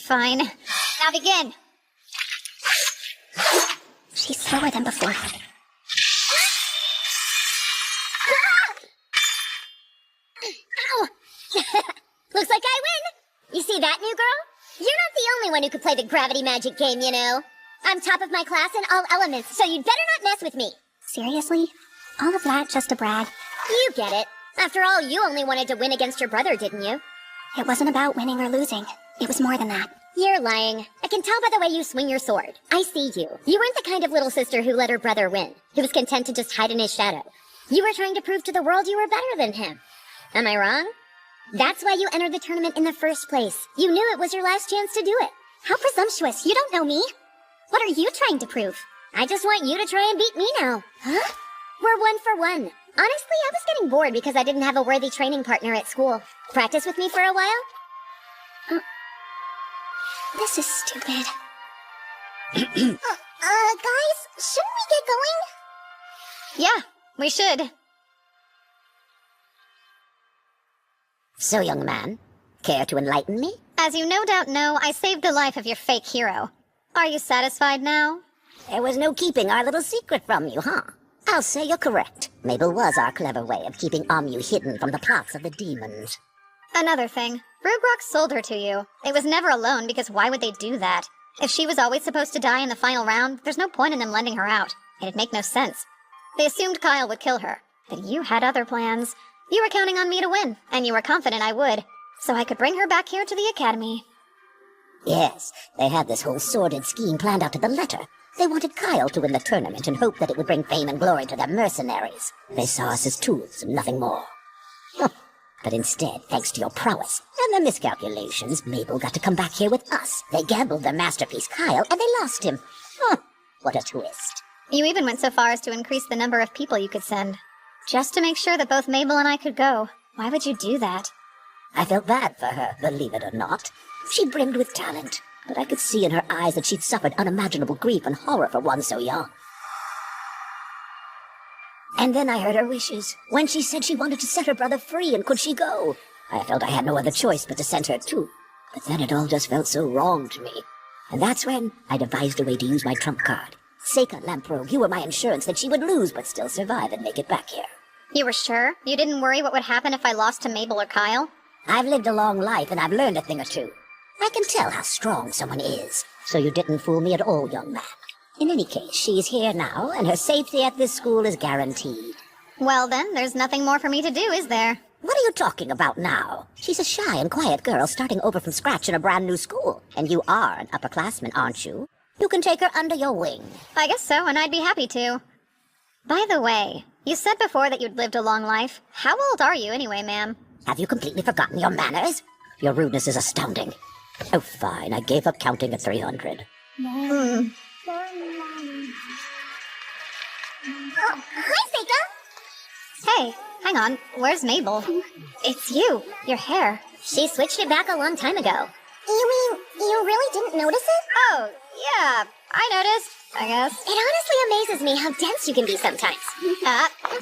Fine. Now begin. She's slower than before. Ow! Looks like I win! You see that, new girl? You're not the only one who could play the gravity magic game, you know. I'm top of my class in all elements, so you'd better not mess with me. Seriously? All of that just to brag? You get it. After all, you only wanted to win against your brother, didn't you? It wasn't about winning or losing. It was more than that. You're lying. I can tell by the way you swing your sword. I see you. You weren't the kind of little sister who let her brother win, who was content to just hide in his shadow. You were trying to prove to the world you were better than him. Am I wrong? That's why you entered the tournament in the first place. You knew it was your last chance to do it. How presumptuous. You don't know me. What are you trying to prove? I just want you to try and beat me now. Huh? We're 1 for 1. Honestly, I was getting bored because I didn't have a worthy training partner at school. Practice with me for a while? This is stupid. Guys, shouldn't we get going? Yeah, we should. So, young man, care to enlighten me? As you no doubt know, I saved the life of your fake hero. Are you satisfied now? There was no keeping our little secret from you, huh? I'll say you're correct. Mabel was our clever way of keeping Onmyou hidden from the plots of the demons. Another thing, Rugrok sold her to you. It was never alone, because why would they do that? If she was always supposed to die in the final round, there's no point in them lending her out. It'd make no sense. They assumed Kyle would kill her, but you had other plans. You were counting on me to win, and you were confident I would, so I could bring her back here to the academy. Yes, they had this whole sordid scheme planned out to the letter. They wanted Kyle to win the tournament and hoped that it would bring fame and glory to their mercenaries. They saw us as tools and nothing more. But instead, thanks to your prowess and their miscalculations, Mabel got to come back here with us. They gambled their masterpiece, Kyle, and they lost him. What a twist. You even went so far as to increase the number of people you could send. Just to make sure that both Mabel and I could go. Why would you do that? I felt bad for her, believe it or not. She brimmed with talent, but I could see in her eyes that she'd suffered unimaginable grief and horror for one so young. And then I heard her wishes, when she said she wanted to set her brother free and could she go. I felt I had no other choice but to send her too. But then it all just felt so wrong to me. And that's when I devised a way to use my trump card. Seika Lamprogue, you were my insurance that she would lose but still survive and make it back here. You were sure? You didn't worry what would happen if I lost to Mabel or Kyle? I've lived a long life and I've learned a thing or two. I can tell how strong someone is. So you didn't fool me at all, young man. In any case, she's here now, and her safety at this school is guaranteed. Well then, there's nothing more for me to do, is there? What are you talking about now? She's a shy and quiet girl starting over from scratch in a brand new school. And you are an upperclassman, aren't you? You can take her under your wing. I guess so, and I'd be happy to. By the way, you said before that you'd lived a long life. How old are you anyway, ma'am? Have you completely forgotten your manners? Your rudeness is astounding. Oh, fine, I gave up counting at 300. Oh, hi, Seika! Hey, hang on. Where's Mabel? It's you. Your hair. She switched it back a long time ago. You mean, you really didn't notice it? Oh, yeah. I noticed, I guess. It honestly amazes me how dense you can be sometimes.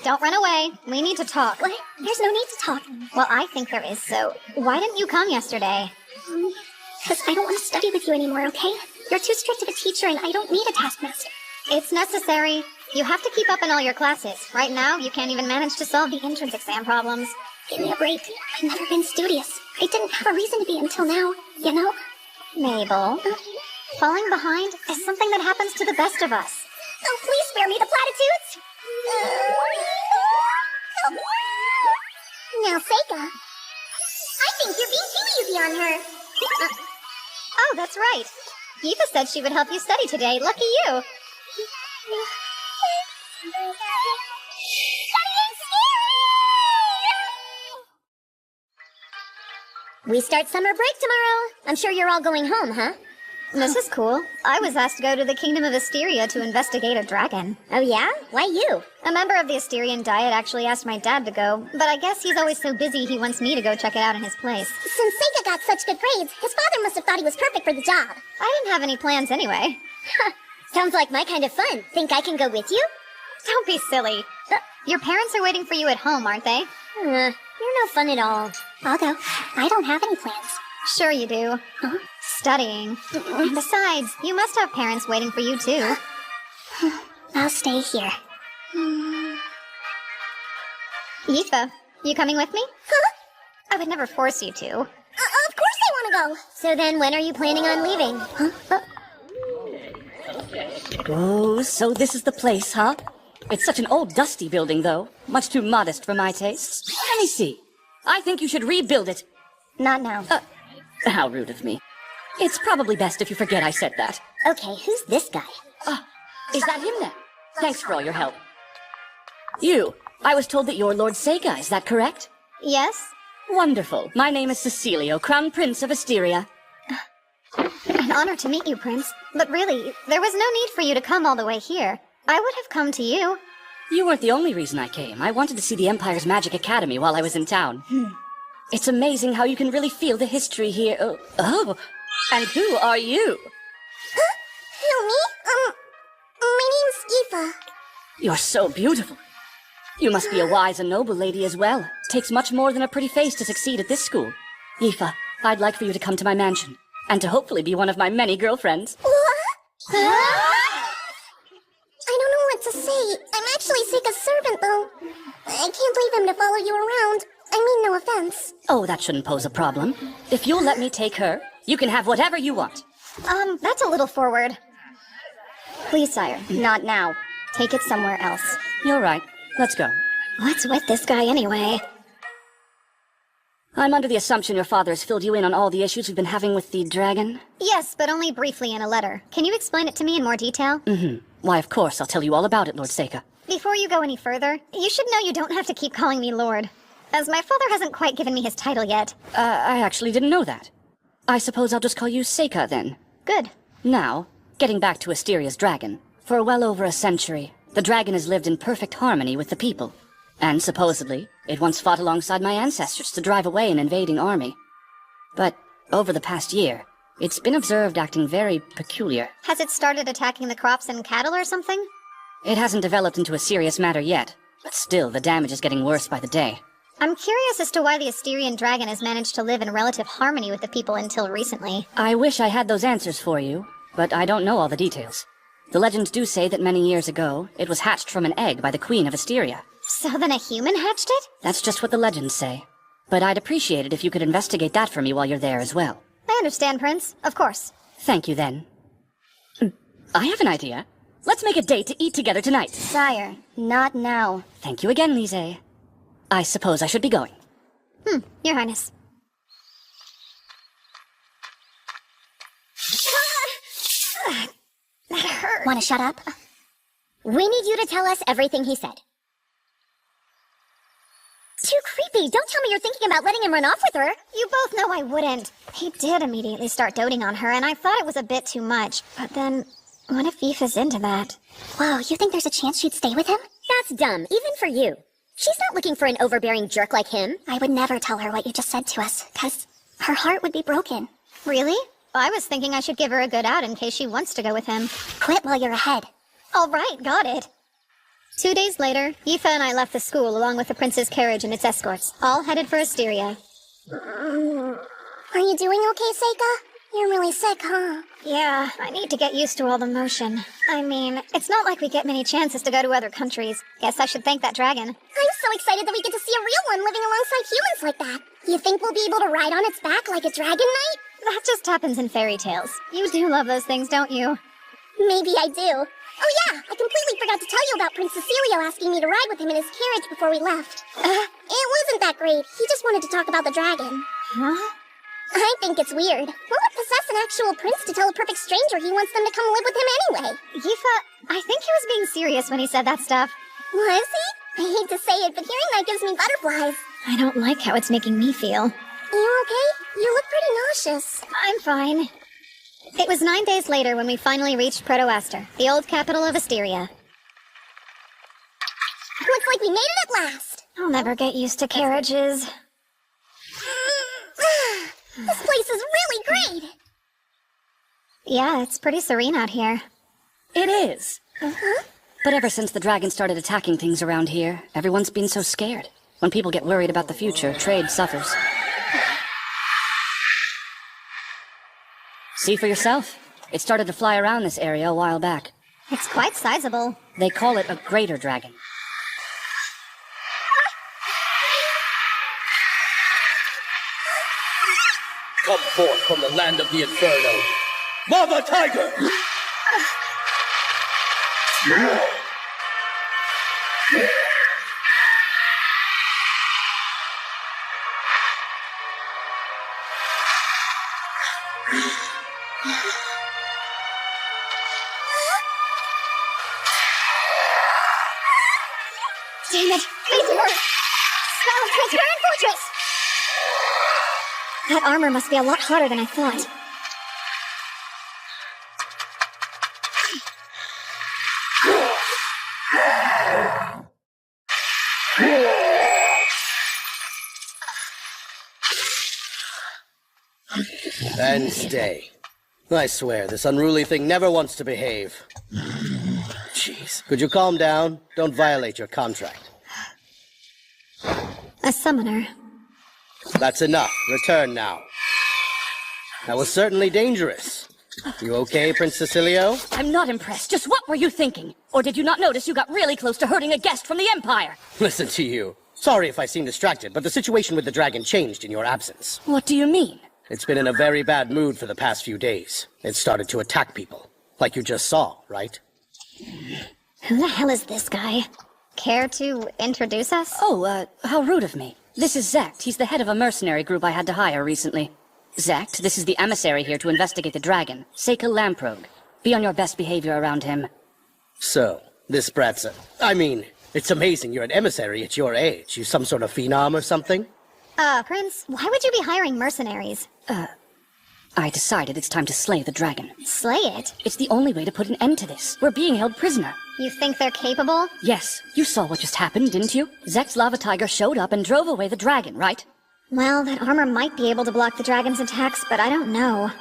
Don't run away. We need to talk. What? There's no need to talk. Well, I think there is, so why didn't you come yesterday? Because I don't want to study with you anymore, okay? You're too strict of a teacher and I don't need a taskmaster. It's necessary. You have to keep up in all your classes. Right now, you can't even manage to solve the entrance exam problems. Give me a break. I've never been studious. I didn't have a reason to be until now, you know? Mabel, falling behind is something that happens to the best of us. Oh, please spare me the platitudes! Now, Seika, I think you're being too easy on her. Oh, that's right. Eva said she would help you study today. Lucky you. Studying's scary! We start summer break tomorrow. I'm sure you're all going home, huh? This is cool. I was asked to go to the Kingdom of Asteria to investigate a dragon. Oh yeah? Why you? A member of the Asterian Diet actually asked my dad to go, but I guess he's always so busy he wants me to go check it out in his place. Since Seika got such good grades, his father must have thought he was perfect for the job. I didn't have any plans anyway. Sounds like my kind of fun. Think I can go with you? Don't be silly. Your parents are waiting for you at home, aren't they? You're no fun at all. I'll go. I don't have any plans. Sure you do. Studying. Besides, you must have parents waiting for you too. I'll stay here. Yifa, you coming with me? Huh? I would never force you to. Of course I want to go. So then when are you planning on leaving? Oh, so this is the place, huh? It's such an old, dusty building, though. Much too modest for my tastes. Let me see. I think you should rebuild it. Not now. How rude of me. It's probably best if you forget I said that. Okay, who's this guy? Is that him then? Thanks for all your help. You. I was told that you're Lord Saiga, is that correct? Yes? Wonderful. My name is Cecilio, Crown Prince of Asteria. An honor to meet you, Prince. But really, there was no need for you to come all the way here. I would have come to you. You weren't the only reason I came. I wanted to see the Empire's Magic Academy while I was in town. It's amazing how you can really feel the history here. Oh. And who are you? Who, me? My name's Aoife. You're so beautiful. You must be a wise and noble lady as well. Takes much more than a pretty face to succeed at this school. Aoife, I'd like for you to come to my mansion, and to hopefully be one of my many girlfriends. What? I don't know what to say. I'm actually Seika's servant, though. I can't leave him to follow you around. I mean, no offense. Oh, that shouldn't pose a problem. If you'll let me take her, you can have whatever you want. That's a little forward. Please, sire, not now. Take it somewhere else. You're right. Let's go. What's with this guy anyway? I'm under the assumption your father has filled you in on all the issues we've been having with the dragon? Yes, but only briefly in a letter. Can you explain it to me in more detail? Why, of course, I'll tell you all about it, Lord Seika. Before you go any further, you should know you don't have to keep calling me Lord. As my father hasn't quite given me his title yet. I actually didn't know that. I suppose I'll just call you Seika, then. Good. Now, getting back to Asteria's dragon. For well over a century, the dragon has lived in perfect harmony with the people. And supposedly, it once fought alongside my ancestors to drive away an invading army. But over the past year, it's been observed acting very peculiar. Has it started attacking the crops and cattle or something? It hasn't developed into a serious matter yet, but still, the damage is getting worse by the day. I'm curious as to why the Asterian dragon has managed to live in relative harmony with the people until recently. I wish I had those answers for you, but I don't know all the details. The legends do say that many years ago, it was hatched from an egg by the Queen of Asteria. So then a human hatched it? That's just what the legends say. But I'd appreciate it if you could investigate that for me while you're there as well. I understand, Prince. Of course. Thank you, then. I have an idea. Let's make a date to eat together tonight. Sire, not now. Thank you again, Lise. I suppose I should be going. Your Highness. That hurt. Want to shut up? We need you to tell us everything he said. Too creepy. Don't tell me you're thinking about letting him run off with her. You both know I wouldn't. He did immediately start doting on her, and I thought it was a bit too much. But then, what if Aoife's into that? Whoa, you think there's a chance she'd stay with him? That's dumb, even for you. She's not looking for an overbearing jerk like him. I would never tell her what you just said to us, 'cause her heart would be broken. Really? I was thinking I should give her a good out in case she wants to go with him. Quit while you're ahead. All right, got it. 2 days later, Aoife and I left the school along with the prince's carriage and its escorts, all headed for Asteria. Are you doing okay, Seika? You're really sick, huh? Yeah, I need to get used to all the motion. I mean, it's not like we get many chances to go to other countries. Guess I should thank that dragon. I'm so excited that we get to see a real one living alongside humans like that. You think we'll be able to ride on its back like a dragon knight? That just happens in fairy tales. You do love those things, don't you? Maybe I do. Oh yeah, I completely forgot to tell you about Prince Cecilio asking me to ride with him in his carriage before we left. It wasn't that great. He just wanted to talk about the dragon. Huh? I think it's weird. What would possess an actual prince to tell a perfect stranger he wants them to come live with him anyway? Aoife, I think he was being serious when he said that stuff. Was he? I hate to say it, but hearing that gives me butterflies. I don't like how it's making me feel. You okay? You look pretty nauseous. I'm fine. It was 9 days later when we finally reached Proto-Aster, the old capital of Asteria. Looks like we made it at last. I'll never get used to carriages. This place is really great. Yeah, it's pretty serene out here. It is. But ever since the dragon started attacking things around here, everyone's been so scared. When people get worried about the future, trade suffers. See for yourself. It started to fly around this area a while back. It's quite sizable. They call it a greater dragon. Come forth from the land of the Inferno. Lava Tiger! Damn it! These work! Spell of Transparent Fortress! That armor must be a lot harder than I thought. And stay. I swear, this unruly thing never wants to behave. Jeez. Could you calm down? Don't violate your contract. A summoner. That's enough. Return now. That was certainly dangerous. You okay, Prince Cecilio? I'm not impressed. Just what were you thinking? Or did you not notice you got really close to hurting a guest from the Empire? Listen to you. Sorry if I seem distracted, but the situation with the dragon changed in your absence. What do you mean? It's been in a very bad mood for the past few days. It started to attack people. Like you just saw, right? Who the hell is this guy? Care to introduce us? Oh, how rude of me. This is Zect. He's the head of a mercenary group I had to hire recently. Zect, this is the emissary here to investigate the dragon, Saikyou Onmyouji. Be on your best behavior around him. So, this brat's it's amazing you're an emissary at your age. You some sort of phenom or something? Prince, why would you be hiring mercenaries? I decided it's time to slay the dragon. Slay it? It's the only way to put an end to this. We're being held prisoner. You think they're capable? Yes. You saw what just happened, didn't you? Zekt's lava tiger showed up and drove away the dragon, right? Well, that armor might be able to block the dragon's attacks, but I don't know.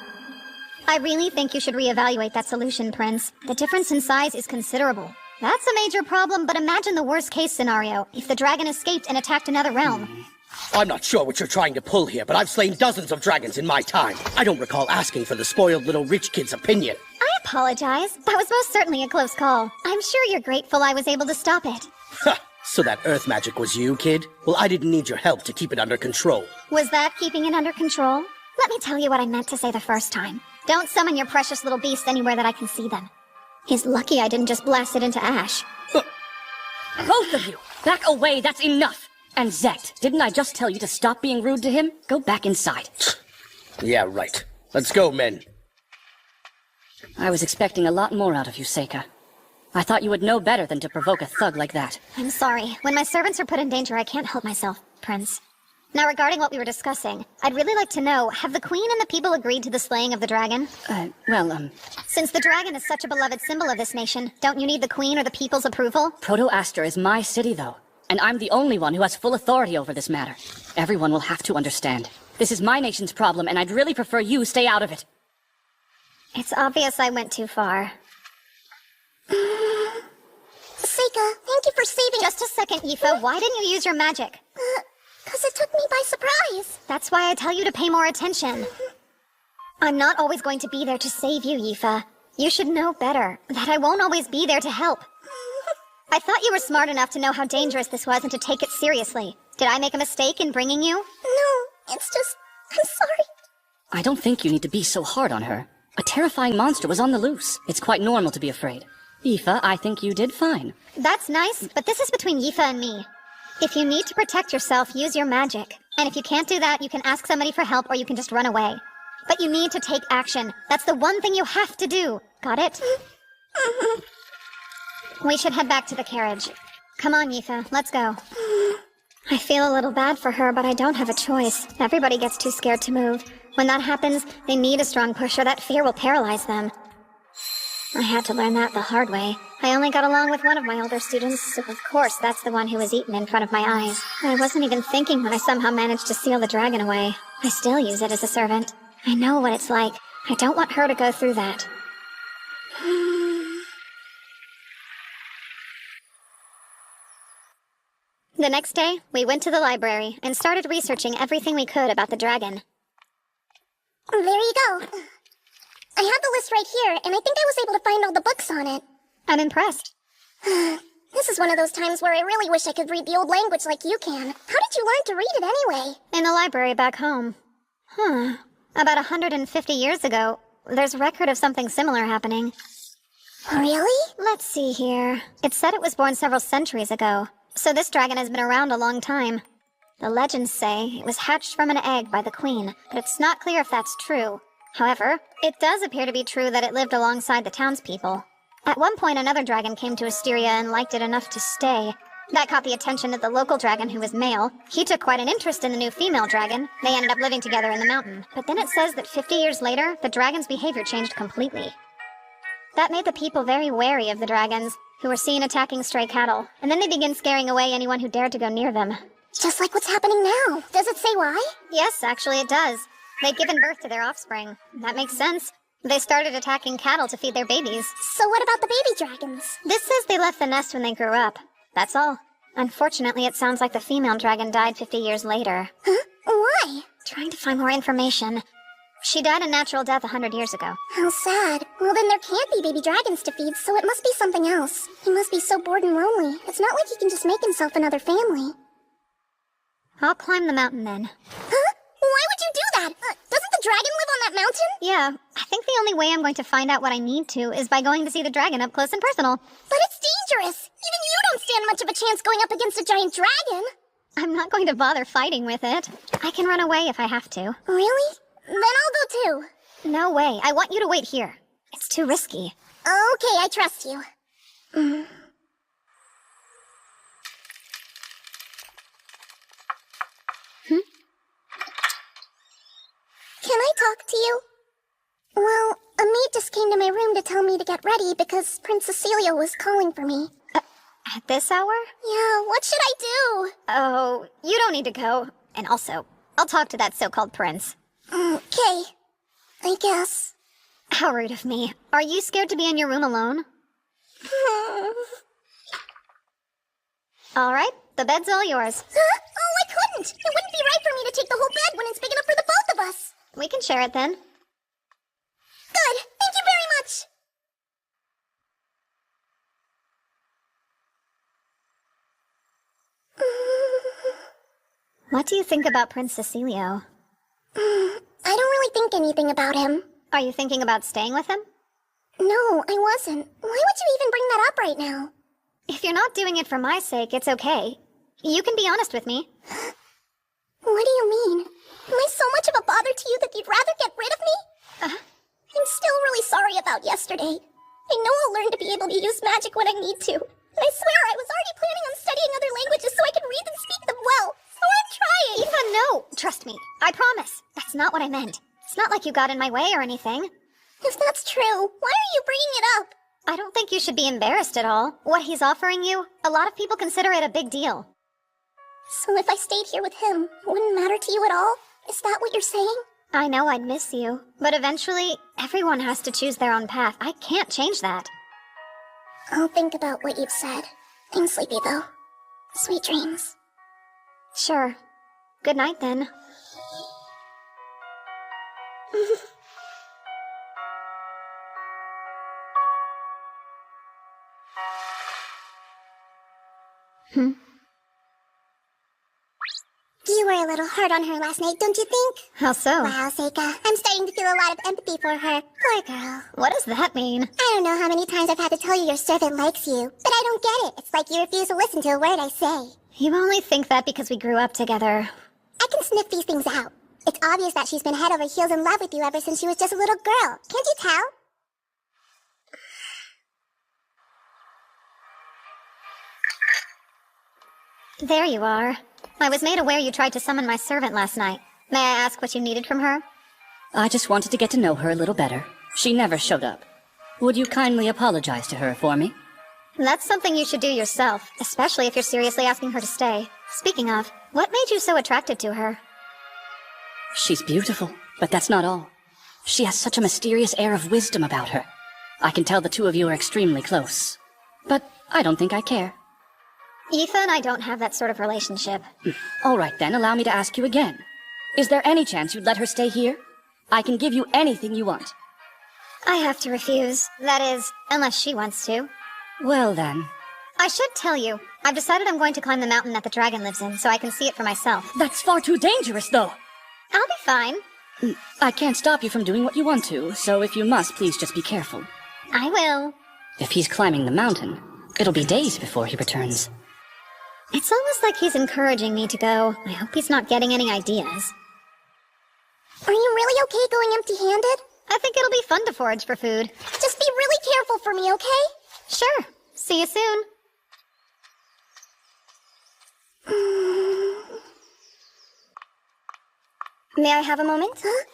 I really think you should reevaluate that solution, Prince. The difference in size is considerable. That's a major problem, but imagine the worst-case scenario, if the dragon escaped and attacked another realm. I'm not sure what you're trying to pull here, but I've slain dozens of dragons in my time. I don't recall asking for the spoiled little rich kid's opinion. I apologize. That was most certainly a close call. I'm sure you're grateful I was able to stop it. Ha! So that earth magic was you, kid? Well, I didn't need your help to keep it under control. Was that keeping it under control? Let me tell you what I meant to say the first time. Don't summon your precious little beasts anywhere that I can see them. He's lucky I didn't just blast it into ash. Both of you! Back away, that's enough! And Zekt, didn't I just tell you to stop being rude to him? Go back inside. Yeah, right. Let's go, men. I was expecting a lot more out of you, Seika. I thought you would know better than to provoke a thug like that. I'm sorry. When my servants are put in danger, I can't help myself, Prince. Now, regarding what we were discussing, I'd really like to know, have the Queen and the people agreed to the slaying of the dragon? Since the dragon is such a beloved symbol of this nation, don't you need the Queen or the people's approval? Proto-Aster is my city, though. And I'm the only one who has full authority over this matter. Everyone will have to understand. This is my nation's problem, and I'd really prefer you stay out of it. It's obvious I went too far. Seika, thank you for saving— Just a second, Yifa. Why didn't you use your magic? 'Cause it took me by surprise. That's why I tell you to pay more attention. I'm not always going to be there to save you, Yifa. You should know better, that I won't always be there to help. I thought you were smart enough to know how dangerous this was and to take it seriously. Did I make a mistake in bringing you? No, it's just— I'm sorry. I don't think you need to be so hard on her. A terrifying monster was on the loose. It's quite normal to be afraid. Yifa, I think you did fine. That's nice, but this is between Yifa and me. If you need to protect yourself, use your magic. And if you can't do that, you can ask somebody for help or you can just run away. But you need to take action. That's the one thing you have to do. Got it? We should head back to the carriage. Come on, Yifa, let's go. I feel a little bad for her, but I don't have a choice. Everybody gets too scared to move. When that happens, they need a strong push or that fear will paralyze them. I had to learn that the hard way. I only got along with one of my older students, so of course that's the one who was eaten in front of my eyes. I wasn't even thinking when I somehow managed to seal the dragon away. I still use it as a servant. I know what it's like. I don't want her to go through that. The next day, we went to the library and started researching everything we could about the dragon. There you go. I have the list right here, and I think I was able to find all the books on it. I'm impressed. This is one of those times where I really wish I could read the old language like you can. How did you learn to read it anyway? In the library back home. About 150 years ago, there's record of something similar happening. Really? Let's see here. It said it was born several centuries ago, so this dragon has been around a long time. The legends say it was hatched from an egg by the queen, but it's not clear if that's true. However, it does appear to be true that it lived alongside the townspeople. At one point, another dragon came to Asteria and liked it enough to stay. That caught the attention of the local dragon, who was male. He took quite an interest in the new female dragon. They ended up living together in the mountain. But then it says that 50 years later, the dragon's behavior changed completely. That made the people very wary of the dragons, who were seen attacking stray cattle, and then they began scaring away anyone who dared to go near them. Just like what's happening now. Does it say why? Yes, actually it does. They'd given birth to their offspring. That makes sense. They started attacking cattle to feed their babies. So what about the baby dragons? This says they left the nest when they grew up. That's all. Unfortunately, it sounds like the female dragon died 50 years later. Huh? Why? Trying to find more information. She died a natural death 100 years ago. How sad. Well, then there can't be baby dragons to feed, so it must be something else. He must be so bored and lonely. It's not like he can just make himself another family. I'll climb the mountain then. Huh? Why would you do that? Doesn't the dragon live on that mountain? Yeah, I think the only way I'm going to find out what I need to is by going to see the dragon up close and personal. But it's dangerous. Even you don't stand much of a chance going up against a giant dragon. I'm not going to bother fighting with it. I can run away if I have to. Really? Then I'll go too. No way. I want you to wait here. It's too risky. Okay, I trust you. Can I talk to you? Well, a maid just came to my room to tell me to get ready because Prince Cecilio was calling for me. At this hour? Yeah, what should I do? Oh, you don't need to go. And also, I'll talk to that so-called prince. Okay, I guess. How rude of me. Are you scared to be in your room alone? All right, the bed's all yours. Huh? Oh, I couldn't. It wouldn't be right for me to take the whole bed when it's big enough for the both of us. We can share it then. Good. Thank you very much. What do you think about Prince Cecilio? I don't really think anything about him. Are you thinking about staying with him? No, I wasn't. Why would you even bring that up right now? If you're not doing it for my sake, it's okay. You can be honest with me. What do you mean? Am I so much of a bother to you that you'd rather get rid of me? I'm still really sorry about yesterday. I know I'll learn to be able to use magic when I need to. And I swear I was already planning on studying other languages so I could read and speak them well. So I'm trying. Eva, no! Trust me. I promise. That's not what I meant. It's not like you got in my way or anything. If that's true, why are you bringing it up? I don't think you should be embarrassed at all. What he's offering you, a lot of people consider it a big deal. So if I stayed here with him, it wouldn't matter to you at all? Is that what you're saying? I know I'd miss you, but eventually, everyone has to choose their own path. I can't change that. I'll think about what you've said. I'm sleepy, though. Sweet dreams. Sure. Good night, then. You were a little hard on her last night, don't you think? How so? Wow, Seika. I'm starting to feel a lot of empathy for her. Poor girl. What does that mean? I don't know how many times I've had to tell you your servant likes you, but I don't get it. It's like you refuse to listen to a word I say. You only think that because we grew up together. I can sniff these things out. It's obvious that she's been head over heels in love with you ever since she was just a little girl. Can't you tell? There you are. I was made aware you tried to summon my servant last night. May I ask what you needed from her? I just wanted to get to know her a little better. She never showed up. Would you kindly apologize to her for me? That's something you should do yourself, especially if you're seriously asking her to stay. Speaking of, what made you so attracted to her? She's beautiful, but that's not all. She has such a mysterious air of wisdom about her. I can tell the two of you are extremely close. But I don't think I care. Aoife and I don't have that sort of relationship. All right then, allow me to ask you again. Is there any chance you'd let her stay here? I can give you anything you want. I have to refuse. That is, unless she wants to. Well then. I should tell you, I've decided I'm going to climb the mountain that the dragon lives in, so I can see it for myself. That's far too dangerous, though. I'll be fine. I can't stop you from doing what you want to, so if you must, please just be careful. I will. If he's climbing the mountain, it'll be days before he returns. It's almost like he's encouraging me to go. I hope he's not getting any ideas. Are you really okay going empty-handed? I think it'll be fun to forage for food. Just be really careful for me, okay? Sure. See you soon. May I have a moment? Huh?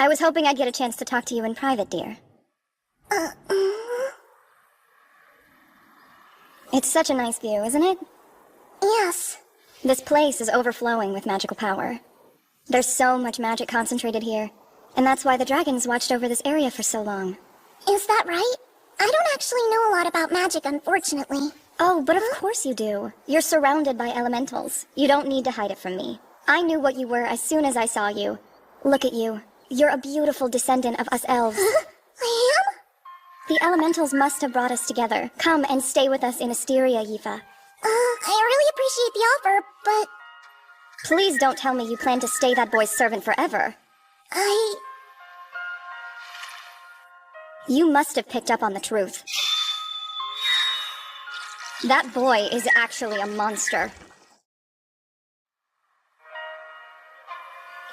I was hoping I'd get a chance to talk to you in private, dear. It's such a nice view, isn't it? Yes. This place is overflowing with magical power. There's so much magic concentrated here, and that's why the dragons watched over this area for so long. Is that right? I don't actually know a lot about magic, unfortunately. Oh, but of course you do. You're surrounded by elementals. You don't need to hide it from me. I knew what you were as soon as I saw you. Look at you. You're a beautiful descendant of us elves. I am? The elementals must have brought us together. Come and stay with us in Asteria, Aoife. I really appreciate the offer, but... Please don't tell me you plan to stay that boy's servant forever. You must have picked up on the truth. That boy is actually a monster.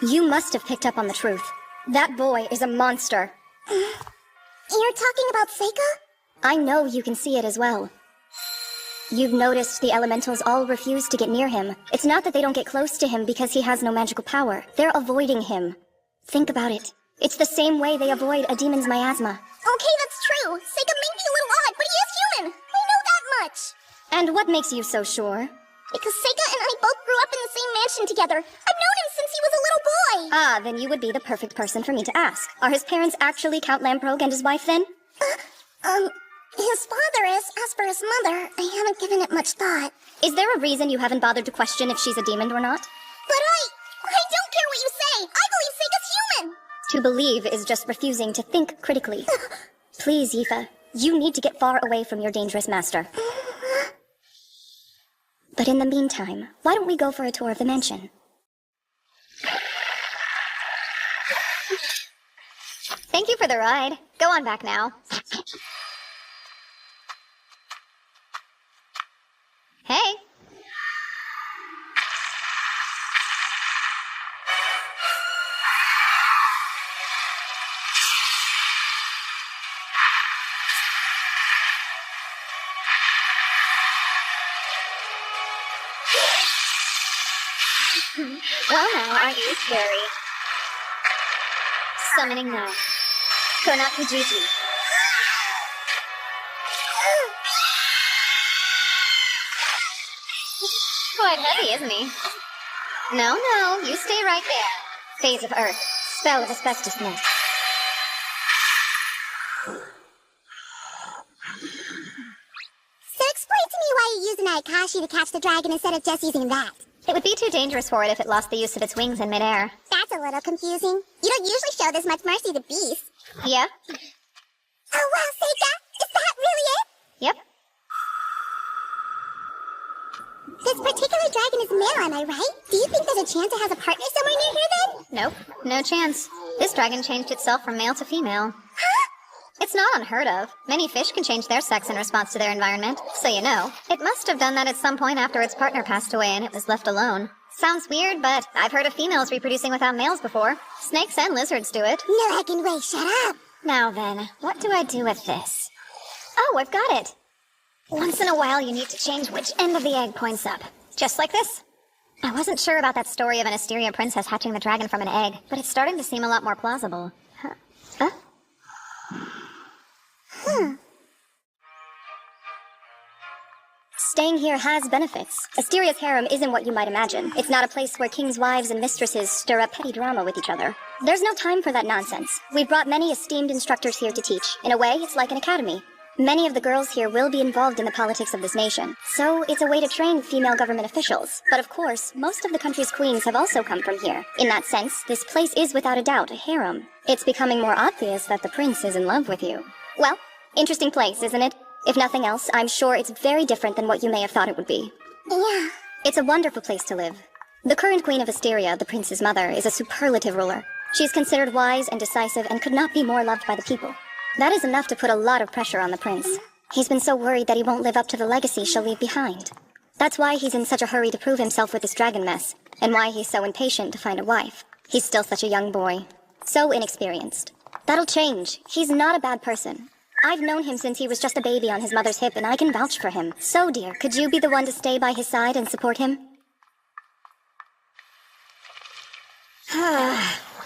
You must have picked up on the truth. That boy is a monster. You're talking about Seika? I know you can see it as well. You've noticed the elementals all refuse to get near him. It's not that they don't get close to him because he has no magical power. They're avoiding him. Think about it. It's the same way they avoid a demon's miasma. Okay, that's true. Seika may be a little odd, but he is human. I know that much. And what makes you so sure? Because Seika and I both grew up in the same mansion together. I've known him since he was a little boy. Ah, then you would be the perfect person for me to ask. Are his parents actually Count Lamprogue and his wife, then? His father is. As for his mother, I haven't given it much thought. Is there a reason you haven't bothered to question if she's a demon or not? But I don't care what you say. I believe Seika's human. To believe is just refusing to think critically. Please, Aoife, you need to get far away from your dangerous master. But in the meantime, why don't we go for a tour of the mansion? Thank you for the ride. Go on back now. Hey. Well now, aren't you scary? Summoning now. Konakujiji. Quite heavy, isn't he? No, you stay right there. Phase of Earth. Spell of asbestos net. So explain to me why you're using Aikashi to catch the dragon instead of just using that. It would be too dangerous for it if it lost the use of its wings in midair. That's a little confusing. You don't usually show this much mercy to beasts. Yeah? Oh wow, Seika! Is that really it? Yep. This particular dragon is male, am I right? Do you think there's a chance it has a partner somewhere near here then? Nope, no chance. This dragon changed itself from male to female. Huh? It's not unheard of. Many fish can change their sex in response to their environment, so you know. It must have done that at some point after its partner passed away and it was left alone. Sounds weird, but I've heard of females reproducing without males before. Snakes and lizards do it. No heckin' way, shut up! Now then, what do I do with this? Oh, I've got it! Once in a while you need to change which end of the egg points up. Just like this. I wasn't sure about that story of an Asteria princess hatching the dragon from an egg, but it's starting to seem a lot more plausible. Huh? Staying here has benefits. Asteria's harem isn't what you might imagine. It's not a place where kings' wives and mistresses stir up petty drama with each other. There's no time for that nonsense. We've brought many esteemed instructors here to teach. In a way, it's like an academy. Many of the girls here will be involved in the politics of this nation, so it's a way to train female government officials. But of course, most of the country's queens have also come from here. In that sense, this place is without a doubt a harem. It's becoming more obvious that the prince is in love with you. Well, interesting place, isn't it? If nothing else, I'm sure it's very different than what you may have thought it would be. Yeah. It's a wonderful place to live. The current queen of Asteria, the prince's mother, is a superlative ruler. She's considered wise and decisive and could not be more loved by the people. That is enough to put a lot of pressure on the prince. He's been so worried that he won't live up to the legacy she'll leave behind. That's why he's in such a hurry to prove himself with this dragon mess, and why he's so impatient to find a wife. He's still such a young boy. So inexperienced. That'll change. He's not a bad person. I've known him since he was just a baby on his mother's hip, and I can vouch for him. So, dear, could you be the one to stay by his side and support him?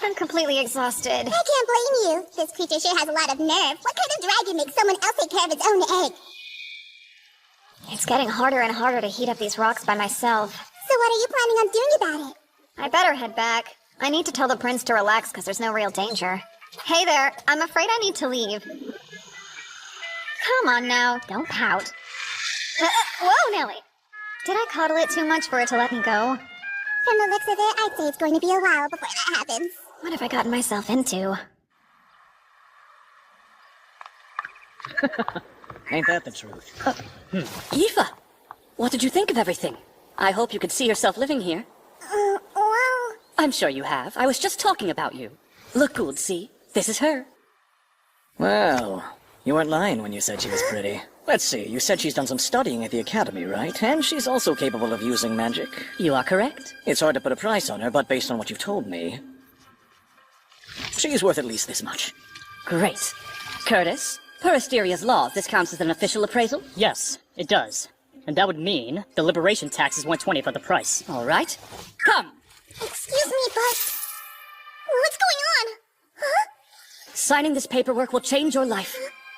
I'm completely exhausted. I can't blame you. This creature sure has a lot of nerve. What kind of dragon makes someone else take care of its own egg? It's getting harder and harder to heat up these rocks by myself. So what are you planning on doing about it? I better head back. I need to tell the prince to relax because there's no real danger. Hey there, I'm afraid I need to leave. Come on now, don't pout. Whoa, Nelly! Did I coddle it too much for it to let me go? From the looks of it, I'd say it's going to be a while before that happens. What have I gotten myself into? Ain't that the truth? Aoife, what did you think of everything? I hope you could see yourself living here. Well... I'm sure you have. I was just talking about you. Look, Gould, see? This is her. Well, you weren't lying when you said she was pretty. Let's see, you said she's done some studying at the academy, right? And she's also capable of using magic. You are correct. It's hard to put a price on her, but based on what you've told me, she's worth at least this much. Great. Curtis, per Asteria's laws, this counts as an official appraisal? Yes, it does. And that would mean the liberation tax is 1/20 of the price. All right. Come! Excuse me, but... What's going on? Huh? Signing this paperwork will change your life.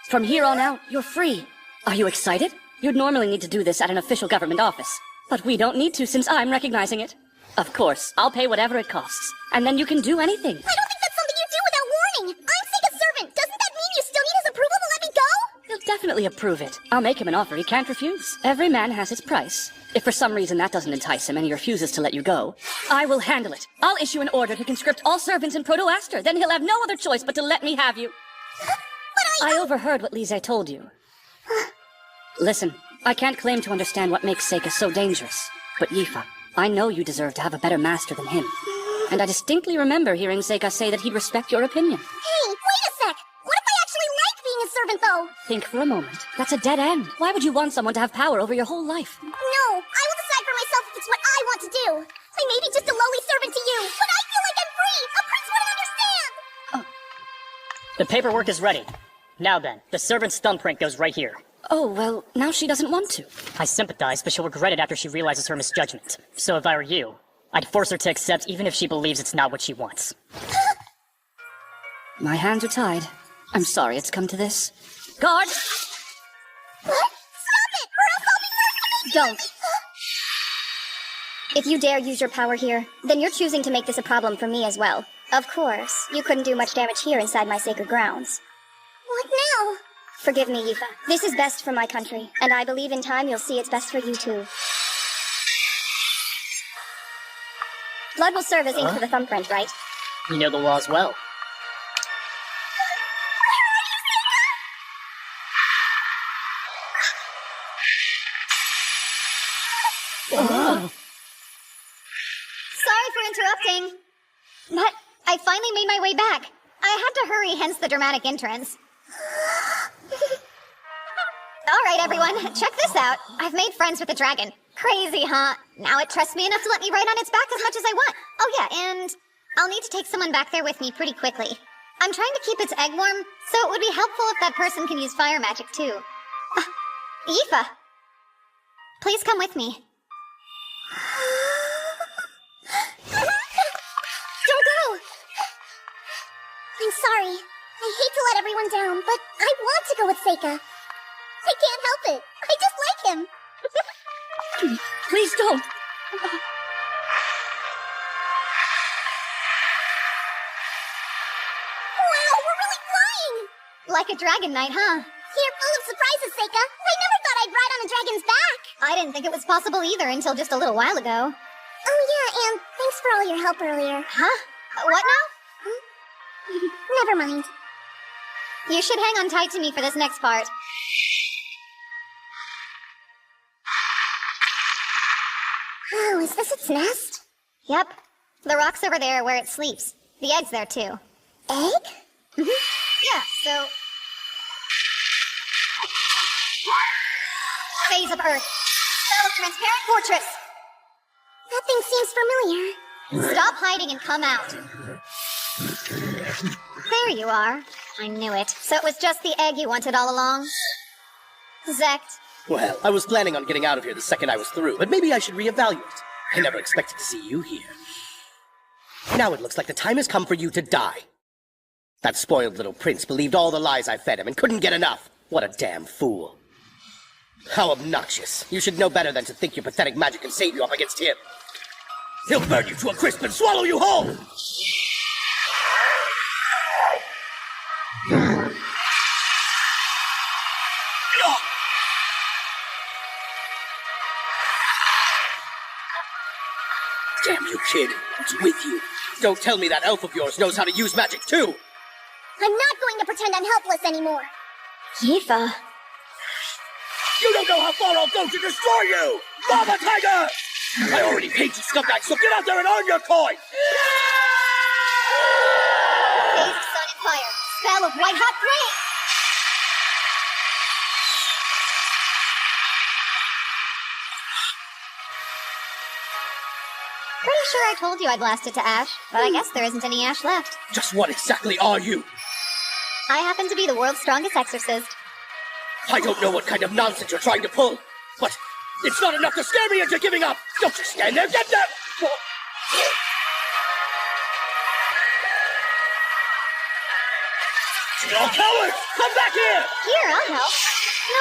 From here on out, you're free. Are you excited? You'd normally need to do this at an official government office. But we don't need to since I'm recognizing it. Of course, I'll pay whatever it costs. And then you can do anything. I don't think that's something you do without warning! I'm Seika's servant! Doesn't that mean you still need his approval to let me go? He'll definitely approve it. I'll make him an offer he can't refuse. Every man has his price. If for some reason that doesn't entice him and he refuses to let you go, I will handle it. I'll issue an order to conscript all servants in Proto-Aster. Then he'll have no other choice but to let me have you. But I overheard what Lise told you. Listen, I can't claim to understand what makes Seika so dangerous. But Yifa, I know you deserve to have a better master than him. And I distinctly remember hearing Seika say that he'd respect your opinion. Hey, wait a sec! What if I actually like being a servant, though? Think for a moment. That's a dead end. Why would you want someone to have power over your whole life? No, I will decide for myself if it's what I want to do. I may be just a lowly servant to you, but I feel like I'm free! A prince wouldn't understand! The paperwork is ready. Now then, the servant's thumbprint goes right here. Oh, well, now she doesn't want to. I sympathize, but she'll regret it after she realizes her misjudgment. So if I were you, I'd force her to accept even if she believes it's not what she wants. My hands are tied. I'm sorry it's come to this. Guard! What? Stop it, or else I'll be Don't. If you dare use your power here, then you're choosing to make this a problem for me as well. Of course, you couldn't do much damage here inside my sacred grounds. What now? Forgive me, Yifa. This is best for my country, and I believe in time you'll see it's best for you too. Blood will serve as ink for the thumbprint, right? You know the laws well. Sorry for interrupting. But I finally made my way back. I had to hurry, hence the dramatic entrance. Alright, everyone, check this out. I've made friends with the dragon. Crazy, huh? Now it trusts me enough to let me ride on its back as much as I want. Oh yeah, and I'll need to take someone back there with me pretty quickly. I'm trying to keep its egg warm, so it would be helpful if that person can use fire magic too. Yifa, please come with me. sorry. I hate to let everyone down, but I want to go with Seika. I can't help it. I just like him. Please don't. Wow, we're really flying! Like a dragon knight, huh? You're full of surprises, Seika. I never thought I'd ride on a dragon's back. I didn't think it was possible either until just a little while ago. Oh yeah, and thanks for all your help earlier. Huh? What now? Never mind. You should hang on tight to me for this next part. Oh, is this its nest? Yep. The rock's over there where it sleeps. The egg's there too. Egg? Yeah, so... Phase of Earth. Cell of Transparent Fortress. That thing seems familiar. Stop hiding and come out. There you are. I knew it. So it was just the egg you wanted all along? Zect. Well, I was planning on getting out of here the second I was through, but maybe I should reevaluate. I never expected to see you here. Now it looks like the time has come for you to die. That spoiled little prince believed all the lies I fed him and couldn't get enough. What a damn fool. How obnoxious. You should know better than to think your pathetic magic can save you up against him. He'll burn you to a crisp and swallow you whole! Damn you, kid. What's with you? Don't tell me that elf of yours knows how to use magic, too! I'm not going to pretend I'm helpless anymore. Yifa. You don't know how far I'll go to destroy you! Lava Tiger! I already paid you, scumbag, so get out there and earn your coin! Phase of Sun and Fire. Spell of White Hot Flame. Pretty sure I told you I'd blast it to ash, but I guess there isn't any ash left. Just what exactly are you? I happen to be the world's strongest exorcist. I don't know what kind of nonsense you're trying to pull, but it's not enough to scare me into giving up! Don't just stand there, get them! You all cowards! Come back here! Here, I'll help.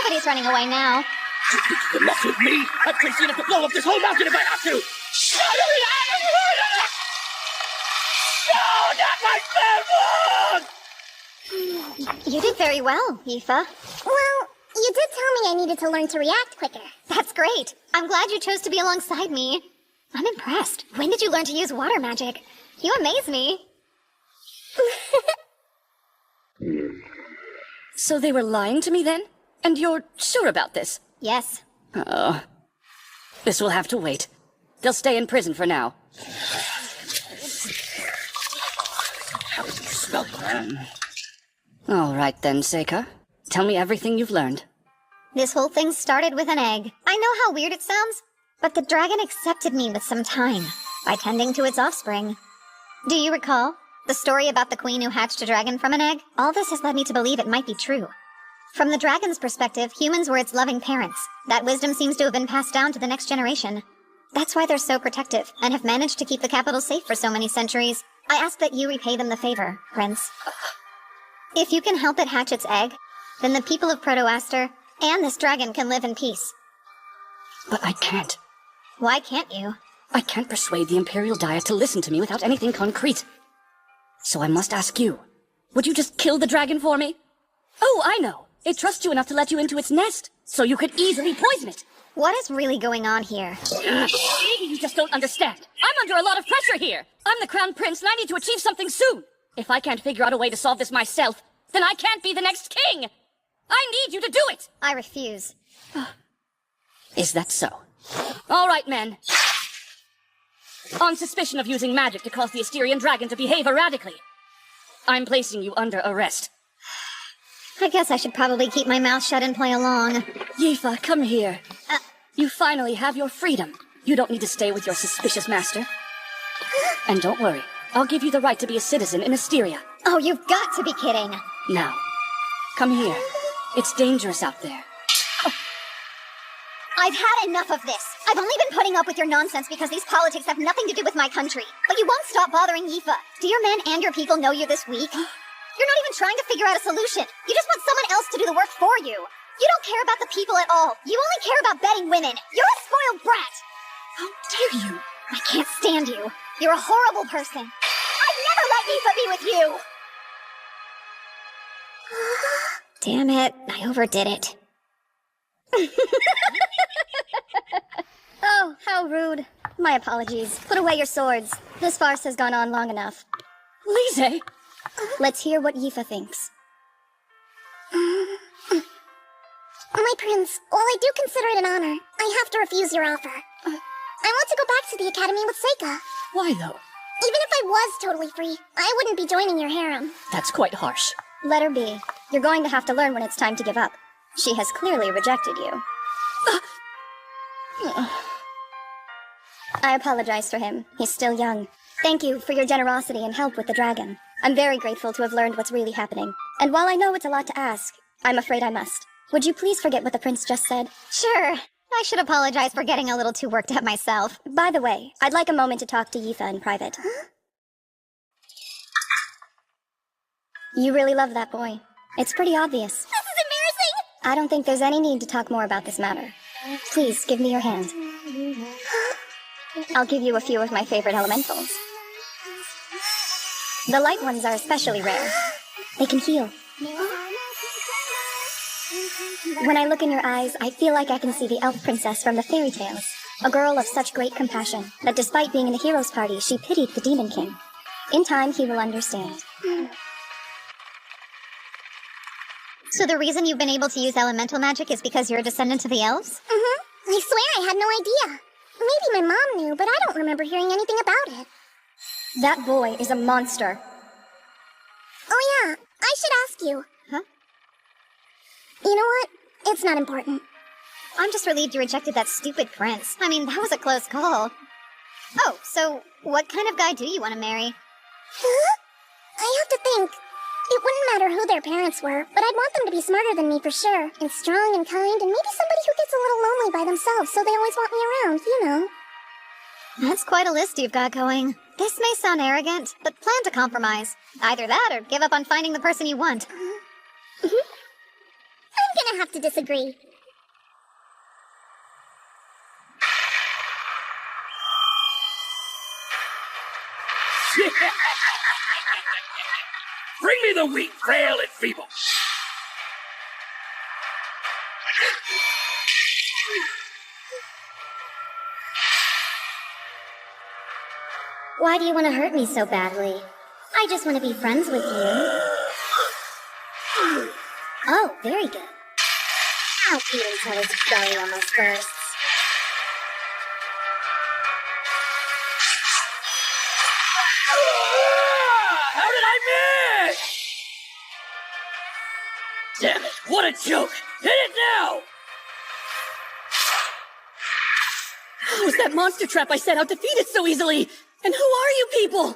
Nobody's running away now. You think you can mess with me? I'm crazy enough to blow up this whole mountain if I have to! No, not my spell! You did very well, Yifa. Well, you did tell me I needed to learn to react quicker. That's great. I'm glad you chose to be alongside me. I'm impressed. When did you learn to use water magic? You amaze me. So they were lying to me then? And you're sure about this? Yes. Oh. This will have to wait. They'll stay in prison for now. How did you smell that? All right then, Seika. Tell me everything you've learned. This whole thing started with an egg. I know how weird it sounds, but the dragon accepted me with some time by tending to its offspring. Do you recall the story about the queen who hatched a dragon from an egg? All this has led me to believe it might be true. From the dragon's perspective, humans were its loving parents. That wisdom seems to have been passed down to the next generation. That's why they're so protective and have managed to keep the capital safe for so many centuries. I ask that you repay them the favor, Prince. If you can help it hatch its egg, then the people of Proto-Aster and this dragon can live in peace. But I can't. Why can't you? I can't persuade the Imperial Diet to listen to me without anything concrete. So I must ask you, would you just kill the dragon for me? Oh, I know. It trusts you enough to let you into its nest, so you could easily poison it. What is really going on here? You just don't understand. I'm under a lot of pressure here. I'm the Crown Prince and I need to achieve something soon. If I can't figure out a way to solve this myself, then I can't be the next king. I need you to do it. I refuse. Is that so? All right, men. On suspicion of using magic to cause the Asterian dragon to behave erratically, I'm placing you under arrest. I guess I should probably keep my mouth shut and play along. Yifa, come here. You finally have your freedom. You don't need to stay with your suspicious master. And don't worry, I'll give you the right to be a citizen in Asteria. Oh, you've got to be kidding. Now, come here. It's dangerous out there. I've had enough of this. I've only been putting up with your nonsense because these politics have nothing to do with my country. But you won't stop bothering Yifa. Do your men and your people know you're this weak? You're not even trying to figure out a solution. You just want someone else to do the work for you. You don't care about the people at all. You only care about betting women. You're a spoiled brat. How dare you? I can't stand you. You're a horrible person. I'd never let Aoife be with you! Damn it, I overdid it. Oh, how rude. My apologies. Put away your swords. This farce has gone on long enough. Lise! Let's hear what Aoife thinks. My prince, while I do consider it an honor, I have to refuse your offer. I want to go back to the academy with Seika. Why, though? Even if I was totally free, I wouldn't be joining your harem. That's quite harsh. Let her be. You're going to have to learn when it's time to give up. She has clearly rejected you. I apologize for him. He's still young. Thank you for your generosity and help with the dragon. I'm very grateful to have learned what's really happening. And while I know it's a lot to ask, I'm afraid I must. Would you please forget what the prince just said? Sure. I should apologize for getting a little too worked up myself. By the way, I'd like a moment to talk to Aoife in private. You really love that boy. It's pretty obvious. This is embarrassing! I don't think there's any need to talk more about this matter. Please, give me your hand. I'll give you a few of my favorite elementals. The light ones are especially rare. They can heal. When I look in your eyes, I feel like I can see the elf princess from the fairy tales. A girl of such great compassion, that despite being in the hero's party, she pitied the demon king. In time, he will understand. So the reason you've been able to use elemental magic is because you're a descendant of the elves? I swear I had no idea. Maybe my mom knew, but I don't remember hearing anything about it. That boy is a monster. Oh yeah, I should ask you. Huh? You know what? It's not important. I'm just relieved you rejected that stupid prince. I mean, that was a close call. Oh, so what kind of guy do you want to marry? I have to think. It wouldn't matter who their parents were, but I'd want them to be smarter than me for sure, and strong and kind, and maybe somebody who gets a little lonely by themselves, so they always want me around, you know. That's quite a list you've got going. This may sound arrogant, but plan to compromise. Either that or give up on finding the person you want. I'm gonna have to disagree. Bring me the weak, frail, and feeble. Why do you want to hurt me so badly? I just want to be friends with you. Oh, very good. I'll eat until his belly almost bursts. How did I miss? Damn it, what a joke! Hit it now! How is that monster trap I set out defeated so easily? And who are you people?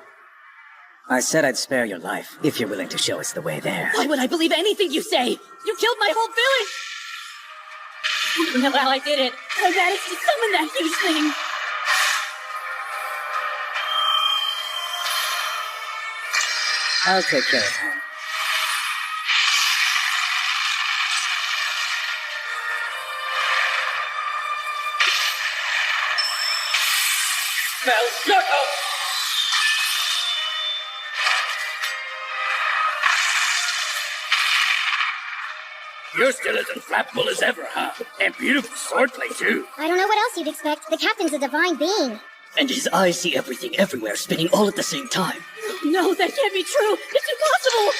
I said I'd spare your life, if you're willing to show us the way there. Why would I believe anything you say? You killed my whole village! I don't know how I did it. I managed to summon that huge thing. I'll take care of him. Well, shut up! You're still as unflappable as ever, huh? And beautiful swordplay, too. I don't know what else you'd expect. The captain's a divine being. And his eyes see everything everywhere, spinning all at the same time. No, that can't be true. It's impossible.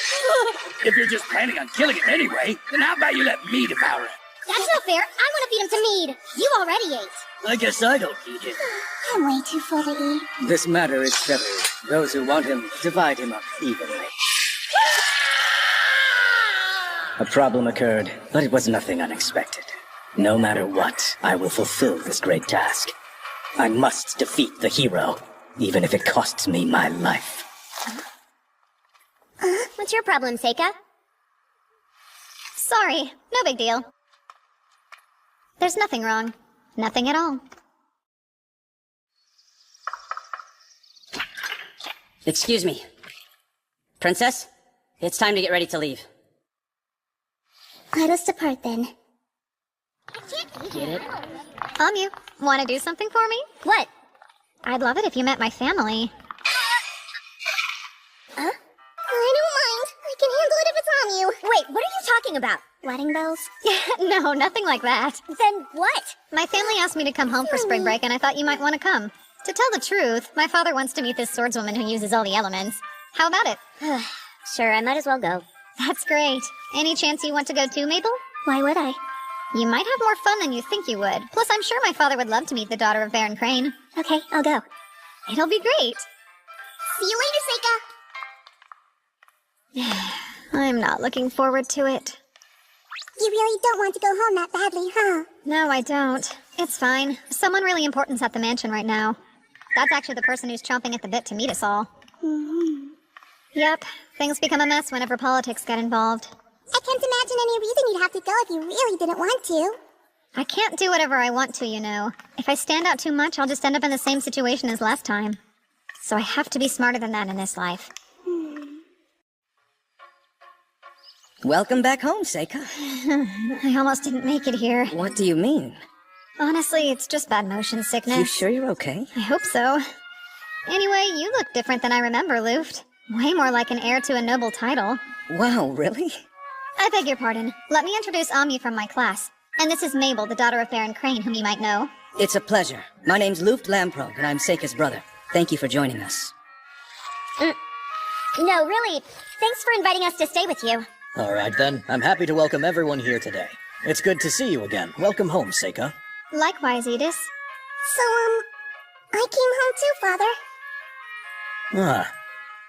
If you're just planning on killing him anyway, then how about you let me devour it? That's not fair. I want to feed him to Mead. You already ate. I guess I don't need him. I'm way too full to eat. This matter is settled. Those who want him, divide him up evenly. A problem occurred, but it was nothing unexpected. No matter what, I will fulfill this great task. I must defeat the hero, even if it costs me my life. What's your problem, Seika? Sorry, no big deal. There's nothing wrong. Nothing at all. Excuse me. Princess? It's time to get ready to leave. Let us depart then. Get it? You want to do something for me? What? I'd love it if you met my family. Huh? I don't mind. I can handle it if it's on you. Wait, what are you talking about? Wedding bells? No, nothing like that. Then what? My family asked me to come home for spring break, and I thought you might want to come. To tell the truth, my father wants to meet this swordswoman who uses all the elements. How about it? Sure, I might as well go. That's great. Any chance you want to go too, Mabel? Why would I? You might have more fun than you think you would. Plus, I'm sure my father would love to meet the daughter of Baron Crane. Okay, I'll go. It'll be great. See you later, Seika. I'm not looking forward to it. You really don't want to go home that badly, huh? No, I don't. It's fine. Someone really important's at the mansion right now. That's actually the person who's chomping at the bit to meet us all. Yep, things become a mess whenever politics get involved. I can't imagine any reason you'd have to go if you really didn't want to. I can't do whatever I want to, you know. If I stand out too much, I'll just end up in the same situation as last time. So I have to be smarter than that in this life. Welcome back home, Seika. I almost didn't make it here. What do you mean? Honestly, it's just bad motion sickness. You sure you're okay? I hope so. Anyway, you look different than I remember, Luft. Way more like an heir to a noble title. Wow, really? I beg your pardon. Let me introduce Ami from my class. And this is Mabel, the daughter of Baron Crane, whom you might know. It's a pleasure. My name's Luft Lamprog, and I'm Seika's brother. Thank you for joining us. No, really. Thanks for inviting us to stay with you. All right, then. I'm happy to welcome everyone here today. It's good to see you again. Welcome home, Seika. Likewise, Edis. So, I came home too, Father. Ah.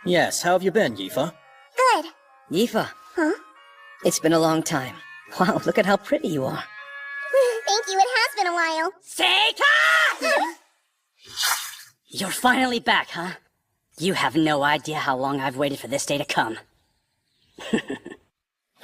Yes, how have you been, Yifa? Good. Yifa. Huh? It's been a long time. Wow, look at how pretty you are. Thank you, it has been a while. Seika! You're finally back, huh? You have no idea how long I've waited for this day to come.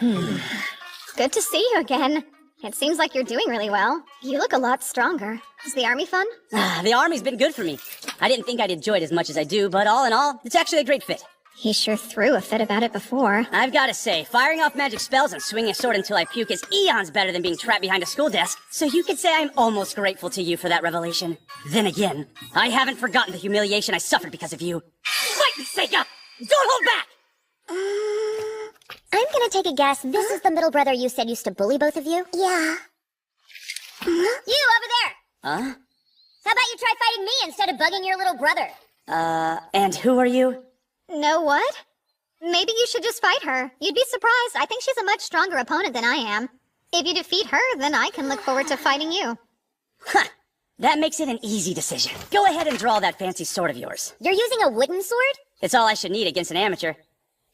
Good to see you again. It seems like you're doing really well. You look a lot stronger. Is the army fun? The army's been good for me. I didn't think I'd enjoy it as much as I do, but all in all, it's actually a great fit. He sure threw a fit about it before. I've gotta say, firing off magic spells and swinging a sword until I puke is eons better than being trapped behind a school desk, so you could say I'm almost grateful to you for that revelation. Then again, I haven't forgotten the humiliation I suffered because of you. Fight me, Seika! Don't hold back! I'm gonna take a guess. This is the middle brother you said used to bully both of you? Yeah. You over there! Huh? How about you try fighting me instead of bugging your little brother? And who are you? Know what? Maybe you should just fight her. You'd be surprised. I think she's a much stronger opponent than I am. If you defeat her, then I can look forward to fighting you. Huh. That makes it an easy decision. Go ahead and draw that fancy sword of yours. You're using a wooden sword? It's all I should need against an amateur.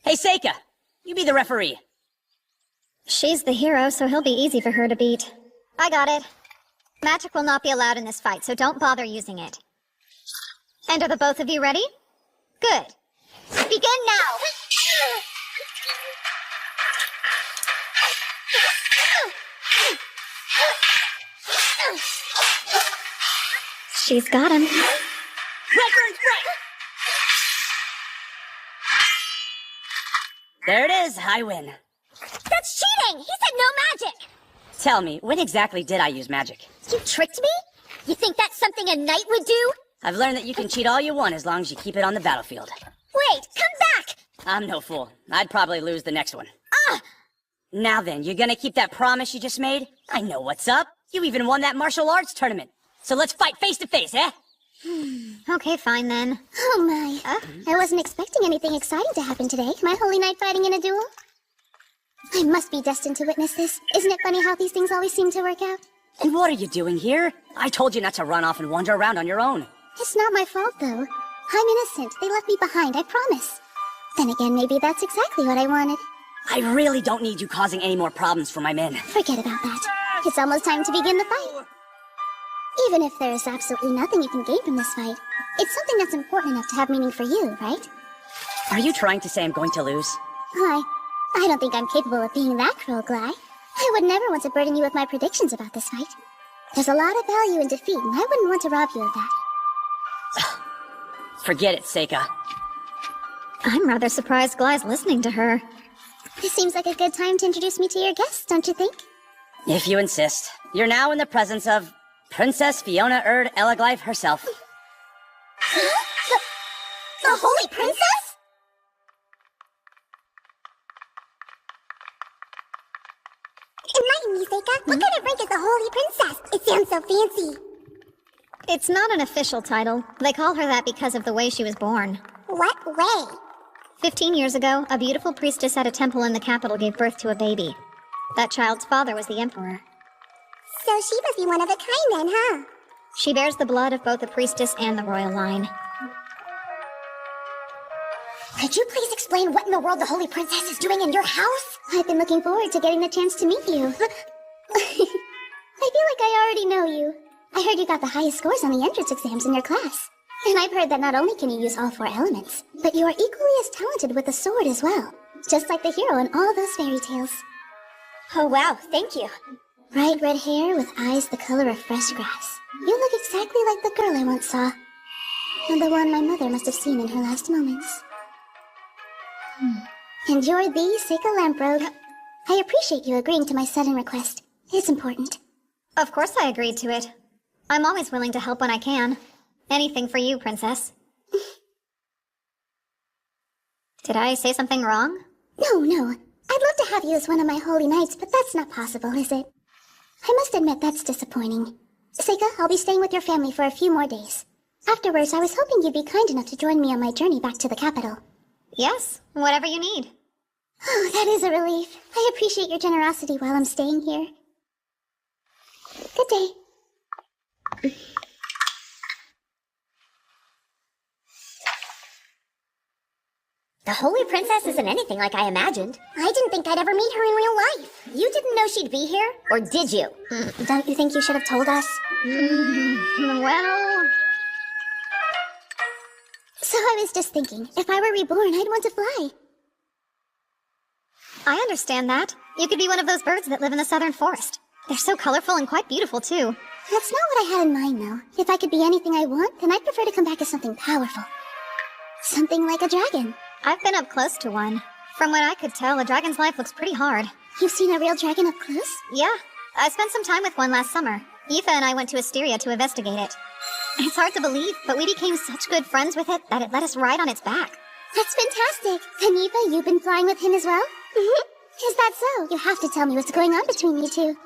Hey, Seika! You be the referee. She's the hero, so he'll be easy for her to beat. I got it. Magic will not be allowed in this fight, so don't bother using it. And are the both of you ready? Good. Begin now! She's got him. There it is, I win. That's cheating! He said no magic! Tell me, when exactly did I use magic? You tricked me? You think that's something a knight would do? I've learned that you can cheat all you want as long as you keep it on the battlefield. Wait, come back! I'm no fool. I'd probably lose the next one. Ah! Now then, you gonna keep that promise you just made? I know what's up. You even won that martial arts tournament. So let's fight face to face, eh? Okay, fine then. Oh my. I wasn't expecting anything exciting to happen today. My holy knight fighting in a duel? I must be destined to witness this. Isn't it funny how these things always seem to work out? And what are you doing here? I told you not to run off and wander around on your own. It's not my fault, though. I'm innocent. They left me behind, I promise. Then again, maybe that's exactly what I wanted. I really don't need you causing any more problems for my men. Forget about that. It's almost time to begin the fight. Even if there is absolutely nothing you can gain from this fight, it's something that's important enough to have meaning for you, right? Are you trying to say I'm going to lose? I don't think I'm capable of being that cruel, Gly. I would never want to burden you with my predictions about this fight. There's a lot of value in defeat, and I wouldn't want to rob you of that. Forget it, Seika. I'm rather surprised Gly's listening to her. This seems like a good time to introduce me to your guests, don't you think? If you insist. You're now in the presence of Princess Fiona Erd Elaglyph herself. The Holy Princess? Enlighten me, Seika. What kind of rank is the Holy Princess? It sounds so fancy. It's not an official title. They call her that because of the way she was born. What way? 15 years ago, a beautiful priestess at a temple in the capital gave birth to a baby. That child's father was the emperor. So she must be one of a kind then, huh? She bears the blood of both the priestess and the royal line. Could you please explain what in the world the Holy Princess is doing in your house? I've been looking forward to getting the chance to meet you. I feel like I already know you. I heard you got the highest scores on the entrance exams in your class. And I've heard that not only can you use all 4 elements, but you are equally as talented with the sword as well. Just like the hero in all those fairy tales. Oh wow, thank you. Bright red hair with eyes the color of fresh grass. You look exactly like the girl I once saw. And the one my mother must have seen in her last moments. And you're the Seika Lamprogue. I appreciate you agreeing to my sudden request. It's important. Of course I agreed to it. I'm always willing to help when I can. Anything for you, Princess. Did I say something wrong? No. I'd love to have you as one of my holy knights, but that's not possible, is it? I must admit that's disappointing. Seika, I'll be staying with your family for a few more days. Afterwards, I was hoping you'd be kind enough to join me on my journey back to the capital. Yes, whatever you need. Oh, that is a relief. I appreciate your generosity while I'm staying here. Good day. The Holy Princess isn't anything like I imagined. I didn't think I'd ever meet her in real life. You didn't know she'd be here? Or did you? Don't you think you should have told us? Well... So I was just thinking, if I were reborn, I'd want to fly. I understand that. You could be one of those birds that live in the southern forest. They're so colorful and quite beautiful, too. That's not what I had in mind, though. If I could be anything I want, then I'd prefer to come back as something powerful. Something like a dragon. I've been up close to one. From what I could tell, a dragon's life looks pretty hard. You've seen a real dragon up close? Yeah. I spent some time with one last summer. Aoife and I went to Asteria to investigate it. It's hard to believe, but we became such good friends with it that it let us ride on its back. That's fantastic. Then Aoife, you've been flying with him as well? Is that so? You have to tell me what's going on between you two. He's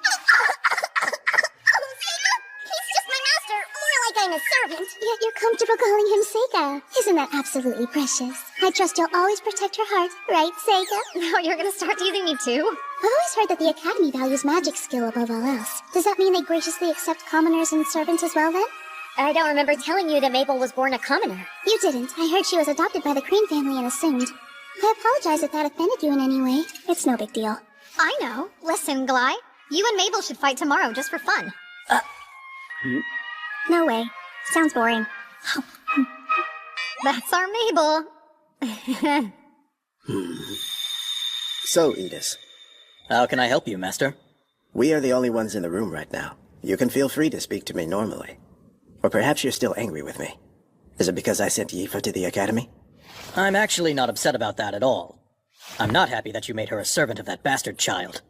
just my master. More like I'm a servant. Yet you're comfortable calling him Seika. Isn't that absolutely precious? I trust you'll always protect her heart, right, Seika? Now you're gonna start teasing me too? I've always heard that the Academy values magic skill above all else. Does that mean they graciously accept commoners and servants as well, then? I don't remember telling you that Mabel was born a commoner. You didn't. I heard she was adopted by the Crane family and assumed. I apologize if that offended you in any way. It's no big deal. I know. Listen, Gly. You and Mabel should fight tomorrow just for fun. No way. Sounds boring. That's our Mabel. So, Edith. How can I help you, Master? We are the only ones in the room right now. You can feel free to speak to me normally. Or perhaps you're still angry with me. Is it because I sent Aoife to the Academy? I'm actually not upset about that at all. I'm not happy that you made her a servant of that bastard child.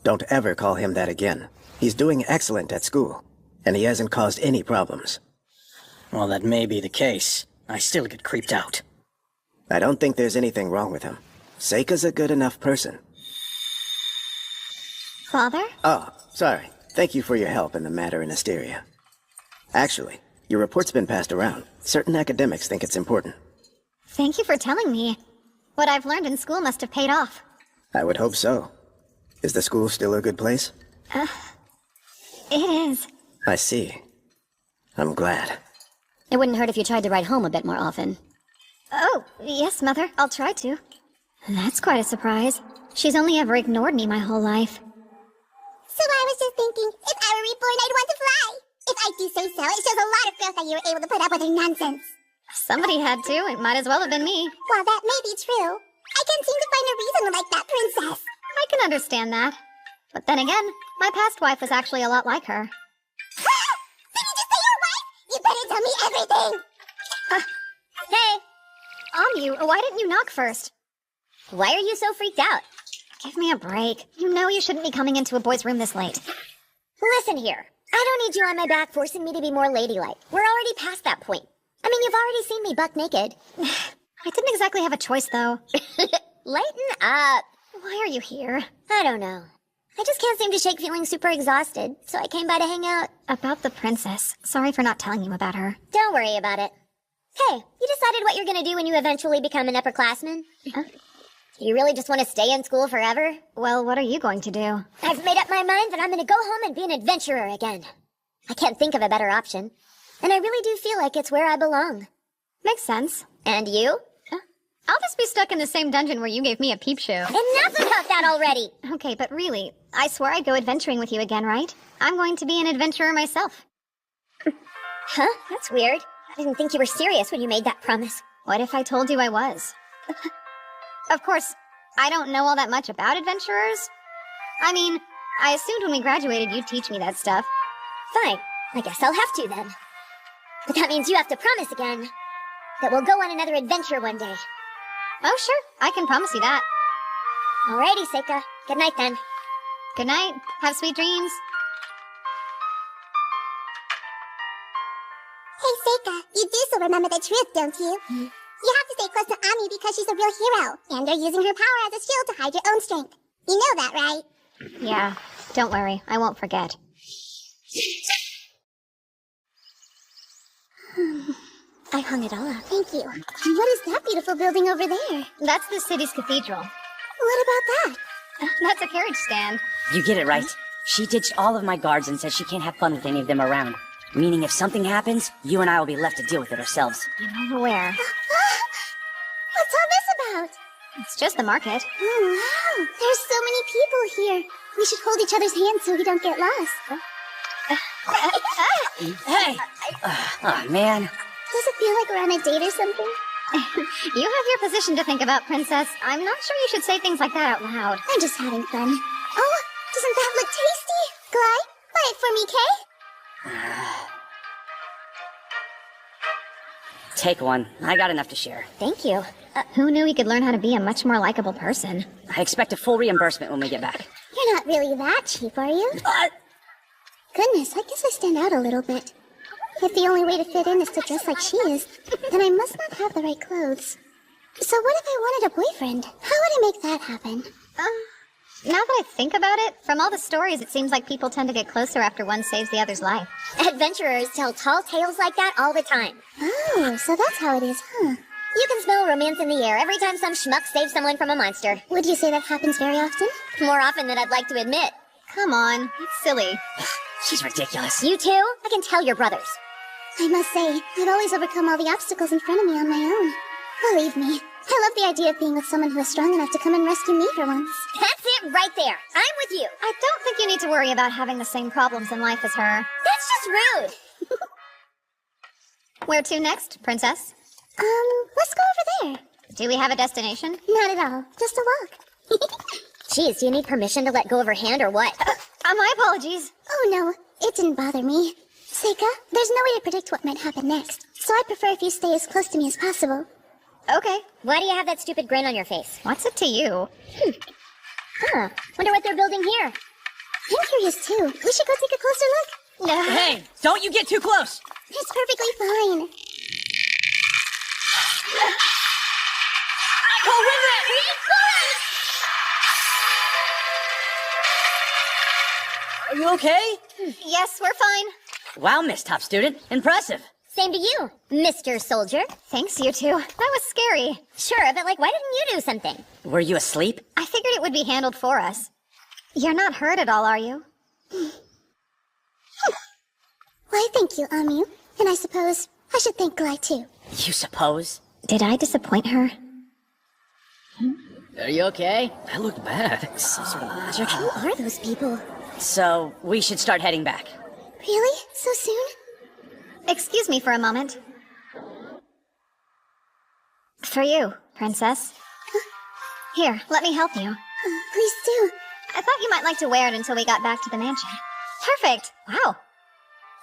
Don't ever call him that again. He's doing excellent at school, and he hasn't caused any problems. Well, that may be the case. I still get creeped out. I don't think there's anything wrong with him. Seika's a good enough person. Father? Oh, sorry. Thank you for your help in the matter in Asteria. Actually, your report's been passed around. Certain academics think it's important. Thank you for telling me. What I've learned in school must have paid off. I would hope so. Is the school still a good place? It is. I see. I'm glad. It wouldn't hurt if you tried to write home a bit more often. Oh, yes, Mother. I'll try to. That's quite a surprise. She's only ever ignored me my whole life. So I was just thinking, if I were reborn, I'd want to fly. If I do say so, it shows a lot of growth that you were able to put up with her nonsense. Somebody had to. It might as well have been me. Well, that may be true. I can't seem to find a reason to like that princess. I can understand that. But then again, my past wife was actually a lot like her. Did you just say your wife? You better tell me everything. Hey! Onmyou, why didn't you knock first? Why are you so freaked out? Give me a break. You know you shouldn't be coming into a boy's room this late. Listen here. I don't need you on my back forcing me to be more ladylike. We're already past that point. I mean, you've already seen me buck naked. I didn't exactly have a choice, though. Lighten up. Why are you here? I don't know. I just can't seem to shake feeling super exhausted, so I came by to hang out. About the princess. Sorry for not telling you about her. Don't worry about it. Hey, you decided what you're gonna do when you eventually become an upperclassman? You really just want to stay in school forever? Well, what are you going to do? I've made up my mind that I'm gonna go home and be an adventurer again. I can't think of a better option. And I really do feel like it's where I belong. Makes sense. And you? I'll just be stuck in the same dungeon where you gave me a peep show. Enough about that already! Okay, but really, I swore I'd go adventuring with you again, right? I'm going to be an adventurer myself. Huh? That's weird. I didn't think you were serious when you made that promise. What if I told you I was? Of course, I don't know all that much about adventurers. I mean, I assumed when we graduated you'd teach me that stuff. Fine. I guess I'll have to then. But that means you have to promise again that we'll go on another adventure one day. Oh, sure. I can promise you that. Alrighty, Seika. Good night then. Good night. Have sweet dreams. Hey, Seika, you do still remember the truth, don't you? You have to stay close to Ami because she's a real hero, and you're using her power as a shield to hide your own strength. You know that, right? Yeah. Don't worry. I won't forget. I hung it all up. Thank you. And what is that beautiful building over there? That's the city's cathedral. What about that? That's a carriage stand. You get it right. She ditched all of my guards and said she can't have fun with any of them around. Meaning if something happens, you and I will be left to deal with it ourselves. I'm aware. What's all this about? It's just the market. Oh, wow. There's so many people here. We should hold each other's hands so we don't get lost. Hey! Oh, man. Does it feel like we're on a date or something? You have your position to think about, Princess. I'm not sure you should say things like that out loud. I'm just having fun. Oh, doesn't that look tasty? Glide, buy it for me, Kay? Take one. I got enough to share. Thank you. Who knew he could learn how to be a much more likable person? I expect a full reimbursement when we get back. You're not really that cheap, are you? Goodness, I guess I stand out a little bit. If the only way to fit in is to dress like she is, then I must not have the right clothes. So what if I wanted a boyfriend? How would I make that happen? Now that I think about it, from all the stories, it seems like people tend to get closer after one saves the other's life. Adventurers tell tall tales like that all the time. Oh, so that's how it is, huh? You can smell romance in the air every time some schmuck saves someone from a monster. Would you say that happens very often? More often than I'd like to admit. Come on, it's silly. She's ridiculous. You too? I can tell you're brothers. I must say, I've always overcome all the obstacles in front of me on my own. Believe me, I love the idea of being with someone who is strong enough to come and rescue me for once. That's it right there. I'm with you. I don't think you need to worry about having the same problems in life as her. That's just rude. Where to next, Princess? Let's go over there. Do we have a destination? Not at all. Just a walk. Jeez, do you need permission to let go of her hand or what? My apologies. Oh no, it didn't bother me. Seika, there's no way to predict what might happen next, so I prefer if you stay as close to me as possible. Okay. Why do you have that stupid grin on your face? What's it to you? Huh. Wonder what they're building here. I'm curious too. We should go take a closer look. No. Hey, don't you get too close! It's perfectly fine. Are you okay? Yes, we're fine. Wow, Miss Top Student. Impressive. Same to you, Mr. Soldier. Thanks, you two. That was scary. Sure, but like, why didn't you do something? Were you asleep? I figured it would be handled for us. You're not hurt at all, are you? Why, thank you, Onmyou. And I suppose I should thank Glide too. You suppose? Did I disappoint her? Are you okay? That looked bad. Some sort of magic. Who are those people? So, we should start heading back. Really? So soon? Excuse me for a moment. For you, Princess. Here, let me help you. Please do. I thought you might like to wear it until we got back to the mansion. Perfect! Wow.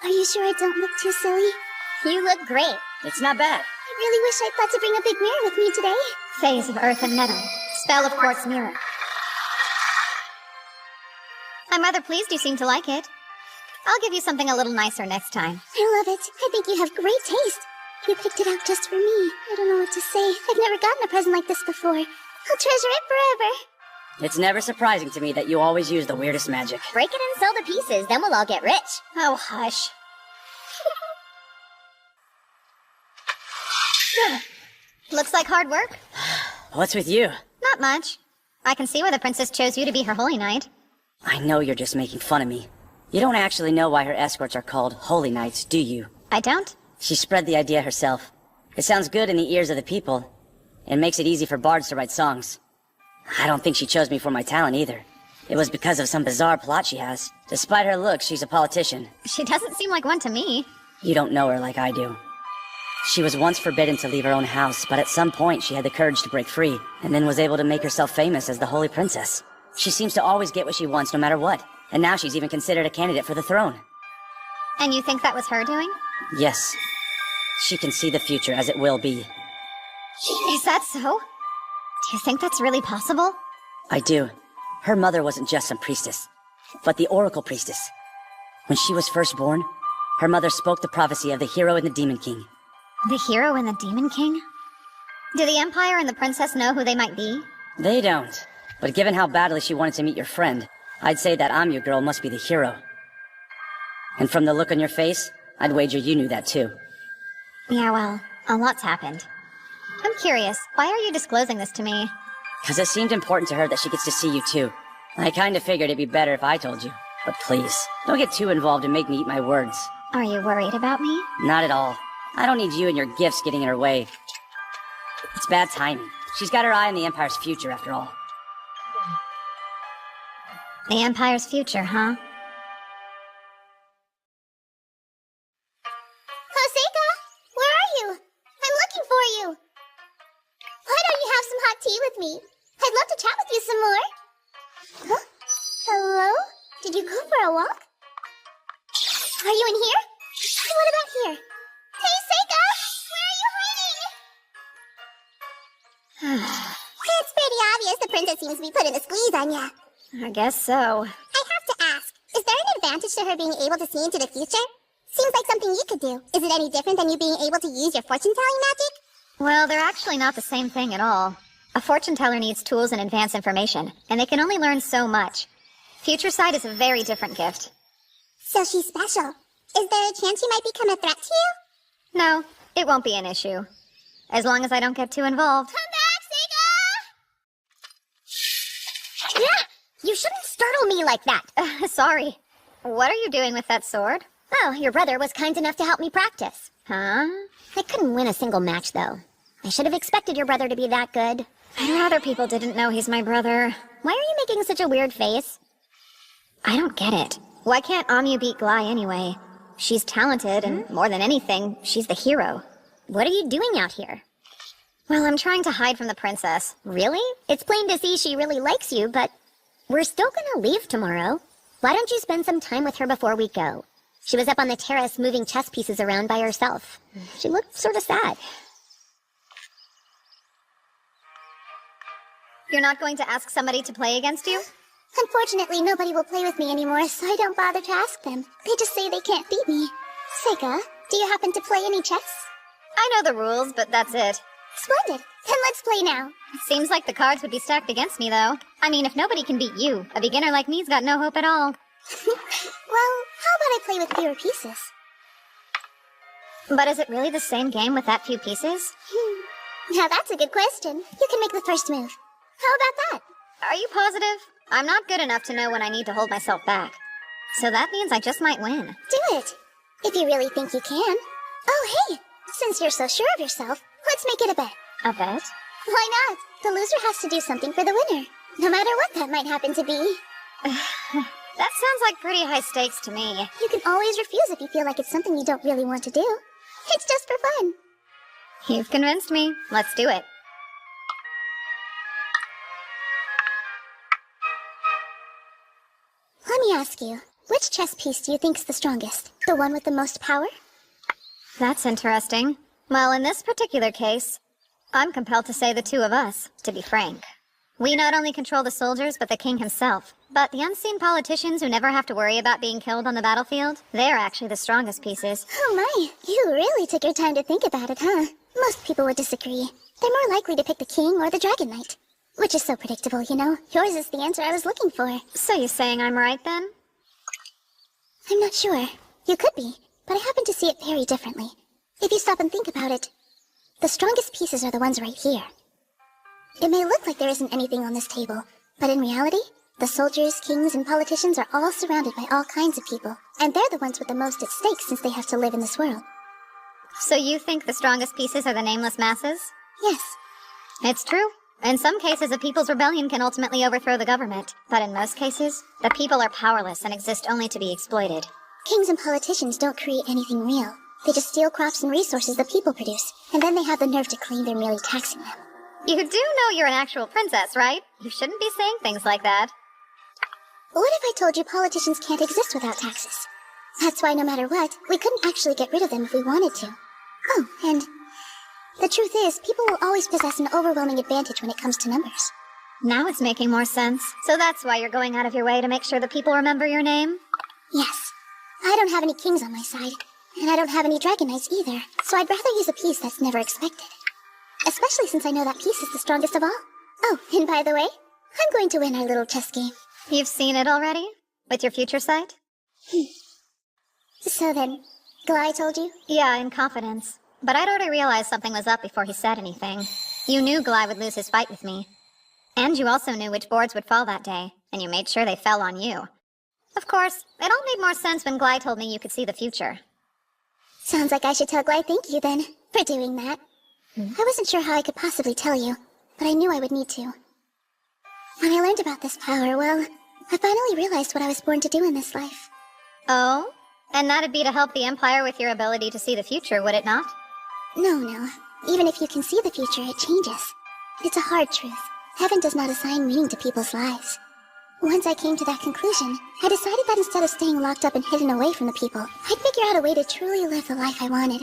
Are you sure I don't look too silly? You look great. It's not bad. I really wish I'd thought to bring a big mirror with me today. Phase of earth and metal. Spell of quartz mirror. I'm rather pleased you seem to like it. I'll give you something a little nicer next time. I love it. I think you have great taste. You picked it out just for me. I don't know what to say. I've never gotten a present like this before. I'll treasure it forever. It's never surprising to me that you always use the weirdest magic. Break it and sell the pieces, then we'll all get rich. Oh, hush. Looks like hard work. What's with you? Not much. I can see why the princess chose you to be her holy knight. I know you're just making fun of me. You don't actually know why her escorts are called holy knights, do you? I don't? She spread the idea herself. It sounds good in the ears of the people. It makes it easy for bards to write songs. I don't think she chose me for my talent either. It was because of some bizarre plot she has. Despite her looks, she's a politician. She doesn't seem like one to me. You don't know her like I do. She was once forbidden to leave her own house, but at some point she had the courage to break free, and then was able to make herself famous as the Holy Princess. She seems to always get what she wants no matter what, and now she's even considered a candidate for the throne. And you think that was her doing? Yes. She can see the future as it will be. Is that so? Do you think that's really possible? I do. Her mother wasn't just some priestess, but the Oracle Priestess. When she was first born, her mother spoke the prophecy of the hero and the Demon King. The hero and the Demon King? Do the Empire and the princess know who they might be? They don't. But given how badly she wanted to meet your friend, I'd say that Onmyouji girl must be the hero. And from the look on your face, I'd wager you knew that too. Yeah, well, a lot's happened. I'm curious, why are you disclosing this to me? Because it seemed important to her that she gets to see you too. I kinda figured it'd be better if I told you. But please, don't get too involved and make me eat my words. Are you worried about me? Not at all. I don't need you and your gifts getting in her way. It's bad timing. She's got her eye on the Empire's future, after all. The Empire's future, huh? Hoseika, where are you? I'm looking for you. Why don't you have some hot tea with me? I'd love to chat with you some more. Huh? Hello? Did you go for a walk? Are you in here? What about here? Hey, Seika! Where are you hiding? It's pretty obvious the princess seems to be putting a squeeze on ya. I guess so. I have to ask, is there an advantage to her being able to see into the future? Seems like something you could do. Is it any different than you being able to use your fortune-telling magic? Well, they're actually not the same thing at all. A fortune teller needs tools and advanced information, and they can only learn so much. Future sight is a very different gift. So she's special. Is there a chance she might become a threat to you? No, it won't be an issue. As long as I don't get too involved. Come back, Seika! Yeah! You shouldn't startle me like that. Sorry. What are you doing with that sword? Oh, your brother was kind enough to help me practice. Huh? I couldn't win a single match, though. I should have expected your brother to be that good. I'd rather people didn't know he's my brother. Why are you making such a weird face? I don't get it. Why can't Onmyouji beat Glai anyway? She's talented, and more than anything, she's the hero. What are you doing out here? Well, I'm trying to hide from the princess. Really? It's plain to see she really likes you, but we're still gonna leave tomorrow. Why don't you spend some time with her before we go? She was up on the terrace moving chess pieces around by herself. She looked sort of sad. You're not going to ask somebody to play against you? Unfortunately, nobody will play with me anymore, so I don't bother to ask them. They just say they can't beat me. Seika, do you happen to play any chess? I know the rules, but that's it. Splendid. Then let's play now. Seems like the cards would be stacked against me, though. I mean, if nobody can beat you, a beginner like me's got no hope at all. Well, how about I play with fewer pieces? But is it really the same game with that few pieces? Now that's a good question. You can make the first move. How about that? Are you positive? I'm not good enough to know when I need to hold myself back. So that means I just might win. Do it! If you really think you can. Oh, hey! Since you're so sure of yourself, let's make it a bet. A bet? Why not? The loser has to do something for the winner. No matter what that might happen to be. That sounds like pretty high stakes to me. You can always refuse if you feel like it's something you don't really want to do. It's just for fun. You've convinced me. Let's do it. Let me ask you, which chess piece do you think's the strongest? The one with the most power? That's interesting. Well, in this particular case, I'm compelled to say the two of us, to be frank. We not only control the soldiers, but the king himself. But the unseen politicians who never have to worry about being killed on the battlefield, they're actually the strongest pieces. Oh my, you really took your time to think about it, huh? Most people would disagree. They're more likely to pick the king or the dragon knight. Which is so predictable, you know? Yours is the answer I was looking for. So you're saying I'm right then? I'm not sure. You could be, but I happen to see it very differently. If you stop and think about it, the strongest pieces are the ones right here. It may look like there isn't anything on this table, but in reality, the soldiers, kings, and politicians are all surrounded by all kinds of people, and they're the ones with the most at stake since they have to live in this world. So you think the strongest pieces are the nameless masses? Yes. It's true. In some cases, a people's rebellion can ultimately overthrow the government, but in most cases, the people are powerless and exist only to be exploited. Kings and politicians don't create anything real. They just steal crops and resources the people produce, and then they have the nerve to claim they're merely taxing them. You do know you're an actual princess, right? You shouldn't be saying things like that. What if I told you politicians can't exist without taxes? That's why no matter what, we couldn't actually get rid of them if we wanted to. Oh, and the truth is, people will always possess an overwhelming advantage when it comes to numbers. Now it's making more sense. So that's why you're going out of your way to make sure the people remember your name? Yes. I don't have any kings on my side, and I don't have any dragon knights either, so I'd rather use a piece that's never expected. Especially since I know that piece is the strongest of all. Oh, and by the way, I'm going to win our little chess game. You've seen it already? With your future sight? So then, Glai told you? Yeah, in confidence. But I'd already realized something was up before he said anything. You knew Glai would lose his fight with me. And you also knew which boards would fall that day, and you made sure they fell on you. Of course, it all made more sense when Glai told me you could see the future. Sounds like I should tell Glai thank you then, for doing that. I wasn't sure how I could possibly tell you, but I knew I would need to. When I learned about this power, well, I finally realized what I was born to do in this life. Oh? And that'd be to help the Empire with your ability to see the future, would it not? No. Even if you can see the future, it changes. It's a hard truth. Heaven does not assign meaning to people's lives. Once I came to that conclusion, I decided that instead of staying locked up and hidden away from the people, I'd figure out a way to truly live the life I wanted.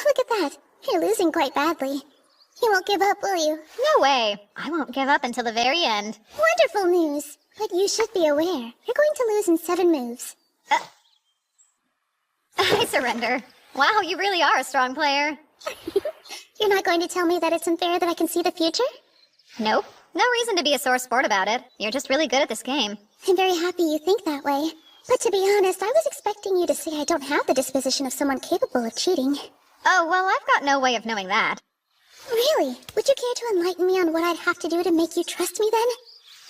Look at that. You're losing quite badly. You won't give up, will you? No way. I won't give up until the very end. Wonderful news. But you should be aware. You're going to lose in 7 moves. I surrender. Wow, you really are a strong player. You're not going to tell me that it's unfair that I can see the future? Nope. No reason to be a sore sport about it. You're just really good at this game. I'm very happy you think that way. But to be honest, I was expecting you to say I don't have the disposition of someone capable of cheating. Oh, well, I've got no way of knowing that. Really? Would you care to enlighten me on what I'd have to do to make you trust me then?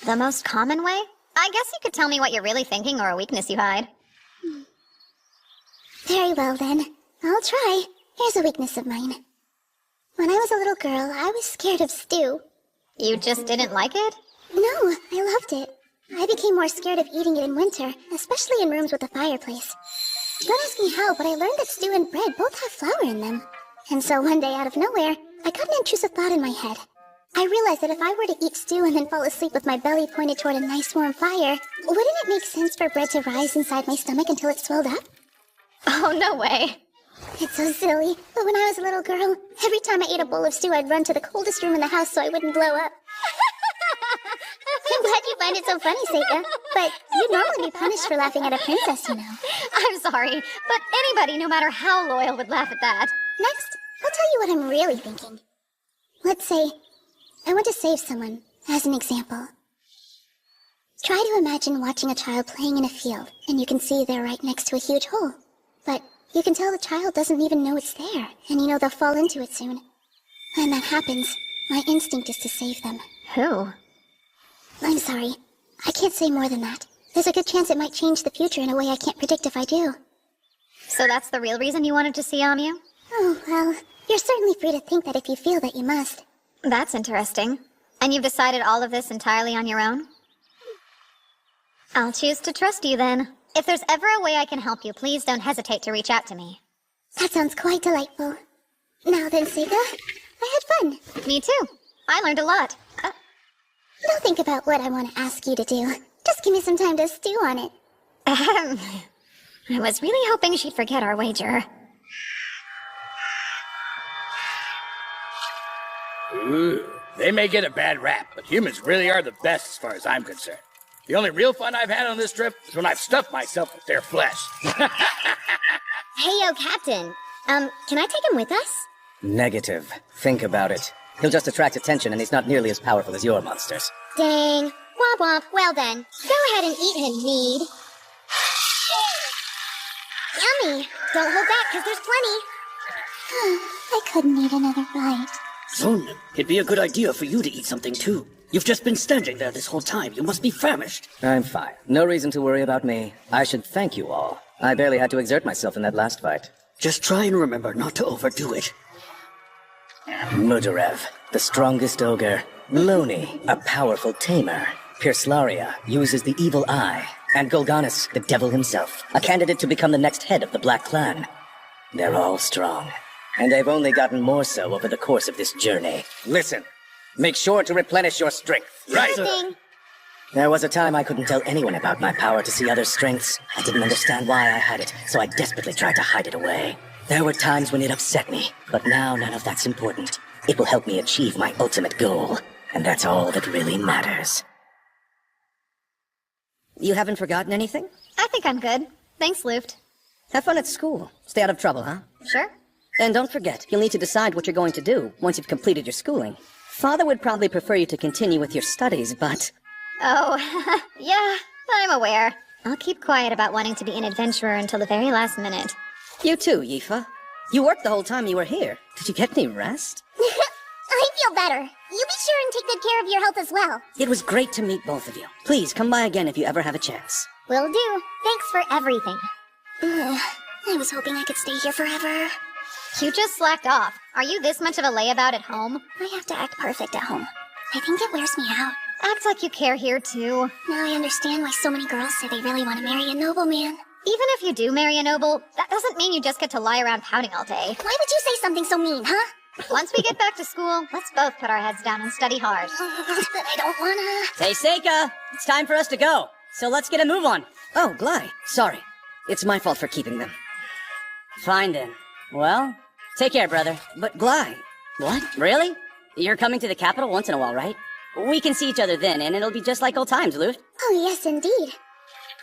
The most common way? I guess you could tell me what you're really thinking or a weakness you hide. Very well then. I'll try. Here's a weakness of mine. When I was a little girl, I was scared of stew. You just didn't like it? No, I loved it. I became more scared of eating it in winter, especially in rooms with a fireplace. Don't ask me how, but I learned that stew and bread both have flour in them. And so one day out of nowhere, I got an intrusive thought in my head. I realized that if I were to eat stew and then fall asleep with my belly pointed toward a nice warm fire, wouldn't it make sense for bread to rise inside my stomach until it swelled up? Oh, no way. It's so silly, but when I was a little girl, every time I ate a bowl of stew, I'd run to the coldest room in the house so I wouldn't blow up. I'm glad you find it so funny, Seika, but you'd normally be punished for laughing at a princess, you know. I'm sorry, but anybody, no matter how loyal, would laugh at that. Next, I'll tell you what I'm really thinking. Let's say I want to save someone, as an example. Try to imagine watching a child playing in a field, and you can see they're right next to a huge hole. But you can tell the child doesn't even know it's there, and you know they'll fall into it soon. When that happens, my instinct is to save them. Who? I'm sorry. I can't say more than that. There's a good chance it might change the future in a way I can't predict if I do. So that's the real reason you wanted to see Onmyu? Oh, well, you're certainly free to think that if you feel that you must. That's interesting. And you've decided all of this entirely on your own? I'll choose to trust you then. If there's ever a way I can help you, please don't hesitate to reach out to me. That sounds quite delightful. Now then, Seika, I had fun. Me too. I learned a lot. Don't think about what I want to ask you to do. Just give me some time to stew on it. I was really hoping she'd forget our wager. They may get a bad rap, but humans really are the best as far as I'm concerned. The only real fun I've had on this trip is when I've stuffed myself with their flesh. Hey, yo, Captain. Can I take him with us? Negative. Think about it. He'll just attract attention, and he's not nearly as powerful as your monsters. Dang. Womp womp. Well then, go ahead and eat him, Need. Yummy. Don't hold back, because there's plenty. I couldn't eat another bite. Zon, it'd be a good idea for you to eat something too. You've just been standing there this whole time. You must be famished. I'm fine. No reason to worry about me. I should thank you all. I barely had to exert myself in that last fight. Just try and remember not to overdo it. Mudarev, the strongest ogre. Loni, a powerful tamer. Pirslaria uses the evil eye. And Golganis, the devil himself, a candidate to become the next head of the Black Clan. They're all strong. And they've only gotten more so over the course of this journey. Listen, make sure to replenish your strength. Right. There was a time I couldn't tell anyone about my power to see others' strengths. I didn't understand why I had it, so I desperately tried to hide it away. There were times when it upset me, but now none of that's important. It will help me achieve my ultimate goal, and that's all that really matters. You haven't forgotten anything? I think I'm good. Thanks, Luft. Have fun at school. Stay out of trouble, huh? Sure. And don't forget, you'll need to decide what you're going to do once you've completed your schooling. Father would probably prefer you to continue with your studies, but... Oh, yeah, I'm aware. I'll keep quiet about wanting to be an adventurer until the very last minute. You too, Yifa. You worked the whole time you were here. Did you get any rest? I feel better. You be sure and take good care of your health as well. It was great to meet both of you. Please, come by again if you ever have a chance. Will do. Thanks for everything. I was hoping I could stay here forever. You just slacked off. Are you this much of a layabout at home? I have to act perfect at home. I think it wears me out. Act like you care here, too. Now I understand why so many girls say they really want to marry a nobleman. Even if you do marry a noble, that doesn't mean you just get to lie around pouting all day. Why would you say something so mean, huh? Once we get back to school, let's both put our heads down and study hard. But I don't wanna... Hey, Seika! It's time for us to go. So let's get a move on. Oh, Glai. Sorry. It's my fault for keeping them. Fine then. Well, take care, brother. But Glai... What? Really? You're coming to the capital once in a while, right? We can see each other then, and it'll be just like old times, Luft. Oh, yes, indeed.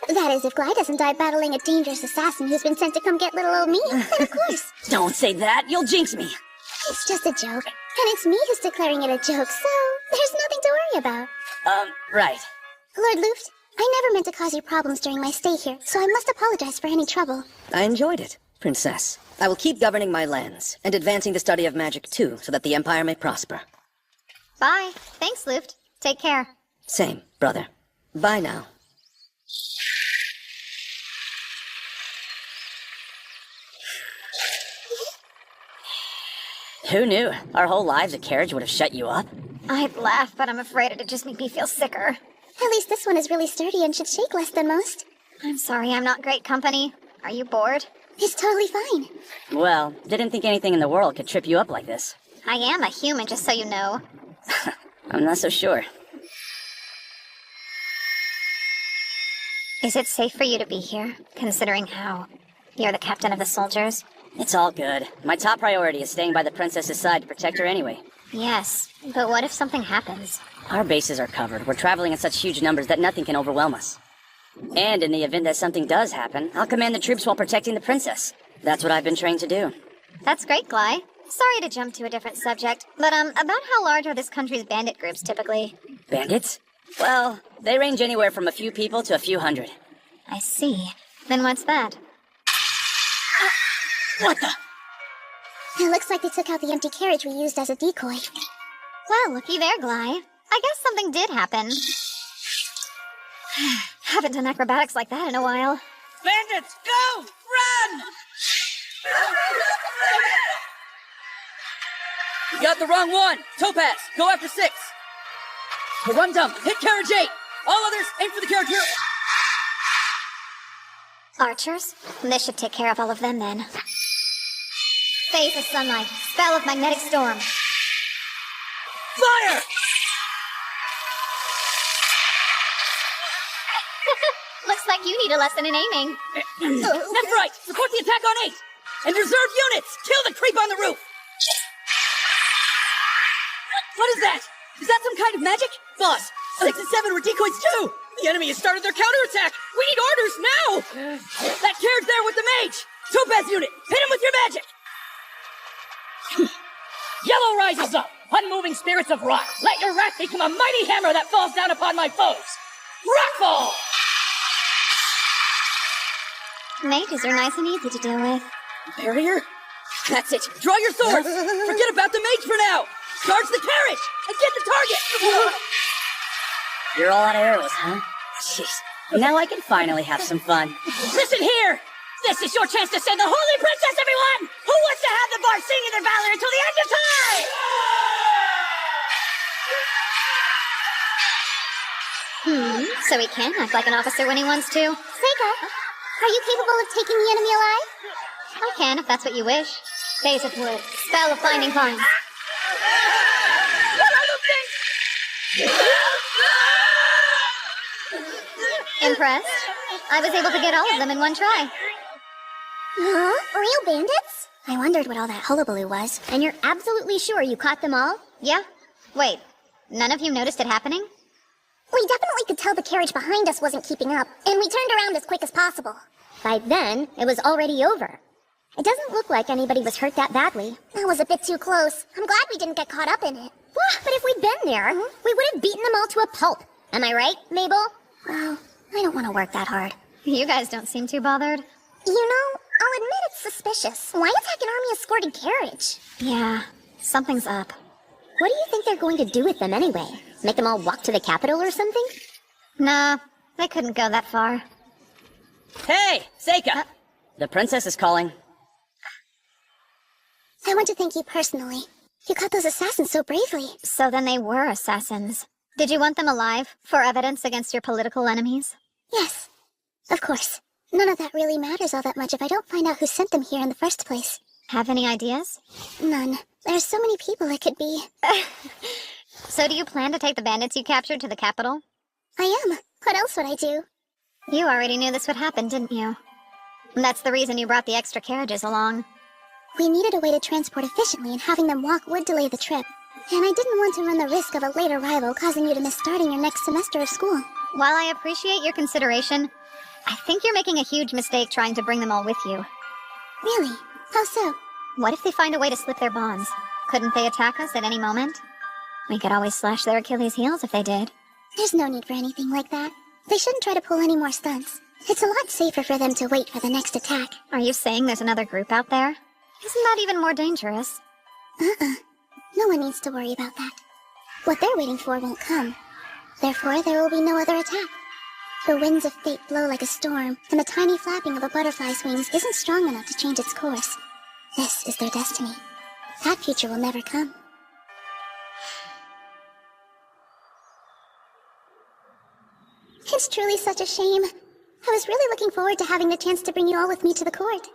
That is, if Glai doesn't die battling a dangerous assassin who's been sent to come get little old me, then of course. Don't say that, you'll jinx me. It's just a joke. And it's me who's declaring it a joke, so there's nothing to worry about. Right. Lord Luft, I never meant to cause you problems during my stay here, so I must apologize for any trouble. I enjoyed it, Princess. I will keep governing my lands, and advancing the study of magic too, so that the Empire may prosper. Bye. Thanks, Luft. Take care. Same, brother. Bye now. Who knew? Our whole lives a carriage would have shut you up. I'd laugh, but I'm afraid it'd just make me feel sicker. At least this one is really sturdy and should shake less than most. I'm sorry I'm not great company. Are you bored? It's totally fine. Well, didn't think anything in the world could trip you up like this. I am a human, just so you know. I'm not so sure. Is it safe for you to be here, considering how you're the captain of the soldiers? It's all good. My top priority is staying by the princess's side to protect her anyway. Yes, but what if something happens? Our bases are covered. We're traveling in such huge numbers that nothing can overwhelm us. And in the event that something does happen, I'll command the troops while protecting the princess. That's what I've been trained to do. That's great, Glai. Sorry to jump to a different subject, but about how large are this country's bandit groups typically? Bandits? Well, they range anywhere from a few people to a few hundred. I see. Then what's that? What the? It looks like they took out the empty carriage we used as a decoy. Well, looky there, Glai. I guess something did happen. Haven't done acrobatics like that in a while. Bandits, go! Run! You got the wrong one! Topaz, go after 6! Run dump, hit carriage 8! All others, aim for the carriage rear! Archers? This should take care of all of them then. Phase of sunlight, spell of magnetic storm. Fire! Looks like you need a lesson in aiming. That's right! Support the attack on 8! And reserve units! Kill the creep on the roof! What is that? Is that some kind of magic? Boss, 6 and 7 were decoys too! The enemy has started their counterattack! We need orders now! That carriage there with the mage! Topaz unit, hit him with your magic! Yellow rises up! Unmoving spirits of rock! Let your wrath become a mighty hammer that falls down upon my foes! Rockfall! Mages are nice and easy to deal with. Barrier? That's it! Draw your swords! Forget about the mage for now! Charge the carriage! And get the target! You're all out of arrows, huh? Jeez. Now I can finally have some fun. Listen here! This is your chance to save the Holy Princess, everyone! Who wants to have the bar singing their valor until the end of time? So he can act like an officer when he wants to. Seika, are you capable of taking the enemy alive? I can, if that's what you wish. Phase of wood. Spell of finding pawns. What are the things? Impressed? I was able to get all of them in one try. Huh? Real bandits? I wondered what all that hullabaloo was. And you're absolutely sure you caught them all? Yeah? Wait, none of you noticed it happening? We definitely could tell the carriage behind us wasn't keeping up, and we turned around as quick as possible. By then, it was already over. It doesn't look like anybody was hurt that badly. That was a bit too close. I'm glad we didn't get caught up in it. But if we'd been there, we would have beaten them all to a pulp. Am I right, Mabel? Well, I don't want to work that hard. You guys don't seem too bothered. You know, I'll admit it's suspicious. Why attack an army-escorted carriage? Yeah, something's up. What do you think they're going to do with them anyway? Make them all walk to the capital or something? Nah, they couldn't go that far. Hey, Seika! The princess is calling. I want to thank you personally. You caught those assassins so bravely. So then they were assassins. Did you want them alive, for evidence against your political enemies? Yes, of course. None of that really matters all that much if I don't find out who sent them here in the first place. Have any ideas? None. There's so many people it could be. So do you plan to take the bandits you captured to the capital? I am. What else would I do? You already knew this would happen, didn't you? That's the reason you brought the extra carriages along. We needed a way to transport efficiently, and having them walk would delay the trip. And I didn't want to run the risk of a late arrival causing you to miss starting your next semester of school. While I appreciate your consideration, I think you're making a huge mistake trying to bring them all with you. Really? How so? What if they find a way to slip their bonds? Couldn't they attack us at any moment? We could always slash their Achilles' heels if they did. There's no need for anything like that. They shouldn't try to pull any more stunts. It's a lot safer for them to wait for the next attack. Are you saying there's another group out there? Isn't that even more dangerous? No one needs to worry about that. What they're waiting for won't come. Therefore, there will be no other attack. The winds of fate blow like a storm, and the tiny flapping of a butterfly's wings isn't strong enough to change its course. This is their destiny. That future will never come. It's truly such a shame. I was really looking forward to having the chance to bring you all with me to the court.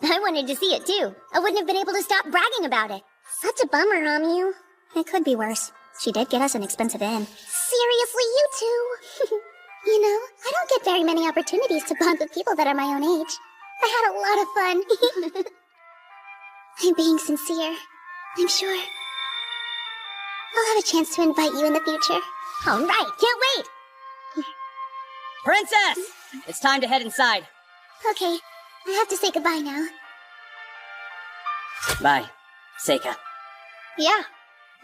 I wanted to see it too. I wouldn't have been able to stop bragging about it. Such a bummer, Onmyou. It could be worse. She did get us an expensive inn. Seriously, you two? You know, I don't get very many opportunities to bond with people that are my own age. I had a lot of fun. I'm being sincere. I'm sure I'll have a chance to invite you in the future. All right, can't wait! Princess! It's time to head inside. Okay, I have to say goodbye now. Bye, Seika. Yeah,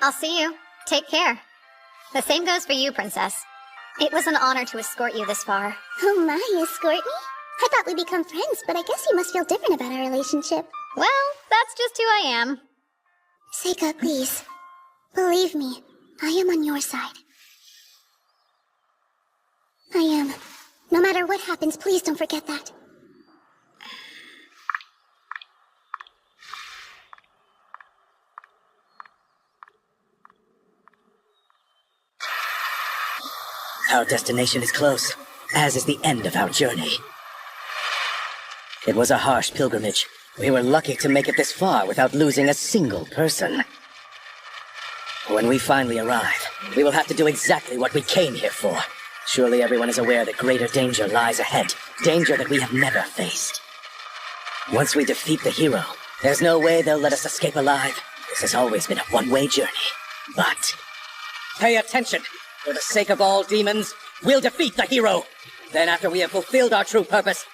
I'll see you. Take care. The same goes for you, Princess. It was an honor to escort you this far. Oh my, escort me? I thought we'd become friends, but I guess you must feel different about our relationship. Well, that's just who I am. Seika, please. Believe me, I am on your side. I am. No matter what happens, please don't forget that. Our destination is close, as is the end of our journey. It was a harsh pilgrimage. We were lucky to make it this far without losing a single person. When we finally arrive, we will have to do exactly what we came here for. Surely everyone is aware that greater danger lies ahead. Danger that we have never faced. Once we defeat the hero, there's no way they'll let us escape alive. This has always been a one-way journey. But Pay attention. For the sake of all demons, we'll defeat the hero. Then after we have fulfilled our true purpose,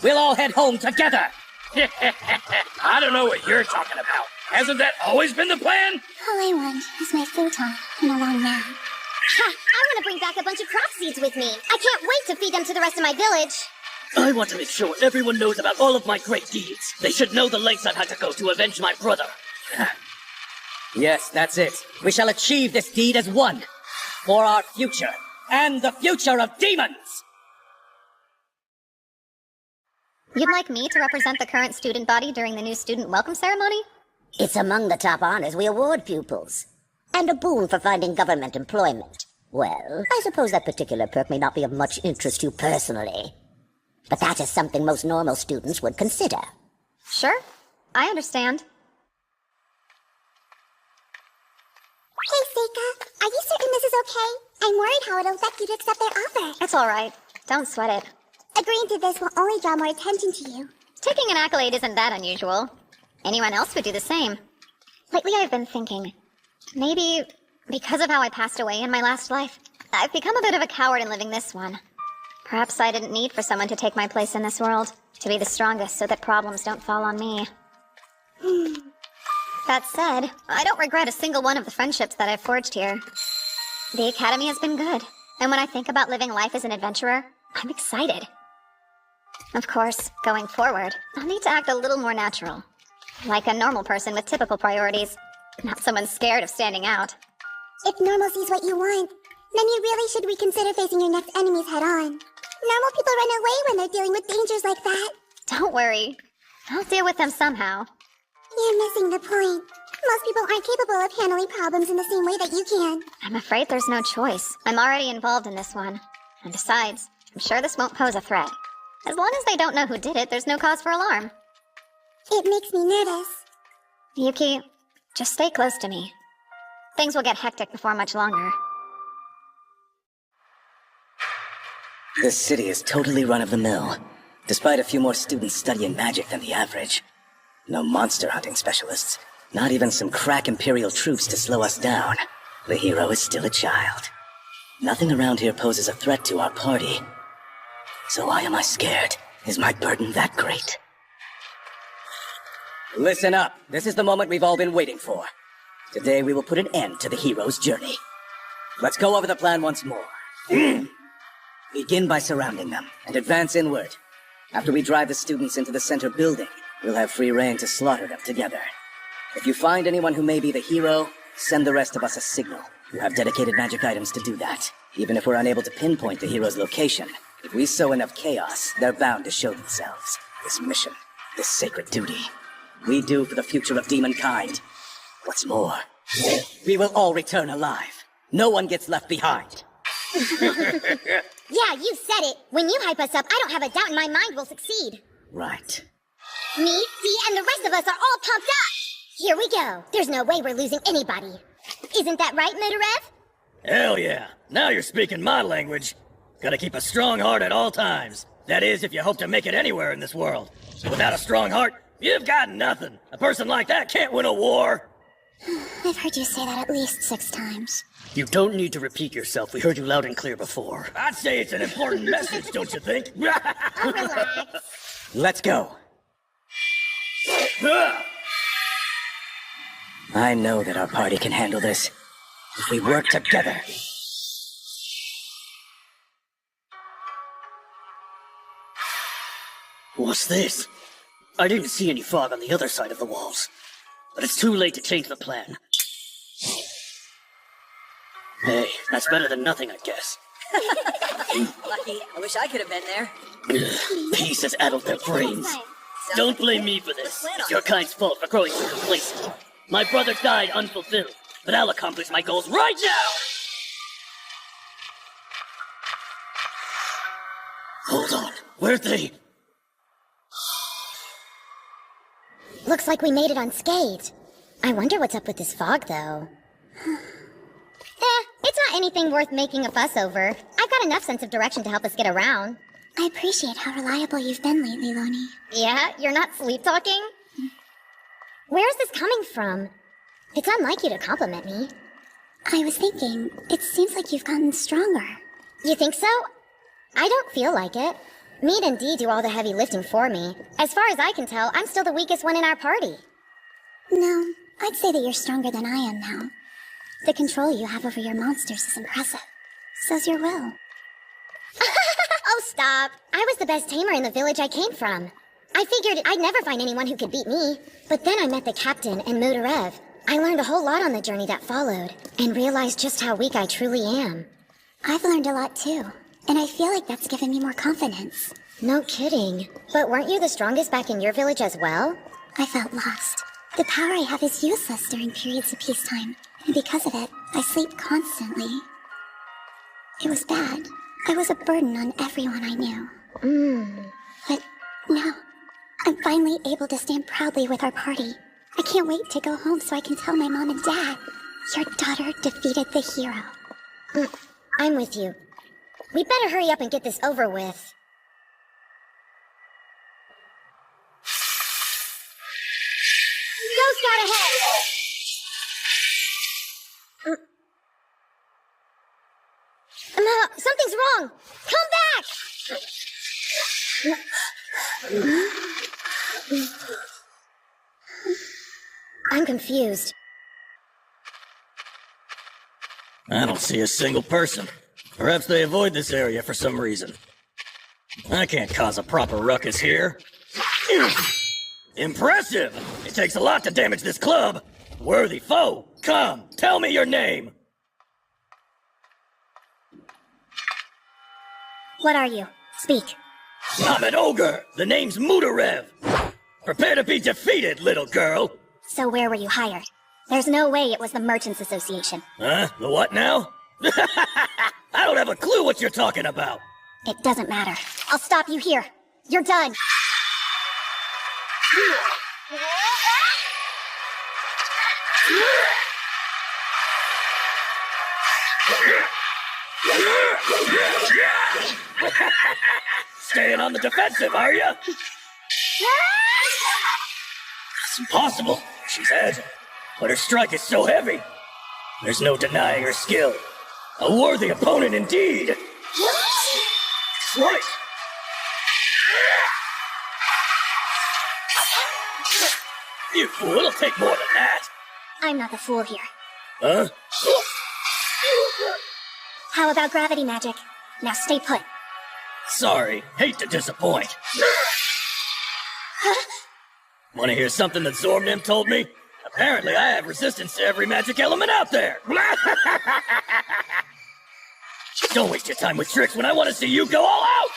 we'll all head home together. I don't know what you're talking about. Hasn't that always been the plan? All I want is my futon and a long nap. Ha! I want to bring back a bunch of crop seeds with me. I can't wait to feed them to the rest of my village. I want to make sure everyone knows about all of my great deeds. They should know the lengths I've had to go to avenge my brother. Yes, that's it. We shall achieve this deed as one. For our future, and the future of demons! You'd like me to represent the current student body during the new student welcome ceremony? It's among the top honors we award pupils. And a boon for finding government employment. Well, I suppose that particular perk may not be of much interest to you personally. But that is something most normal students would consider. Sure, I understand. Hey, Seika, are you certain this is okay? I'm worried how it'll affect you to accept their offer. It's alright. Don't sweat it. Agreeing to this will only draw more attention to you. Taking an accolade isn't that unusual. Anyone else would do the same. Lately I've been thinking, maybe because of how I passed away in my last life, I've become a bit of a coward in living this one. Perhaps I didn't need for someone to take my place in this world, to be the strongest so that problems don't fall on me. That said, I don't regret a single one of the friendships that I've forged here. The Academy has been good, and when I think about living life as an adventurer, I'm excited. Of course, going forward, I'll need to act a little more natural. Like a normal person with typical priorities, not someone scared of standing out. If normalcy is what you want, then you really should reconsider facing your next enemies head on. Normal people run away when they're dealing with dangers like that. Don't worry. I'll deal with them somehow. You're missing the point. Most people aren't capable of handling problems in the same way that you can. I'm afraid there's no choice. I'm already involved in this one. And besides, I'm sure this won't pose a threat. As long as they don't know who did it, there's no cause for alarm. It makes me nervous. Yuki, just stay close to me. Things will get hectic before much longer. This city is totally run-of-the-mill, despite a few more students studying magic than the average. No monster hunting specialists, not even some crack Imperial troops to slow us down. The hero is still a child. Nothing around here poses a threat to our party. So why am I scared? Is my burden that great? Listen up. This is the moment we've all been waiting for. Today we will put an end to the hero's journey. Let's go over the plan once more. Begin by surrounding them, and advance inward. After we drive the students into the center building, we'll have free reign to slaughter them together. If you find anyone who may be the hero, send the rest of us a signal. You have dedicated magic items to do that. Even if we're unable to pinpoint the hero's location, if we sow enough chaos, they're bound to show themselves. This mission, this sacred duty, we do for the future of demonkind. What's more, we will all return alive. No one gets left behind. Yeah, you said it. When you hype us up, I don't have a doubt in my mind we'll succeed. Right. Me, Dee, and the rest of us are all pumped up. Here we go. There's no way we're losing anybody. Isn't that right, Motorev? Hell yeah. Now you're speaking my language. Gotta keep a strong heart at all times. That is, if you hope to make it anywhere in this world. Without a strong heart, you've got nothing. A person like that can't win a war. I've heard you say that at least 6 times. You don't need to repeat yourself. We heard you loud and clear before. I'd say it's an important message, don't you think? Let's go. I know that our party can handle this if we work together. What's this? I didn't see any fog on the other side of the walls. But it's too late to change the plan. Hey, that's better than nothing, I guess. Lucky. I wish I could have been there. Peace has addled their brains. Don't blame me for this. It's your kind's fault for growing so complacent. My brother died unfulfilled, but I'll accomplish my goals right now! Hold on. Where'd they... Looks like we made it unscathed. I wonder what's up with this fog, though. It's not anything worth making a fuss over. I've got enough sense of direction to help us get around. I appreciate how reliable you've been lately, Loni. Yeah? You're not sleep-talking? Where's this coming from? It's unlike you to compliment me. I was thinking, it seems like you've gotten stronger. You think so? I don't feel like it. Mead and Dee do all the heavy lifting for me. As far as I can tell, I'm still the weakest one in our party. No, I'd say that you're stronger than I am now. The control you have over your monsters is impressive. So's your will. Oh, stop. I was the best tamer in the village I came from. I figured I'd never find anyone who could beat me. But then I met the captain and Mudarev. I learned a whole lot on the journey that followed, and realized just how weak I truly am. I've learned a lot too, and I feel like that's given me more confidence. No kidding. But weren't you the strongest back in your village as well? I felt lost. The power I have is useless during periods of peacetime, and because of it, I sleep constantly. It was bad. I was a burden on everyone I knew. But now, I'm finally able to stand proudly with our party. I can't wait to go home so I can tell my mom and dad. Your daughter defeated the hero. I'm with you. We better hurry up and get this over with. Go Scout ahead! Something's wrong! Come back! I'm confused. I don't see a single person. Perhaps they avoid this area for some reason. I can't cause a proper ruckus here. Impressive! It takes a lot to damage this club. Worthy foe, come, tell me your name. What are you? Speak. I'm an ogre. The name's Mudarev. Prepare to be defeated, little girl. So where were you hired? There's no way it was the Merchants Association. Huh? The what now? I don't have a clue what you're talking about. It doesn't matter. I'll stop you here. You're done. Staying on the defensive, are you? It's impossible. She's agile, but her strike is so heavy. There's no denying her skill. A worthy opponent indeed. Slice. You fool, it'll take more than that. I'm not the fool here. Huh? How about gravity magic? Now stay put. Sorry, hate to disappoint. Want to hear something that Zormnim told me? Apparently I have resistance to every magic element out there. Don't waste your time with tricks when I want to see you go all out!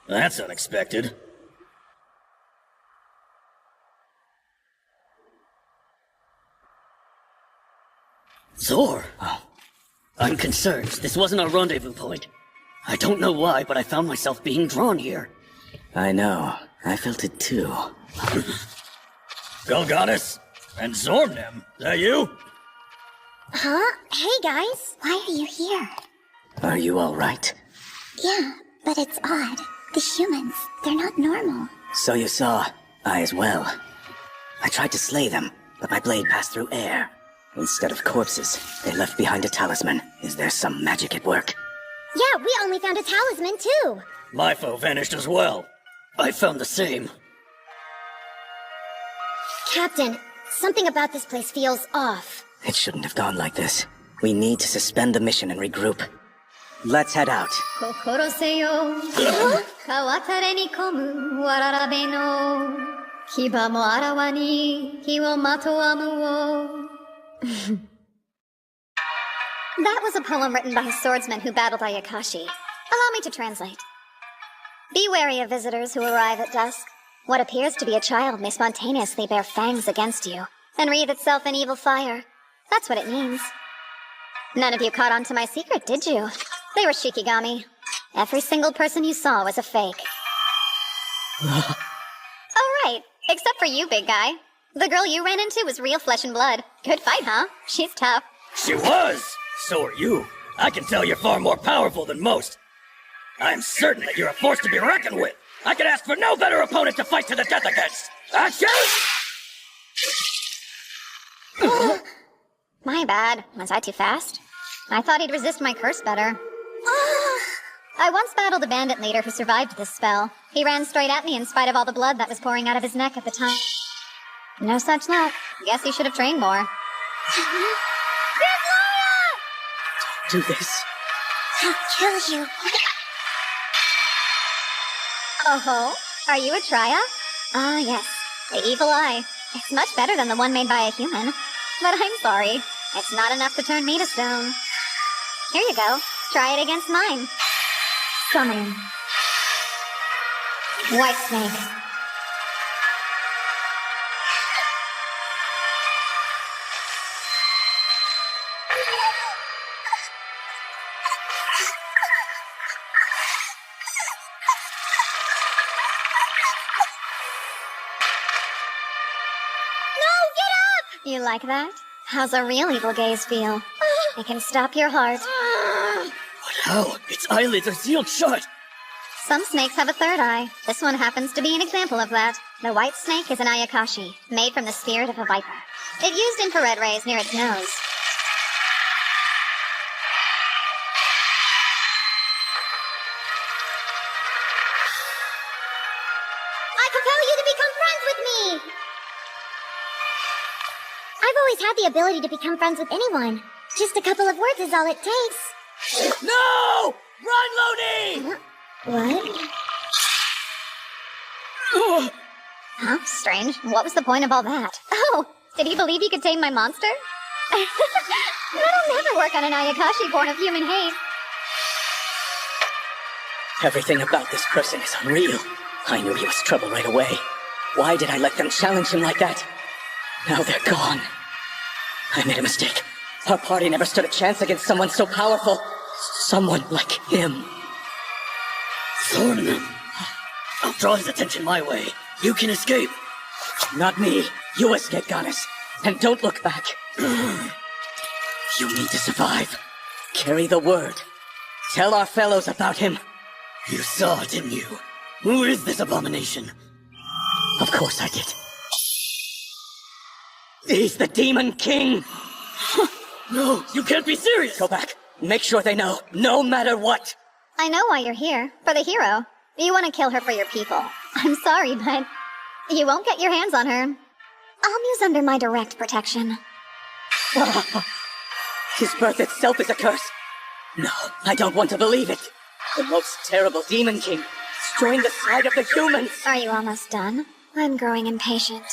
That's unexpected. Zor! Oh. I'm concerned. This wasn't our rendezvous point. I don't know why, but I found myself being drawn here. I know. I felt it too. Golgonis and Zormnim, that you? Huh? Hey, guys. Why are you here? Are you all right? Yeah, but it's odd. The humans, they're not normal. So you saw. I as well. I tried to slay them, but my blade passed through air. Instead of corpses, they left behind a talisman. Is there some magic at work? Yeah, we only found a talisman, too. My foe vanished as well. I found the same. Captain, something about this place feels off. It shouldn't have gone like this. We need to suspend the mission and regroup. Let's head out. That was a poem written by a swordsman who battled Ayakashi. Allow me to translate. Be wary of visitors who arrive at dusk. What appears to be a child may spontaneously bear fangs against you, and wreathe itself in evil fire. That's what it means. None of you caught on to my secret, did you? They were Shikigami. Every single person you saw was a fake. Oh, right. Except for you, big guy. The girl you ran into was real flesh and blood. Good fight, huh? She's tough. She was! So are you. I can tell you're far more powerful than most. I'm certain that you're a force to be reckoned with. I could ask for no better opponent to fight to the death against. Action! My bad. Was I too fast? I thought he'd resist my curse better. I once battled a bandit leader who survived this spell. He ran straight at me in spite of all the blood that was pouring out of his neck at the time. No such luck. Guess he should have trained more. Do this. I'll kill you. Oh-ho, are you a Triya? Ah, yes, the evil eye. It's much better than the one made by a human. But I'm sorry, it's not enough to turn me to stone. Here you go, try it against mine. Summon. White Snake. You like that? How's a real evil gaze feel? It can stop your heart. But how? Its eyelids are sealed shut. Some snakes have a third eye. This one happens to be an example of that. The white snake is an ayakashi, made from the spirit of a viper. It used infrared rays near its nose. I compel you to become friends with me! I've always had the ability to become friends with anyone. Just a couple of words is all it takes. No! Run, Looney! What? Huh? Strange. What was the point of all that? Oh, did he believe he could tame my monster? That'll never work on an ayakashi born of human hate. Everything about this person is unreal. I knew he was trouble right away. Why did I let them challenge him like that? Now they're gone. I made a mistake. Our party never stood a chance against someone so powerful. Someone like him. Thorn, I'll draw his attention my way. You can escape. Not me. You escape, Goddess. And don't look back. You need to survive. Carry the word. Tell our fellows about him. You saw, didn't you? Who is this abomination? Of course I did. He's the Demon King! No, you can't be serious! Go back. Make sure they know, no matter what. I know why you're here. For the hero. You want to kill her for your people. I'm sorry, but you won't get your hands on her. Onmyou's under my direct protection. His birth itself is a curse. No, I don't want to believe it. The most terrible Demon King, destroying the side of the humans. Are you almost done? I'm growing impatient.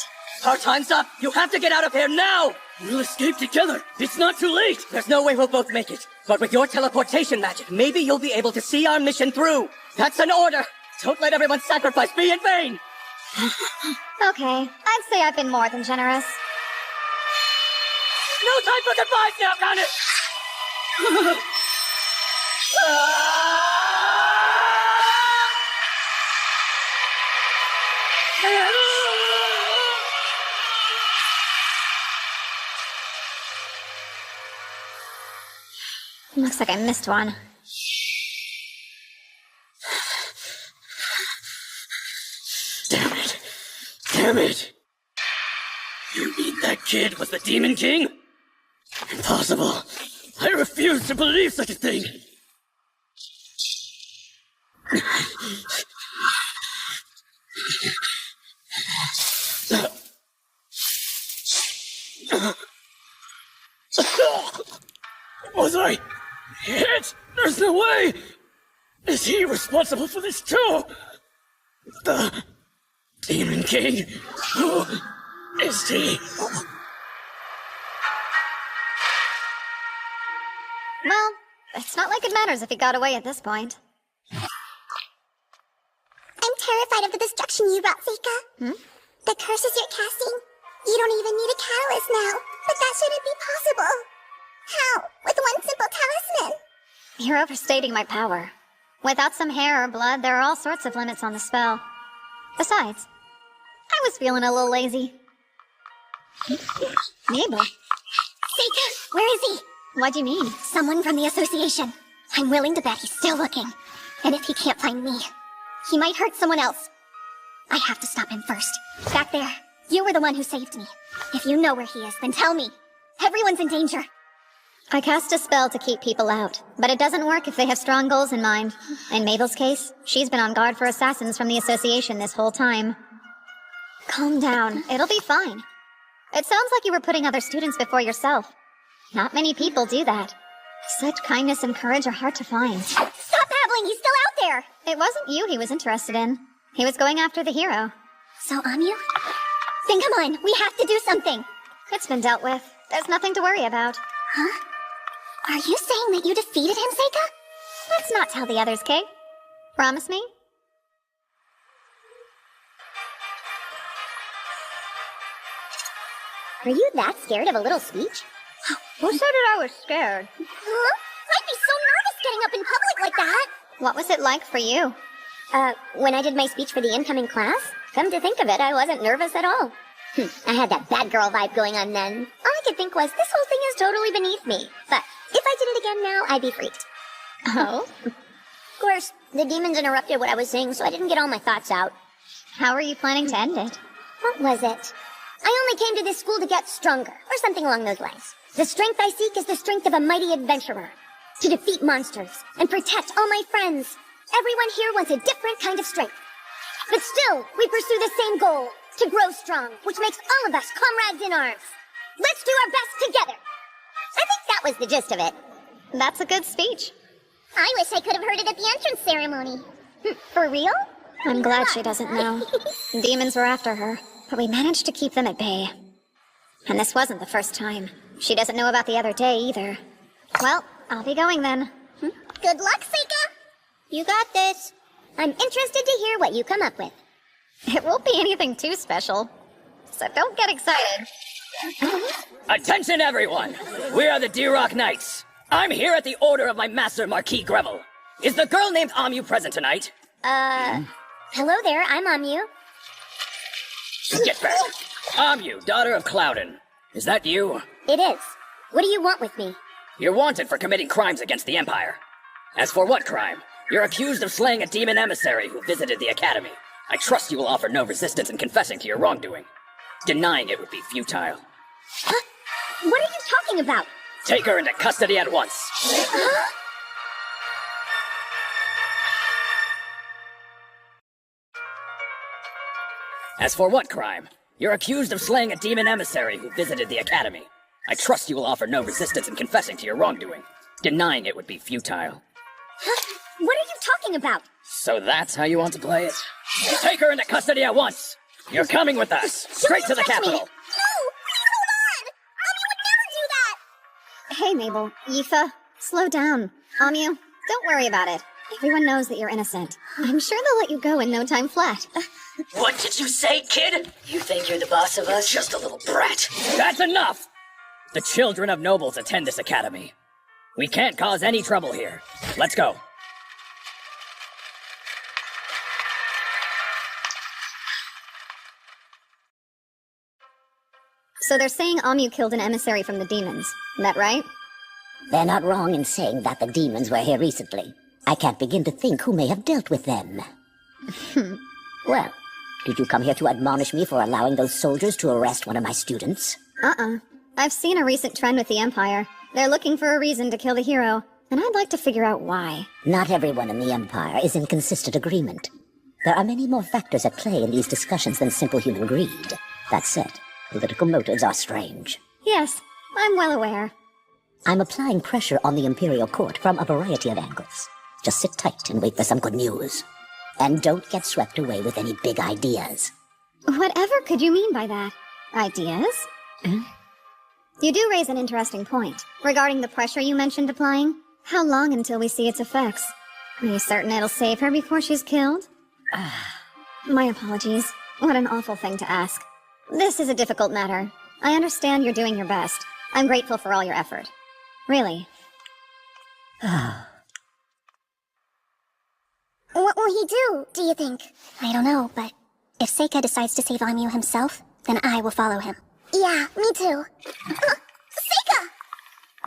Our time's up! You have to get out of here now! We'll escape together! It's not too late! There's no way we'll both make it. But with your teleportation magic, maybe you'll be able to see our mission through. That's an order! Don't let everyone's sacrifice be in vain! Okay, I'd say I've been more than generous. No time for goodbyes now, Goddess! Looks like I missed one. Damn it! Damn it! You mean that kid was the Demon King? Impossible! I refuse to believe such a thing! Was I hit? There's no way! Is he responsible for this too? The Demon King? Who is he? Well, it's not like it matters if he got away at this point. I'm terrified of the destruction you brought, Seika. The curses you're casting, you don't even need a catalyst now, but that shouldn't be possible. How? With one simple talisman? You're overstating my power. Without some hair or blood, there are all sorts of limits on the spell. Besides, I was feeling a little lazy. Mabel. Seika, where is he? What do you mean? Someone from the association. I'm willing to bet he's still looking. And if he can't find me, he might hurt someone else. I have to stop him first. Back there, you were the one who saved me. If you know where he is, then tell me. Everyone's in danger. I cast a spell to keep people out, but it doesn't work if they have strong goals in mind. In Mabel's case, she's been on guard for assassins from the association this whole time. Calm down. It'll be fine. It sounds like you were putting other students before yourself. Not many people do that. Such kindness and courage are hard to find. Stop babbling! He's still out there! It wasn't you he was interested in. He was going after the hero. So, Onmyou? Then come on, we have to do something! It's been dealt with. There's nothing to worry about. Huh? Are you saying that you defeated him, Seika? Let's not tell the others, Kate. Promise me? Are you that scared of a little speech? Who said that I was scared? Huh? I'd be so nervous getting up in public like that! What was it like for you? When I did my speech for the incoming class, come to think of it, I wasn't nervous at all. I had that bad girl vibe going on then. All I could think was, this whole thing is totally beneath me. But if I did it again now, I'd be freaked. Oh? Of course, the demons interrupted what I was saying, so I didn't get all my thoughts out. How are you planning to end it? What was it? I only came to this school to get stronger, or something along those lines. The strength I seek is the strength of a mighty adventurer. To defeat monsters, and protect all my friends. Everyone here wants a different kind of strength. But still, we pursue the same goal. To grow strong, which makes all of us comrades in arms. Let's do our best together. I think that was the gist of it. That's a good speech. I wish I could have heard it at the entrance ceremony. For real? I'm glad she doesn't know. Demons were after her, but we managed to keep them at bay. And this wasn't the first time. She doesn't know about the other day either. Well, I'll be going then. Good luck, Seika. You got this. I'm interested to hear what you come up with. It won't be anything too special, so don't get excited. Attention, everyone! We are the D-Rock Knights. I'm here at the order of my master, Marquis Greville. Is the girl named Onmyou present tonight? Hello there, I'm Onmyou. Get back. Onmyou, daughter of Cloudon. Is that you? It is. What do you want with me? You're wanted for committing crimes against the Empire. As for what crime? You're accused of slaying a demon emissary who visited the Academy. I trust you will offer no resistance in confessing to your wrongdoing. Denying it would be futile. Huh? What are you talking about? Take her into custody at once. As for what crime? You're accused of slaying a demon emissary who visited the Academy. I trust you will offer no resistance in confessing to your wrongdoing. Denying it would be futile. Huh? What are you talking about? So that's how you want to play it? Take her into custody at once! You're coming with us! Straight to the capital! No! Please hold on! Onmyou would never do that! Hey, Mabel. Yifa, slow down. Onmyou, don't worry about it. Everyone knows that you're innocent. I'm sure they'll let you go in no time flat. What did you say, kid? You think you're the boss of us? Just a little brat. That's enough! The children of nobles attend this academy. We can't cause any trouble here. Let's go. So they're saying Onmyou killed an emissary from the demons. Is that right? They're not wrong in saying that the demons were here recently. I can't begin to think who may have dealt with them. Well, did you come here to admonish me for allowing those soldiers to arrest one of my students? I've seen a recent trend with the Empire. They're looking for a reason to kill the hero, and I'd like to figure out why. Not everyone in the Empire is in consistent agreement. There are many more factors at play in these discussions than simple human greed. That said, political motives are strange. Yes, I'm well aware. I'm applying pressure on the Imperial Court from a variety of angles. Just sit tight and wait for some good news. And don't get swept away with any big ideas. Whatever could you mean by that? Ideas? You do raise an interesting point. Regarding the pressure you mentioned applying, how long until we see its effects? Are you certain it'll save her before she's killed? My apologies. What an awful thing to ask. This is a difficult matter. I understand you're doing your best. I'm grateful for all your effort. Really. What will he do you think? I don't know, but if Seika decides to save Onmyou himself, then I will follow him. Yeah, me too. Seika!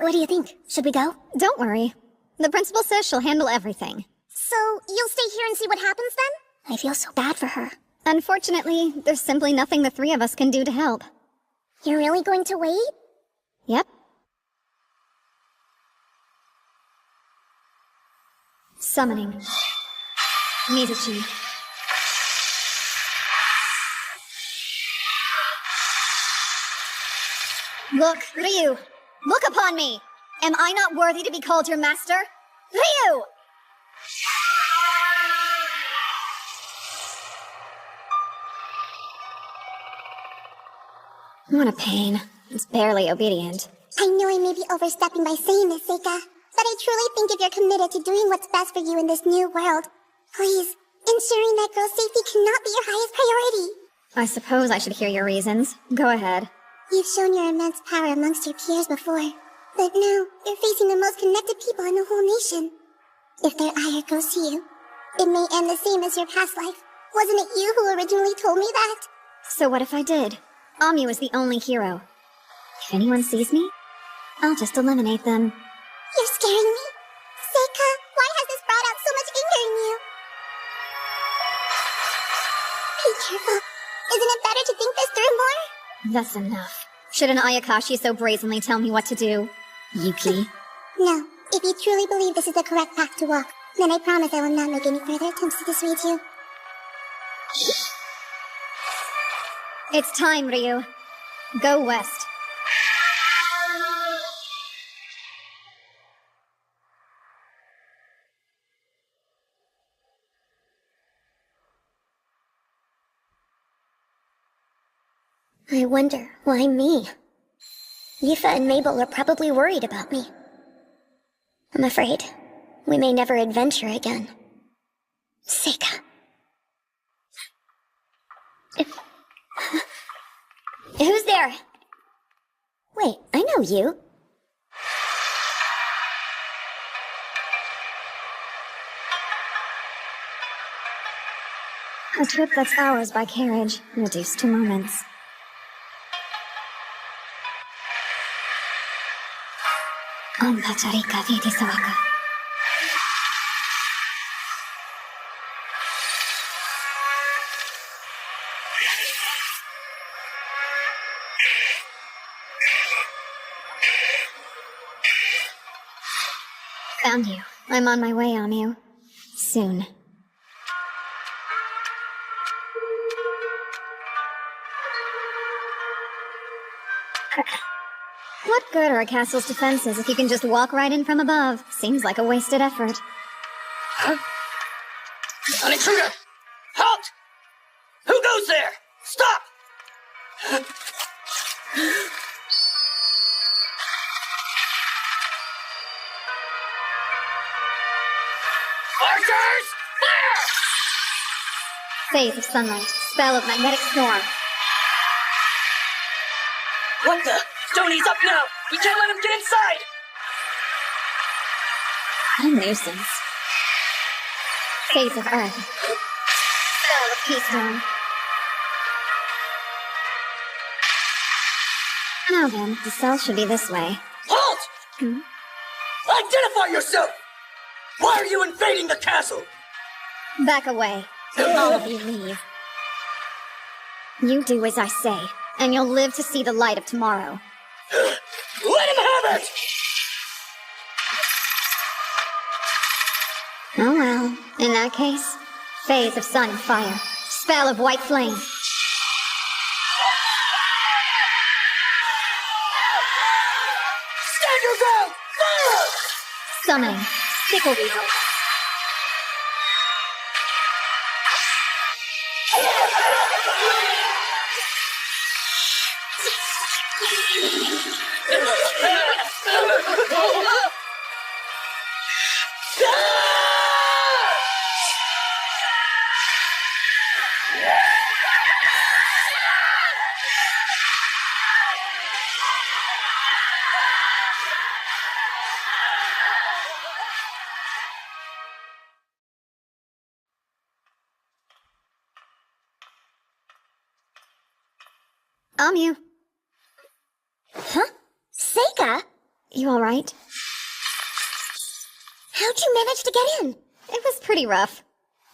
What do you think? Should we go? Don't worry. The principal says she'll handle everything. So, you'll stay here and see what happens then? I feel so bad for her. Unfortunately, there's simply nothing the three of us can do to help. You're really going to wait? Yep. Summoning. Mizuchi. Look, Ryu! Look upon me! Am I not worthy to be called your master? Ryu! What a pain. It's barely obedient. I know I may be overstepping by saying this, Seika, but I truly think if you're committed to doing what's best for you in this new world, please, ensuring that girl's safety cannot be your highest priority. I suppose I should hear your reasons. Go ahead. You've shown your immense power amongst your peers before, but now you're facing the most connected people in the whole nation. If their ire goes to you, it may end the same as your past life. Wasn't it you who originally told me that? So what if I did? Onmyou is the only hero. If anyone sees me, I'll just eliminate them. You're scaring me. Seika, why has this brought out so much anger in you? Be careful. Isn't it better to think this through more? That's enough. Should an Ayakashi so brazenly tell me what to do? Yuki? No. If you truly believe this is the correct path to walk, then I promise I will not make any further attempts to dissuade you. It's time, Ryu. Go west. I wonder, why me? Yufa and Mabel are probably worried about me. I'm afraid we may never adventure again. Seika. Who's there? Wait, I know you. A trip that's hours by carriage, reduced to moments. Onpacharika Vidi Sawaka. Found you. I'm on my way, Onmyou. Soon. What good are a castle's defenses if you can just walk right in from above? Seems like a wasted effort. Huh? An intruder! Halt! Who goes there? Stop! Archers! Fire! Phase of sunlight. Spell of magnetic storm. What the? Tony's up now! We can't let him get inside! A nuisance. Phase of earth. Spell of keystone. Now then, the cell should be this way. Halt! Identify yourself! Why are you invading the castle? Back away. All of you leave. You do as I say, and you'll live to see the light of tomorrow. Let him have it! Oh well, in that case, phase of sun and fire, spell of white flame. Stand your ground! Fire! Summoning, sickle weevil. Onmyou. Huh? Seika? You alright? How'd you manage to get in? It was pretty rough.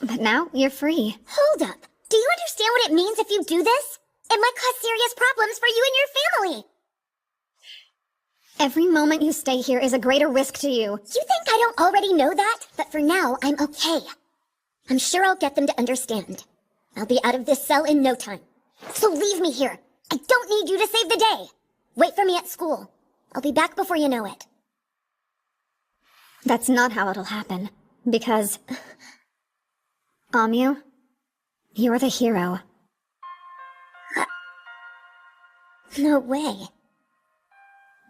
But now, you're free. Hold up. Do you understand what it means if you do this? It might cause serious problems for you and your family. Every moment you stay here is a greater risk to you. You think I don't already know that? But for now, I'm okay. I'm sure I'll get them to understand. I'll be out of this cell in no time. So leave me here. I don't need you to save the day. Wait for me at school. I'll be back before you know it. That's not how it'll happen. Because... Onmyou, you're the hero. No way.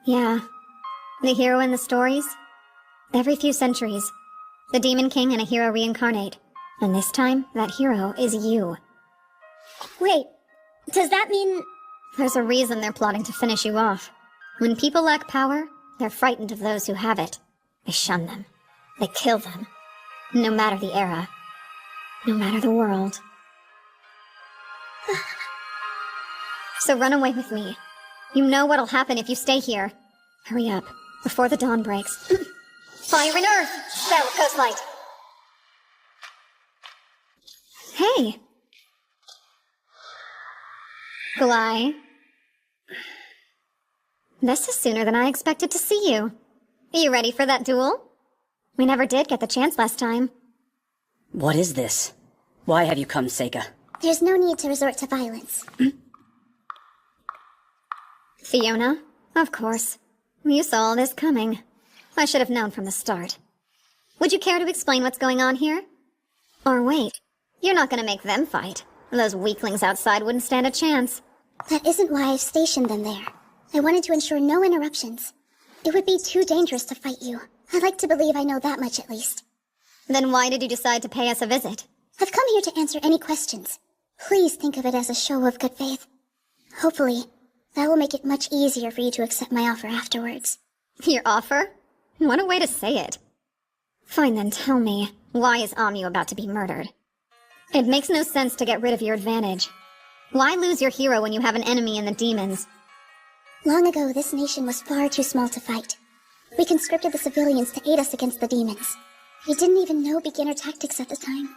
Yeah. The hero in the stories? Every few centuries, the Demon King and a hero reincarnate. And this time, that hero is you. Wait, does that mean... There's a reason they're plotting to finish you off. When people lack power, they're frightened of those who have it. They shun them. They kill them. No matter the era. No matter the world. So run away with me. You know what'll happen if you stay here. Hurry up, before the dawn breaks. Fire and earth! Spell Ghost Light! Hey! Glai. This is sooner than I expected to see you. Are you ready for that duel? We never did get the chance last time. What is this? Why have you come, Seika? There's no need to resort to violence. Fiona? Of course. You saw all this coming. I should have known from the start. Would you care to explain what's going on here? Or wait, you're not gonna make them fight. Those weaklings outside wouldn't stand a chance. That isn't why I've stationed them there. I wanted to ensure no interruptions. It would be too dangerous to fight you. I like to believe I know that much at least. Then why did you decide to pay us a visit? I've come here to answer any questions. Please think of it as a show of good faith. Hopefully, that will make it much easier for you to accept my offer afterwards. Your offer? What a way to say it. Fine then, tell me, why is Onmyou about to be murdered? It makes no sense to get rid of your advantage. Why lose your hero when you have an enemy in the demons? Long ago, this nation was far too small to fight. We conscripted the civilians to aid us against the demons. We didn't even know beginner tactics at the time.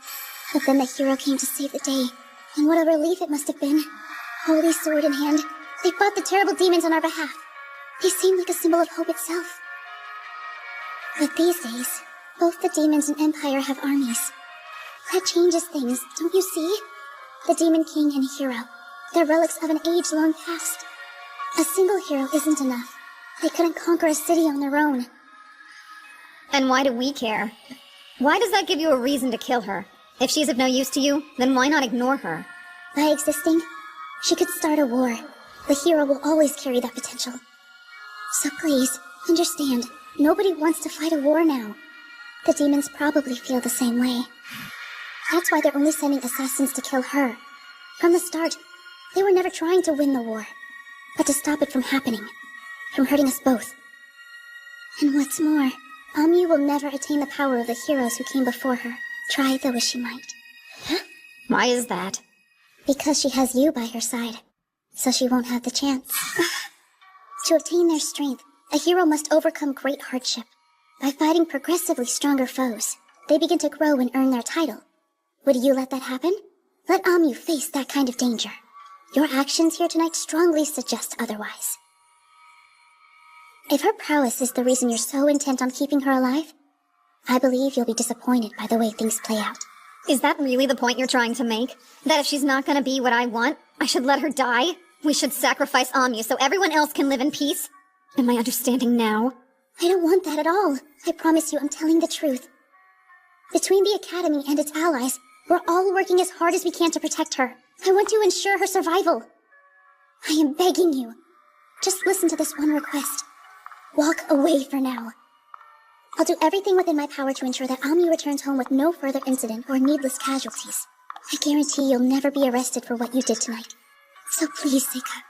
But then the hero came to save the day, and what a relief it must have been. Holy sword in hand, they fought the terrible demons on our behalf. They seemed like a symbol of hope itself. But these days, both the demons and Empire have armies. That changes things, don't you see? The Demon King and hero, they're relics of an age-long past. A single hero isn't enough. They couldn't conquer a city on their own. And why do we care? Why does that give you a reason to kill her? If she's of no use to you, then why not ignore her? By existing, she could start a war. The hero will always carry that potential. So please, understand, nobody wants to fight a war now. The demons probably feel the same way. That's why they're only sending assassins to kill her. From the start, they were never trying to win the war, but to stop it from happening, from hurting us both. And what's more, Onmyou will never attain the power of the heroes who came before her, try though as she might. Why is that? Because she has you by her side, so she won't have the chance. To obtain their strength, a hero must overcome great hardship. By fighting progressively stronger foes, they begin to grow and earn their title. Would you let that happen? Let Onmyou face that kind of danger. Your actions here tonight strongly suggest otherwise. If her prowess is the reason you're so intent on keeping her alive, I believe you'll be disappointed by the way things play out. Is that really the point you're trying to make? That if she's not gonna be what I want, I should let her die? We should sacrifice Onmyou so everyone else can live in peace? Am I understanding now? I don't want that at all. I promise you I'm telling the truth. Between the Academy and its allies, we're all working as hard as we can to protect her. I want to ensure her survival. I am begging you. Just listen to this one request. Walk away for now. I'll do everything within my power to ensure that Onmyou returns home with no further incident or needless casualties. I guarantee you'll never be arrested for what you did tonight. So please, Seika.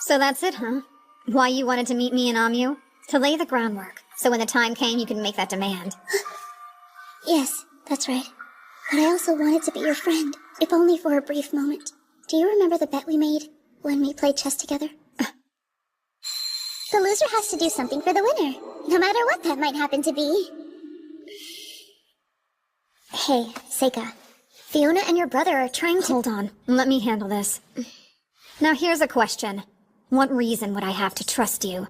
So that's it, huh? Why you wanted to meet me and Onmyou? To lay the groundwork, so when the time came you could make that demand. Yes, that's right. But I also wanted to be your friend, if only for a brief moment. Do you remember the bet we made when we played chess together? The loser has to do something for the winner, no matter what that might happen to be. Hey, Seika. Fiona and your brother are trying to— Hold on, let me handle this. Now here's a question. What reason would I have to trust you?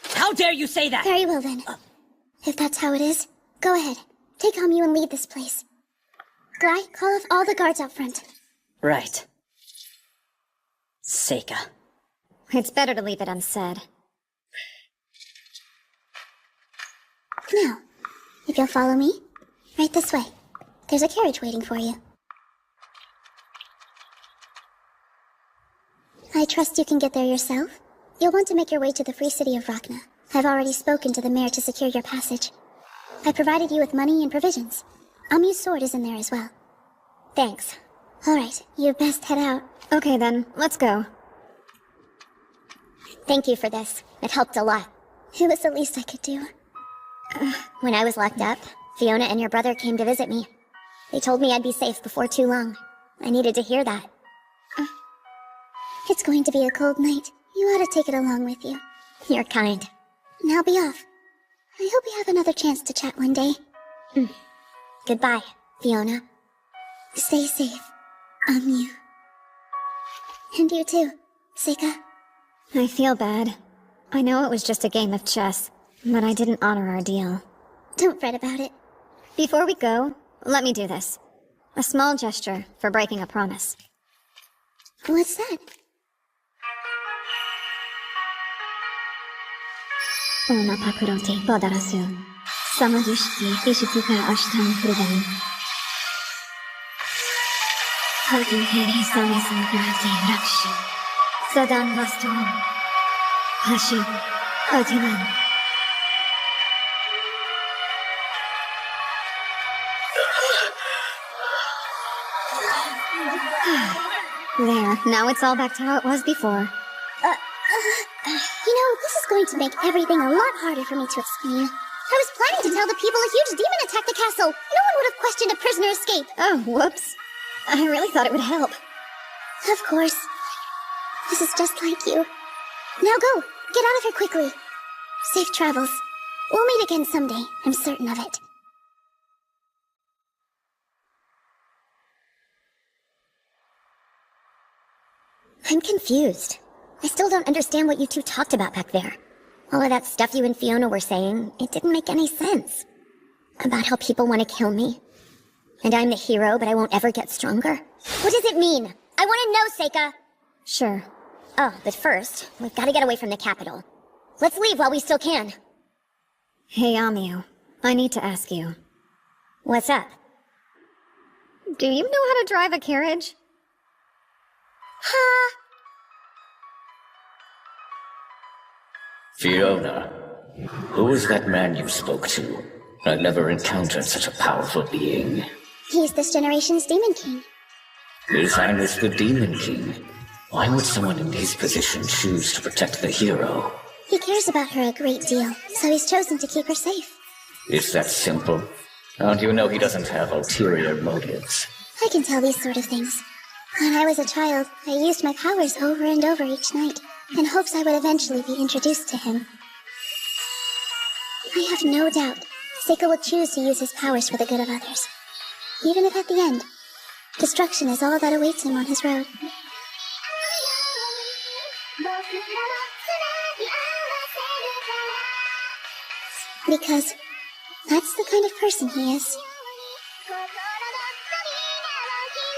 How dare you say that? Very well then. If that's how it is, go ahead. Take Onmyou and lead this place. Gly, call off all the guards out front. Right. Seika. It's better to leave it unsaid. Now, if you'll follow me, right this way. There's a carriage waiting for you. I trust you can get there yourself. You'll want to make your way to the free city of Rachna. I've already spoken to the mayor to secure your passage. I provided you with money and provisions. Onmyou's sword is in there as well. Thanks. Alright, you'd best head out. Okay then, let's go. Thank you for this. It helped a lot. It was the least I could do. When I was locked up, Fiona and your brother came to visit me. They told me I'd be safe before too long. I needed to hear that. It's going to be a cold night. You ought to take it along with you. You're kind. Now be off. I hope we have another chance to chat one day. Goodbye, Fiona. Stay safe, Onmyou. And you too, Seika. I feel bad. I know it was just a game of chess, but I didn't honor our deal. Don't fret about it. Before we go, let me do this. A small gesture for breaking a promise. What's that? Ona pakuroti podarasu. Samajishti ishituka ashtam krudan. Hagi heri samisan kurati rakshi. Sadan vastum. Hashi. Ajiman. There, now it's all back to how it was before. You know, this is going to make everything a lot harder for me to explain. I was planning to tell the people a huge demon attacked the castle. No one would have questioned a prisoner escape. Oh, whoops. I really thought it would help. Of course. This is just like you. Now go. Get out of here quickly. Safe travels. We'll meet again someday. I'm certain of it. I'm confused. I still don't understand what you two talked about back there. All of that stuff you and Fiona were saying, it didn't make any sense. About how people want to kill me. And I'm the hero, but I won't ever get stronger. What does it mean? I want to know, Seika! Sure. Oh, but first, we've got to get away from the capital. Let's leave while we still can. Hey, Onmyou. I need to ask you. What's up? Do you know how to drive a carriage? Huh? Fiona, who was that man you spoke to? I've never encountered such a powerful being. He's this generation's Demon King. His Highness the Demon King. Why would someone in his position choose to protect the hero? He cares about her a great deal, so he's chosen to keep her safe. It's that simple. How do you know he doesn't have ulterior motives? I can tell these sort of things. When I was a child, I used my powers over and over each night, in hopes I would eventually be introduced to him. I have no doubt Seika will choose to use his powers for the good of others. Even if at the end, destruction is all that awaits him on his road. Because that's the kind of person he is.